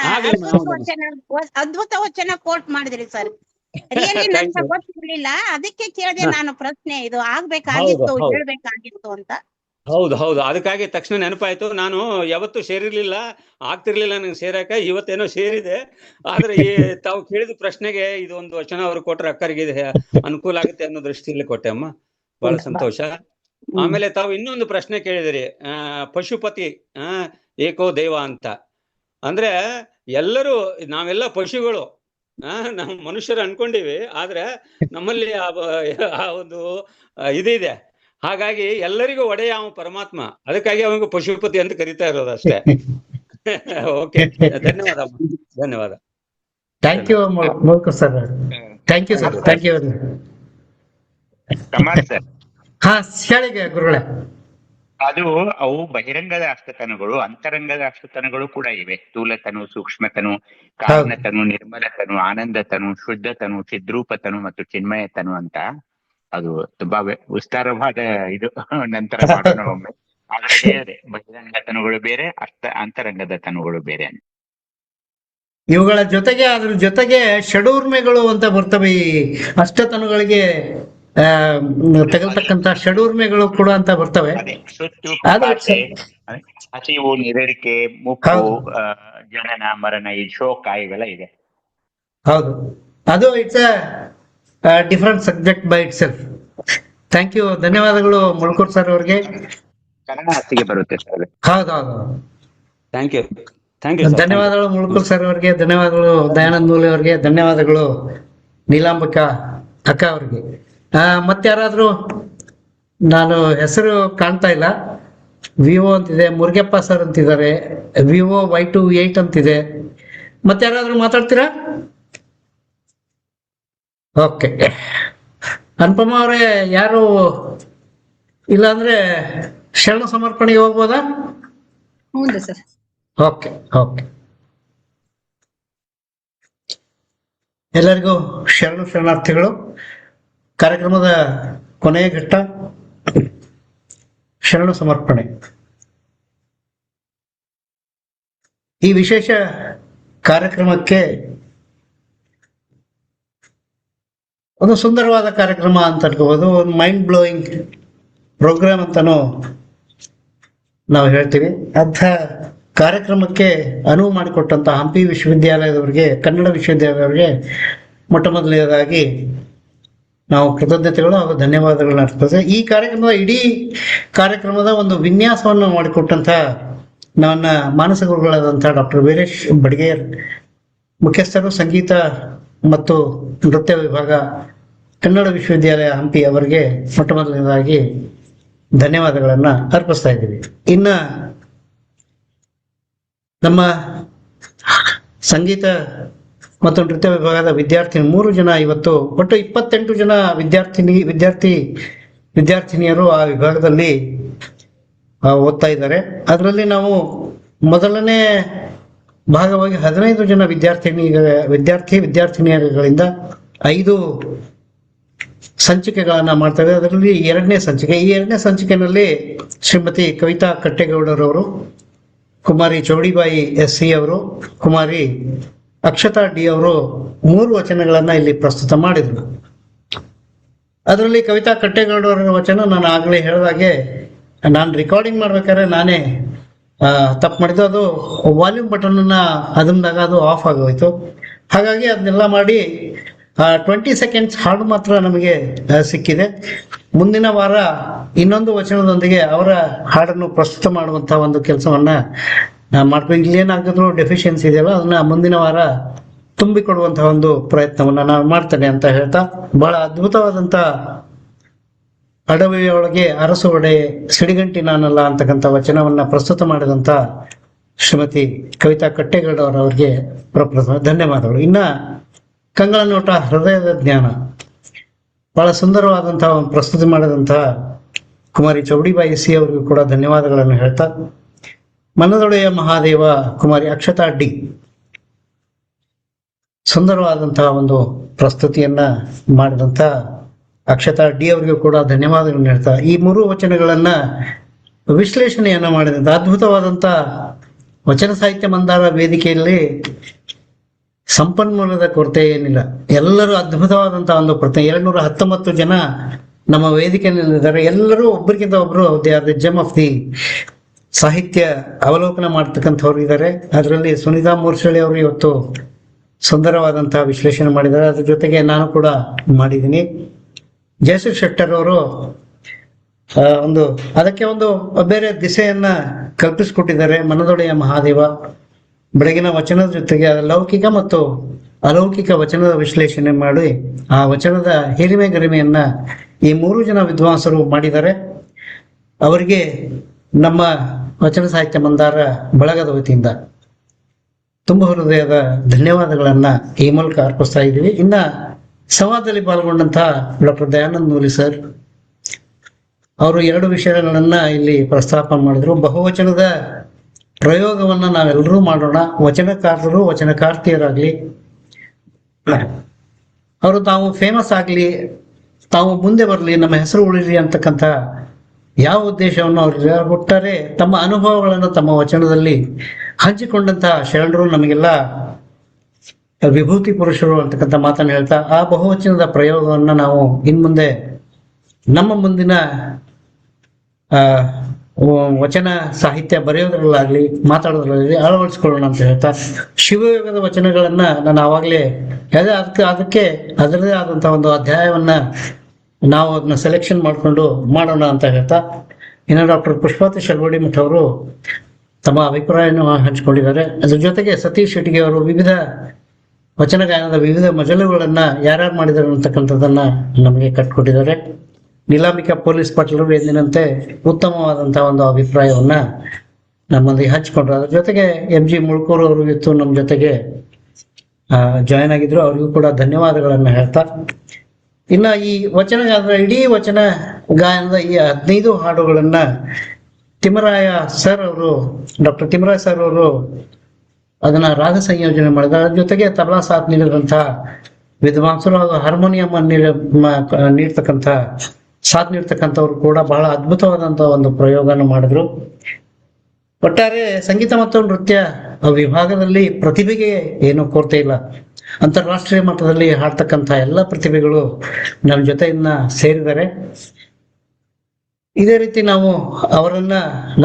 ಅದ್ಭುತ ವಚನ ಕೋಟ್ ಮಾಡಿದ್ರಿ ಸರ್. ರಿಯಲಿ ನನ್ಗೆ ಗೊತ್ತಿರ್ಲಿಲ್ಲ, ಅದಕ್ಕೆ ಕೇಳಿದೆ ನಾನು ಪ್ರಶ್ನೆ, ಇದು ಆಗ್ಬೇಕಾಗಿತ್ತು, ಹೇಳ್ಬೇಕಾಗಿತ್ತು ಅಂತ. ಹೌದು, ಅದಕ್ಕಾಗಿ ತಕ್ಷಣ ನೆನಪಾಯ್ತು. ನಾನು ಯಾವತ್ತೂ ಸೇರಿರ್ಲಿಲ್ಲ, ಆಗ್ತಿರ್ಲಿಲ್ಲ ನಂಗೆ ಸೇರಕ. ಇವತ್ತೇನೋ ಸೇರಿದೆ. ಆದ್ರೆ ಈ ತಾವು ಕೇಳಿದ ಪ್ರಶ್ನೆಗೆ ಇದು ಒಂದು ವಚನ ಅವ್ರು ಕೊಟ್ರೆ ಅಕ್ಕರಿಗೆ ಅನುಕೂಲ ಆಗುತ್ತೆ ಅನ್ನೋ ದೃಷ್ಟಿಯಲ್ಲಿ ಕೊಟ್ಟೆ ಅಮ್ಮ, ಬಹಳ ಸಂತೋಷ. ಆಮೇಲೆ ತಾವು ಇನ್ನೊಂದು ಪ್ರಶ್ನೆ ಕೇಳಿದಿರಿ, ಪಶುಪತಿ ಏಕೋ ದೇವ ಅಂತ. ಅಂದ್ರೆ ನಾವೆಲ್ಲ ಪಶುಗಳು, ನಾವು ಮನುಷ್ಯರು ಅನ್ಕೊಂಡಿವಿ, ಆದ್ರೆ ನಮ್ಮಲ್ಲಿ ಆ ಒಂದು ಇದಿದೆ. ಹಾಗಾಗಿ ಎಲ್ಲರಿಗೂ ಒಡೆಯ ಅವ ಪರಮಾತ್ಮ, ಅದಕ್ಕಾಗಿ ಅವನಿಗೆ ಪಶುಪತಿ ಅಂತ ಕರೀತಾ ಇರೋದು ಅಷ್ಟೇ. ಓಕೆ, ಧನ್ಯವಾದ. Thank you sir. Thank you sir, thank you. ಹಾ ಹೇಳಿ ಗುರುಗಳೇ. ಅವು ಬಹಿರಂಗದ ಅಷ್ಟತನಗಳು, ಅಂತರಂಗದ ಅಷ್ಟತನಗಳು ಕೂಡ ಇವೆ. ಸ್ಥೂಲತನು, ಸೂಕ್ಷ್ಮತನು, ಕಾರಣತನು, ನಿರ್ಮಲತನು, ಆನಂದತನು, ಶುದ್ಧತನು, ಚಿದ್ರೂಪತನು ಮತ್ತು ಚಿನ್ಮಯತನು ಅಂತ. ಅದು ತುಂಬಾ ವಿಸ್ತಾರವಾದ ಇದು, ನಂತರ ಮಾಡೋಣ ಒಮ್ಮೆ. ಆದ್ರೆ ಬೇರೆ ಬಹಿರಂಗ ತನುಗಳು ಬೇರೆ, ಅಂತರಂಗದ ತನುಗಳು ಬೇರೆ. ಇವುಗಳ ಜೊತೆಗೆ ಅದ್ರ ಜೊತೆಗೆ ಷಡೂರ್ಮೆಗಳು ಅಂತ ಬರ್ತವೆ. ಈ ಅಷ್ಟತನುಗಳಿಗೆ ತಗಲ್ತಕ್ಕಂತ ಷಡೂರ್ಮೆಗಳು ಕೂಡ ಅಂತ ಬರ್ತವೆ. ಹಸಿವು, ನಿರಡಿಕೆ, ಮುಪ್ಪು, ಜನನ, ಮರಣ, ಈ ಶೋಕ ಇವೆಲ್ಲ ಇದೆ. ಹೌದು, ಅದು it's a different subject by it self. Thank you, ಧನ್ಯವಾದಗಳು ಮುಳುಕೂರ್ ಸರ್ ಅವ್ರಿಗೆ. ಕನ್ನಡ ಬರುತ್ತೆ ಸರ್. ಹೌದೌದು, ಥ್ಯಾಂಕ್ ಯು. ಧನ್ಯವಾದಗಳು ಮುಳುಕೂರ್ ಸರ್ ಅವ್ರಿಗೆ, ಧನ್ಯವಾದಗಳು ದಯಾನಂದ ಮೂಲೆ ಅವ್ರಿಗೆ, ಧನ್ಯವಾದಗಳು ನೀಲಾಂಬಿಕ ಅಕ್ಕ ಅವ್ರಿಗೆ. ಮತ್ತೆ ಯಾರಾದ್ರೂ, ನಾನು ಹೆಸರು ಕಾಣ್ತಾ ಇಲ್ಲ, ವಿವೋ ಅಂತಿದೆ, ಮುರುಗಪ್ಪ ಸರ್ ಅಂತಿದ್ದಾರೆ, ವಿವೋ Y28 ಅಂತಿದೆ. ಮತ್ತೆ ಯಾರಾದ್ರೂ ಮಾತಾಡ್ತೀರಾ? ಓಕೆ, ಅನುಪಮ ಅವರೇ, ಯಾರು ಇಲ್ಲ ಅಂದ್ರೆ ಶರಣ ಸಮರ್ಪಣೆಗೆ ಹೋಗ್ಬೋದಾ? ಹೌದು ಸರ್. ಓಕೆ, ಎಲ್ಲರಿಗೂ ಶರಣಾರ್ಥಿಗಳು. ಕಾರ್ಯಕ್ರಮದ ಕೊನೆಯ ಘಟ್ಟ ಶರಣು ಸಮರ್ಪಣೆ. ಈ ವಿಶೇಷ ಕಾರ್ಯಕ್ರಮಕ್ಕೆ ಒಂದು ಸುಂದರವಾದ ಕಾರ್ಯಕ್ರಮ ಅಂತ ಅನ್ಕೋಬಹುದು, ಒಂದು ಮೈಂಡ್ ಬ್ಲೋಯಿಂಗ್ ಪ್ರೋಗ್ರಾಮ್ ಅಂತಾನು ನಾವು ಹೇಳ್ತೀವಿ. ಅಂಥ ಕಾರ್ಯಕ್ರಮಕ್ಕೆ ಅನುವು ಮಾಡಿಕೊಟ್ಟಂತ ಹಂಪಿ ವಿಶ್ವವಿದ್ಯಾಲಯದವರಿಗೆ, ಕನ್ನಡ ವಿಶ್ವವಿದ್ಯಾಲಯದವರಿಗೆ ಮೊಟ್ಟ ಮೊದಲನೇದಾಗಿ ನಾವು ಕೃತಜ್ಞತೆಗಳು ಹಾಗೂ ಧನ್ಯವಾದಗಳನ್ನ ಅರ್ಪಿಸ್ತೇವೆ. ಈ ಕಾರ್ಯಕ್ರಮದ ಇಡೀ ಕಾರ್ಯಕ್ರಮದ ಒಂದು ವಿನ್ಯಾಸವನ್ನು ಮಾಡಿಕೊಟ್ಟಂತ ನನ್ನ ಮಾನಸ ಗುರುಗಳಾದಂಥ ಡಾಕ್ಟರ್ ವೀರೇಶ್ ಬಡಿಗೇರ್, ಮುಖ್ಯಸ್ಥರು ಸಂಗೀತ ಮತ್ತು ನೃತ್ಯ ವಿಭಾಗ, ಕನ್ನಡ ವಿಶ್ವವಿದ್ಯಾಲಯ ಹಂಪಿ ಅವರಿಗೆ ಮೊಟ್ಟ ಮೊದಲನೇದಾಗಿ ಧನ್ಯವಾದಗಳನ್ನ ಅರ್ಪಿಸ್ತಾ ಇದ್ದೀವಿ. ಇನ್ನ ನಮ್ಮ ಸಂಗೀತ ಮತ್ತು ನೃತ್ಯ ವಿಭಾಗದ ವಿದ್ಯಾರ್ಥಿನಿ 3 ಜನ, ಇವತ್ತು ಒಟ್ಟು 28 ಜನ ವಿದ್ಯಾರ್ಥಿನಿಯರು ಆ ವಿಭಾಗದಲ್ಲಿ ಓದ್ತಾ ಇದ್ದಾರೆ. ಅದರಲ್ಲಿ ನಾವು ಮೊದಲನೇ ಭಾಗವಾಗಿ 15 ಜನ ವಿದ್ಯಾರ್ಥಿನಿಯರುಗಳಿಂದ 5 ಸಂಚಿಕೆಗಳನ್ನ ಮಾಡ್ತಾರೆ. ಅದರಲ್ಲಿ 2ನೇ ಸಂಚಿಕೆ. ಈ 2ನೇ ಸಂಚಿಕೆಯಲ್ಲಿ ಶ್ರೀಮತಿ ಕವಿತಾ ಕಟ್ಟೇಗೌಡರವರು, ಕುಮಾರಿ ಚೌಡಿಬಾಯಿ SC ಅವರು, ಕುಮಾರಿ ಅಕ್ಷತಾ ಡಿ ಅವರು 3 ವಚನಗಳನ್ನ ಇಲ್ಲಿ ಪ್ರಸ್ತುತ ಮಾಡಿದ್ರು. ಅದರಲ್ಲಿ ಕವಿತಾ ಕಟ್ಟೇಗೌಡರ ವಚನ ನಾನು ಆಗಲೇ ಹೇಳಿದಾಗೆ ನಾನು ರೆಕಾರ್ಡಿಂಗ್ ಮಾಡ್ಬೇಕಾದ್ರೆ ನಾನೇ ತಪ್ಪು ಮಾಡಿದ್ದು. ಅದು ವಾಲ್ಯೂಮ್ ಬಟನ್ ಅನ್ನ ಅದಮ್ದಾಗ ಅದು ಆಫ್ ಆಗೋಯ್ತು. ಹಾಗಾಗಿ ಅದನ್ನೆಲ್ಲ ಮಾಡಿ 20 ಸೆಕೆಂಡ್ಸ್ ಹಾಡು ಮಾತ್ರ ನಮಗೆ ಸಿಕ್ಕಿದೆ. ಮುಂದಿನ ವಾರ ಇನ್ನೊಂದು ವಚನದೊಂದಿಗೆ ಅವರ ಹಾಡನ್ನು ಪ್ರಸ್ತುತ ಮಾಡುವಂತಹ ಒಂದು ಕೆಲಸವನ್ನ ಮಾಡ್ಬೇಕು. ಇಲ್ಲೇನಾಗಿದ್ರು ಡೆಫಿಷಿಯನ್ಸಿ ಇದೆಯಲ್ಲ, ಅದನ್ನ ಮುಂದಿನ ವಾರ ತುಂಬಿಕೊಡುವಂತಹ ಒಂದು ಪ್ರಯತ್ನವನ್ನ ನಾನು ಮಾಡ್ತೇನೆ ಅಂತ ಹೇಳ್ತಾ, ಬಹಳ ಅದ್ಭುತವಾದಂತ ಅಡವಿಯೊಳಗೆ ಅರಸು ಒಡೆ ಸಿಡಿಗಂಟಿ ನಾನಲ್ಲ ಅಂತಕ್ಕಂಥ ವಚನವನ್ನ ಪ್ರಸ್ತುತ ಮಾಡಿದಂತ ಶ್ರೀಮತಿ ಕವಿತಾ ಕಟ್ಟೇಗೌಡರವರಿಗೆ ಪ್ರಪ್ರಥಮ ಧನ್ಯವಾದಗಳು. ಇನ್ನ ಕಂಗಳ ನೋಟ ಹೃದಯದ ಜ್ಞಾನ ಬಹಳ ಸುಂದರವಾದಂತಹ ಪ್ರಸ್ತುತಿ ಮಾಡಿದಂತಹ ಕುಮಾರಿ ಚೌಡಿಬಾಯಿ SC ಅವರಿಗೂ ಕೂಡ ಧನ್ಯವಾದಗಳನ್ನು ಹೇಳ್ತಾ, ಮನದೊಡೆಯ ಮಹಾದೇವ ಕುಮಾರಿ ಅಕ್ಷತಾ ಡಿ ಸುಂದರವಾದಂತಹ ಒಂದು ಪ್ರಸ್ತುತಿಯನ್ನ ಮಾಡಿದಂತ ಅಕ್ಷತಾ ಡಿ ಅವರಿಗೂ ಕೂಡ ಧನ್ಯವಾದಗಳನ್ನು ಹೇಳ್ತಾ, ಈ 3 ವಚನಗಳನ್ನ ವಿಶ್ಲೇಷಣೆಯನ್ನ ಮಾಡಿದಂತ ಅದ್ಭುತವಾದಂತ ವಚನ ಸಾಹಿತ್ಯ ಮಂದಾರ ವೇದಿಕೆಯಲ್ಲಿ ಸಂಪನ್ಮೂಲದ ಕೊರತೆ ಏನಿಲ್ಲ. ಎಲ್ಲರೂ ಅದ್ಭುತವಾದಂತಹ ಒಂದು ಪ್ರತಿ 219 ಜನ ನಮ್ಮ ವೇದಿಕೆಯಲ್ಲಿದ್ದಾರೆ. ಎಲ್ಲರೂ ಒಬ್ಬರಿಗಿಂತ ಒಬ್ರು they are the GeM of the ಸಾಹಿತ್ಯ ಅವಲೋಕನ ಮಾಡ್ತಕ್ಕಂಥವ್ರು ಇದ್ದಾರೆ. ಅದರಲ್ಲಿ ಸುನೀತಾ ಮೂರ್ಸಳಿ ಅವರು ಇವತ್ತು ಸುಂದರವಾದಂತಹ ವಿಶ್ಲೇಷಣೆ ಮಾಡಿದ್ದಾರೆ. ಅದ್ರ ಜೊತೆಗೆ ನಾನು ಕೂಡ ಮಾಡಿದ್ದೀನಿ. ಜಯಶ್ರೀ ಶೆಟ್ಟರ್ ಅವರು ಅದಕ್ಕೆ ಒಂದು ಬೇರೆ ದಿಸೆಯನ್ನ ಕಲ್ಪಿಸಿಕೊಟ್ಟಿದ್ದಾರೆ. ಮನದೊಡೆಯ ಮಹಾದೇವ ಬೆಳಗಿನ ವಚನದ ಜೊತೆಗೆ ಲೌಕಿಕ ಮತ್ತು ಅಲೌಕಿಕ ವಚನದ ವಿಶ್ಲೇಷಣೆ ಮಾಡಿ ಆ ವಚನದ ಹಿರಿಮೆ ಗರಿಮೆಯನ್ನ ಈ 3 ಜನ ವಿದ್ವಾಂಸರು ಮಾಡಿದ್ದಾರೆ. ಅವರಿಗೆ ನಮ್ಮ ವಚನ ಸಾಹಿತ್ಯ ಮಂದಾರ ಬಳಗದ ವತಿಯಿಂದ ತುಂಬ ಹೃದಯದ ಧನ್ಯವಾದಗಳನ್ನ ಈ ಮೂಲಕ ಅರ್ಪಿಸ್ತಾ ಇದ್ದೀವಿ. ಇನ್ನ ಸಂವಾದದಲ್ಲಿ ಪಾಲ್ಗೊಂಡಂತಹ ಡಾಕ್ಟರ್ ದಯಾನಂದ್ ನೂಲಿ ಸರ್ ಅವರು 2 ವಿಷಯಗಳನ್ನ ಇಲ್ಲಿ ಪ್ರಸ್ತಾಪ ಮಾಡಿದ್ರು. ಬಹುವಚನದ ಪ್ರಯೋಗವನ್ನ ನಾವೆಲ್ಲರೂ ಮಾಡೋಣ. ವಚನಕಾರರು, ವಚನಕಾರ್ತಿಯರಾಗ್ಲಿ, ಅವರು ತಾವು ಫೇಮಸ್ ಆಗ್ಲಿ, ತಾವು ಮುಂದೆ ಬರಲಿ, ನಮ್ಮ ಹೆಸರು ಉಳಿಲಿ ಅಂತಕ್ಕಂಥ ಯಾವ ಉದ್ದೇಶವನ್ನು ಅವ್ರಿಗೆ ಒಟ್ಟಾರೆ ತಮ್ಮ ಅನುಭವಗಳನ್ನು ತಮ್ಮ ವಚನದಲ್ಲಿ ಹಂಚಿಕೊಂಡಂತಹ ಶರಣರು ನಮಗೆಲ್ಲ ವಿಭೂತಿ ಪುರುಷರು ಅಂತಕ್ಕಂಥ ಮಾತನ್ನು ಹೇಳ್ತಾ, ಆ ಬಹುವಚನದ ಪ್ರಯೋಗವನ್ನ ನಾವು ಇನ್ಮುಂದೆ ನಮ್ಮ ಮುಂದಿನ ವಚನ ಸಾಹಿತ್ಯ ಬರೆಯೋದ್ರಲ್ಲಾಗ್ಲಿ ಮಾತಾಡೋದ್ರಲ್ಲಿ ಅಳವಡಿಸ್ಕೊಳ್ಳೋಣ ಅಂತ ಹೇಳ್ತಾ, ಶಿವಯೋಗದ ವಚನಗಳನ್ನ ನಾನು ಆವಾಗಲೇ ಅದಕ್ಕೆ ಅದರದೇ ಆದಂತಹ ಒಂದು ಅಧ್ಯಾಯವನ್ನ ನಾವು ಅದನ್ನ ಸೆಲೆಕ್ಷನ್ ಮಾಡಿಕೊಂಡು ಮಾಡೋಣ ಅಂತ ಹೇಳ್ತಾ, ಇನ್ನು ಡಾಕ್ಟರ್ ಪುಷ್ಪಾತಿ ಶಲ್ವಡಿ ಮಠ ಅವರು ತಮ್ಮ ಅಭಿಪ್ರಾಯವನ್ನು ಹಂಚಿಕೊಂಡಿದ್ದಾರೆ. ಅದ್ರ ಜೊತೆಗೆ ಸತೀಶ್ ಶೆಟ್ಟಿಗೆ ಅವರು ವಿವಿಧ ವಚನ ಗಾಯನದ ವಿವಿಧ ಮಜಲುಗಳನ್ನ ಯಾರ್ಯಾರು ಮಾಡಿದ್ದಾರೆ ಅಂತಕ್ಕಂಥದ್ದನ್ನ ನಮಗೆ ಕಟ್ಕೊಟ್ಟಿದ್ದಾರೆ. ನೀಲಾಂಬಿಕಾ ಪೊಲೀಸ್ ಪಾಟೀಲರು ಎಂದಿನಂತೆ ಉತ್ತಮವಾದಂತಹ ಒಂದು ಅಭಿಪ್ರಾಯವನ್ನ ನಮ್ಮೊಂದಿಗೆ ಹಂಚಿಕೊಂಡ್ರು. ಅದ್ರ ಜೊತೆಗೆ MG ಮುಳ್ಕೂರು ಅವರು ಇವತ್ತು ನಮ್ಮ ಜೊತೆಗೆ ಜಾಯ್ನ್ ಆಗಿದ್ರು. ಅವ್ರಿಗೂ ಕೂಡ ಧನ್ಯವಾದಗಳನ್ನ ಹೇಳ್ತಾ, ಇನ್ನ ಈ ವಚನ ಗಾಯನದ ಇಡೀ ವಚನ ಗಾಯನದ ಈ 15 ಹಾಡುಗಳನ್ನ ತಿಮ್ಮರಾಯ ಸರ್ ಅವರು, ಡಾಕ್ಟರ್ ತಿಮ್ಮರಾಯ ಸರ್ ಅವರು ಅದನ್ನ ರಾಗ ಸಂಯೋಜನೆ ಮಾಡಿದ್ದಾರೆ. ಅದ್ರ ಜೊತೆಗೆ ತಬಲಾ ಸಾಥ್ ನೀಡಿದಂತಹ ವಿದ್ವಾಂಸರು ಹಾಗೂ ಹಾರ್ಮೋನಿಯಂ ನೀಡ್ತಕ್ಕಂಥ ಸಾಥ್ ನೀಡ್ತಕ್ಕಂಥವ್ರು ಕೂಡ ಬಹಳ ಅದ್ಭುತವಾದಂತಹ ಒಂದು ಪ್ರಯೋಗನ ಮಾಡಿದ್ರು. ಒಟ್ಟಾರೆ ಸಂಗೀತ ಮತ್ತು ನೃತ್ಯ ವಿಭಾಗದಲ್ಲಿ ಪ್ರತಿಭೆಗೆ ಏನೂ ಕೊರತೆ ಇಲ್ಲ. ಅಂತಾರಾಷ್ಟ್ರೀಯ ಮಟ್ಟದಲ್ಲಿ ಹಾಡ್ತಕ್ಕಂಥ ಎಲ್ಲ ಪ್ರತಿಭೆಗಳು ನಮ್ಮ ಜೊತೆಯನ್ನ ಸೇರಿದ್ದಾರೆ. ಇದೇ ರೀತಿ ನಾವು ಅವರನ್ನ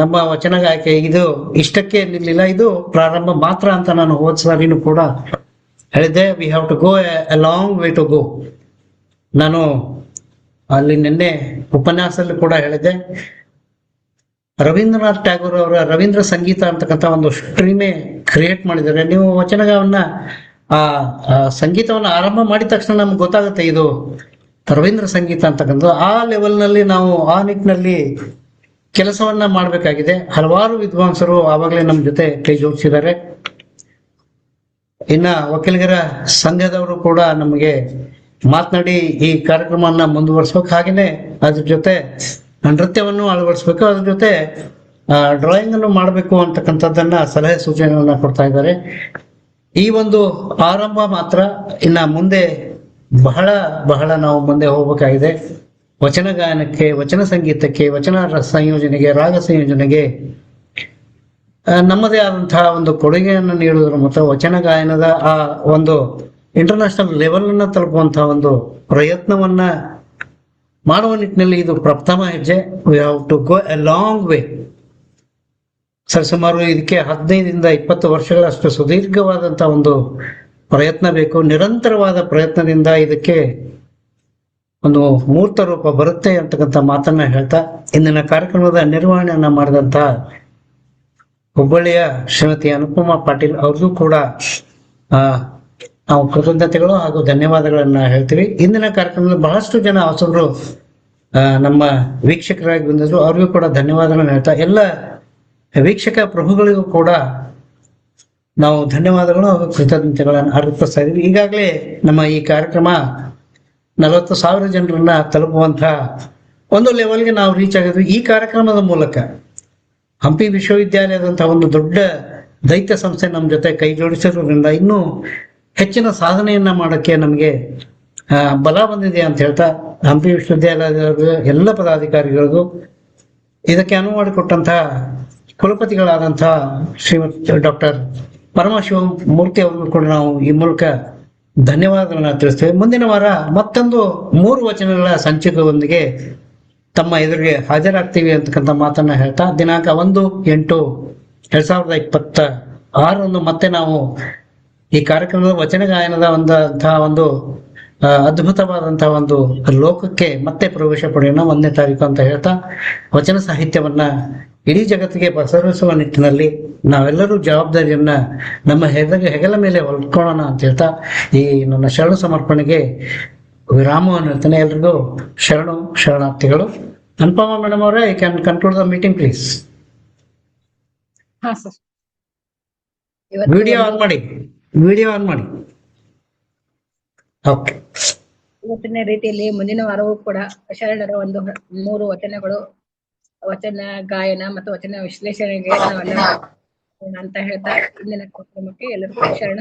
ನಮ್ಮ ವಚನ ಗಾಯಕ ಇದು ಇಷ್ಟಕ್ಕೆ ನಿಲ್ಲಿಲ್ಲ, ಇದು ಪ್ರಾರಂಭ ಮಾತ್ರ ಅಂತ ನಾನು ಹೋದ ಸಾರಿನೂ ಕೂಡ ಹೇಳಿದ್ದೆ. We have to go a long way to go. ನಾನು ಅಲ್ಲಿ ನಿನ್ನೆ ಉಪನ್ಯಾಸದಲ್ಲಿ ಕೂಡ ಹೇಳಿದ್ದೆ, ರವೀಂದ್ರನಾಥ್ ಟ್ಯಾಗೋರ್ ಅವರ ರವೀಂದ್ರ ಸಂಗೀತ ಅಂತಕ್ಕಂಥ ಒಂದು ಸ್ಟ್ರೀಮೇ ಕ್ರಿಯೇಟ್ ಮಾಡಿದ್ದಾರೆ. ನೀವು ವಚನವನ್ನ ಆ ಸಂಗೀತವನ್ನ ಆರಂಭ ಮಾಡಿದ ತಕ್ಷಣ ನಮ್ಗೆ ಗೊತ್ತಾಗುತ್ತೆ ಇದು ರವೀಂದ್ರ ಸಂಗೀತ ಅಂತಕ್ಕಂಥದ್ದು. ಆ ಲೆವೆಲ್ನಲ್ಲಿ ನಾವು ಆ ನಿಟ್ಟಿನಲ್ಲಿ ಕೆಲಸವನ್ನ ಮಾಡಬೇಕಾಗಿದೆ. ಹಲವಾರು ವಿದ್ವಾಂಸರು ಆವಾಗಲೇ ನಮ್ಮ ಜೊತೆ ಕೈ ಜೋಡಿಸಿದ್ದಾರೆ. ಇನ್ನ ವಕೀಲರ ಸಂಘದವರು ಕೂಡ ನಮಗೆ ಮಾತನಾಡಿ ಈ ಕಾರ್ಯಕ್ರಮವನ್ನ ಮುಂದುವರಿಸ್ಬೇಕು, ಹಾಗೇನೆ ಅದ್ರ ಜೊತೆ ನೃತ್ಯವನ್ನು ಅಳವಡಿಸ್ಬೇಕು, ಅದ್ರ ಜೊತೆ ಡ್ರಾಯಿಂಗ್ ಅನ್ನು ಮಾಡಬೇಕು ಅಂತಕ್ಕಂಥದ್ದನ್ನ ಸಲಹೆ ಸೂಚನೆಗಳನ್ನ ಕೊಡ್ತಾ ಇದ್ದಾರೆ. ಈ ಒಂದು ಆರಂಭ ಮಾತ್ರ. ಇನ್ನ ಮುಂದೆ ಬಹಳ ಬಹಳ ನಾವು ಮುಂದೆ ಹೋಗ್ಬೇಕಾಗಿದೆ. ವಚನ ಗಾಯನಕ್ಕೆ, ವಚನ ಸಂಗೀತಕ್ಕೆ, ವಚನ ಸಂಯೋಜನೆಗೆ, ರಾಗ ಸಂಯೋಜನೆಗೆ ನಮ್ಮದೇ ಆದಂತಹ ಒಂದು ಕೊಡುಗೆಯನ್ನು ನೀಡುವುದರ ಮೂಲಕ ವಚನ ಗಾಯನದ ಆ ಒಂದು ಇಂಟರ್ನ್ಯಾಷನಲ್ ಲೆವೆಲ್ ಅನ್ನ ತಲುಪುವಂತಹ ಒಂದು ಪ್ರಯತ್ನವನ್ನ ಮಾಡುವ ನಿಟ್ಟಿನಲ್ಲಿ ಇದು ಪ್ರಥಮ ಹೆಜ್ಜೆ. We have to go a long way. ಸುಮಾರು ಇದಕ್ಕೆ 15-20 ವರ್ಷಗಳಷ್ಟು ಸುದೀರ್ಘವಾದಂತಹ ಒಂದು ಪ್ರಯತ್ನ ಬೇಕು. ನಿರಂತರವಾದ ಪ್ರಯತ್ನದಿಂದ ಇದಕ್ಕೆ ಒಂದು ಮೂರ್ತ ರೂಪ ಬರುತ್ತೆ ಅಂತಕ್ಕಂಥ ಮಾತನ್ನ ಹೇಳ್ತಾ, ಇಂದಿನ ಕಾರ್ಯಕ್ರಮದ ನಿರ್ವಹಣೆಯನ್ನ ಮಾಡಿದಂತ ಹುಬ್ಬಳ್ಳಿಯ ಶ್ರೀಮತಿ ಅನುಪಮಾ ಪಾಟೀಲ್ ಅವ್ರಿಗೂ ಕೂಡ ನಾವು ಕೃತಜ್ಞತೆಗಳು ಹಾಗೂ ಧನ್ಯವಾದಗಳನ್ನ ಹೇಳ್ತೀವಿ. ಇಂದಿನ ಕಾರ್ಯಕ್ರಮದಲ್ಲಿ ಬಹಳಷ್ಟು ಜನ ಹೊಸಬರು ನಮ್ಮ ವೀಕ್ಷಕರಾಗಿ ಬಂದಿದ್ರು, ಅವ್ರಿಗೂ ಕೂಡ ಧನ್ಯವಾದಗಳನ್ನ ಹೇಳ್ತಾ, ಎಲ್ಲ ವೀಕ್ಷಕ ಪ್ರಭುಗಳಿಗೂ ಕೂಡ ನಾವು ಧನ್ಯವಾದಗಳು ಹಾಗೂ ಕೃತಜ್ಞತೆಗಳನ್ನು ಅರ್ಪಿಸ್ತಾ ಇದ್ದೀವಿ. ಈಗಾಗಲೇ ನಮ್ಮ ಈ ಕಾರ್ಯಕ್ರಮ 40,000 ಜನರನ್ನ ತಲುಪುವಂತಹ ಒಂದು ಲೆವೆಲ್ಗೆ ನಾವು ರೀಚ್ ಆಗಿದ್ವಿ. ಈ ಕಾರ್ಯಕ್ರಮದ ಮೂಲಕ ಹಂಪಿ ವಿಶ್ವವಿದ್ಯಾಲಯದಂತಹ ಒಂದು ದೊಡ್ಡ ದೈತ್ಯ ಸಂಸ್ಥೆ ನಮ್ಮ ಜೊತೆ ಕೈ ಜೋಡಿಸಿರೋದ್ರಿಂದ ಇನ್ನೂ ಹೆಚ್ಚಿನ ಸಾಧನೆಯನ್ನ ಮಾಡೋಕ್ಕೆ ನಮಗೆ ಬಲ ಬಂದಿದೆ ಅಂತ ಹೇಳ್ತಾ, ಹಂಪಿ ವಿಶ್ವವಿದ್ಯಾಲಯದ ಎಲ್ಲ ಪದಾಧಿಕಾರಿಗಳಿಗೂ ಇದಕ್ಕೆ ಅನುವು ಮಾಡಿಕೊಟ್ಟಂತಹ ಕುಲಪತಿಗಳಾದಂತಹ ಶ್ರೀಮತಿ ಡಾಕ್ಟರ್ ಪರಮಶಿವ ಮೂರ್ತಿ ಅವ್ರಿಗೂ ಕೂಡ ನಾವು ಈ ಮೂಲಕ ಧನ್ಯವಾದಗಳನ್ನ ತಿಳಿಸ್ತೇವೆ. ಮುಂದಿನ ವಾರ ಮತ್ತೊಂದು 3 ವಚನಗಳ ಸಂಚಿಕೆಯೊಂದಿಗೆ ತಮ್ಮ ಎದುರಿಗೆ ಹಾಜರಾಗ್ತೀವಿ ಅಂತಕ್ಕಂಥ ಮಾತನ್ನ ಹೇಳ್ತಾ, ದಿನಾಂಕ 1/8/2026 ಮತ್ತೆ ನಾವು ಈ ಕಾರ್ಯಕ್ರಮದ ವಚನ ಗಾಯನದ ಒಂದು ಅದ್ಭುತವಾದಂತಹ ಒಂದು ಲೋಕಕ್ಕೆ ಮತ್ತೆ ಪ್ರವೇಶ ಪಡೆಯೋಣ 1ನೇ ತಾರೀಕು ಅಂತ ಹೇಳ್ತಾ, ವಚನ ಸಾಹಿತ್ಯವನ್ನ ಇಡೀ ಜಗತ್ತಿಗೆ ಪಸರಿಸುವ ನಿಟ್ಟಿನಲ್ಲಿ ನಾವೆಲ್ಲರೂ ಜವಾಬ್ದಾರಿಯನ್ನ ನಮ್ಮ ಹೆಗಲ ಮೇಲೆ ಹೊಲ್ಕೊಳ್ಳೋಣ ಅಂತ ಹೇಳ್ತಾ ಈ ನನ್ನ ಶರಣ ಸಮರ್ಪಣೆಗೆ ವಿರಾಮವನ್ನು ಹೇಳ್ತೇನೆ. ಎಲ್ರಿಗೂ ಶರಣಾರ್ಥಿಗಳು. ಅನುಪಮಾ ಮೇಡಮ್ ಅವರೇ, I can conclude the meeting please. ಹಾ ಸರ್, ವಿಡಿಯೋ ಆನ್ ಮಾಡಿ. ಓಕೆ. ಇವತ್ತಿನ ರೀತಿಯಲ್ಲಿ ಮುಂದಿನ ವಾರವೂ ಕೂಡ ಶರಣರ ಒಂದು 3 ವಚನಗಳು, ವಚನ ಗಾಯನ ಮತ್ತು ವಚನ ವಿಶ್ಲೇಷಣೆಗೆ ನಾವೆಲ್ಲ ಅಂತ ಹೇಳ್ತಾ ಇಂದಿನ ಕಾರ್ಯಕ್ರಮಕ್ಕೆ ಎಲ್ಲರಿಗೂ ಶರಣ.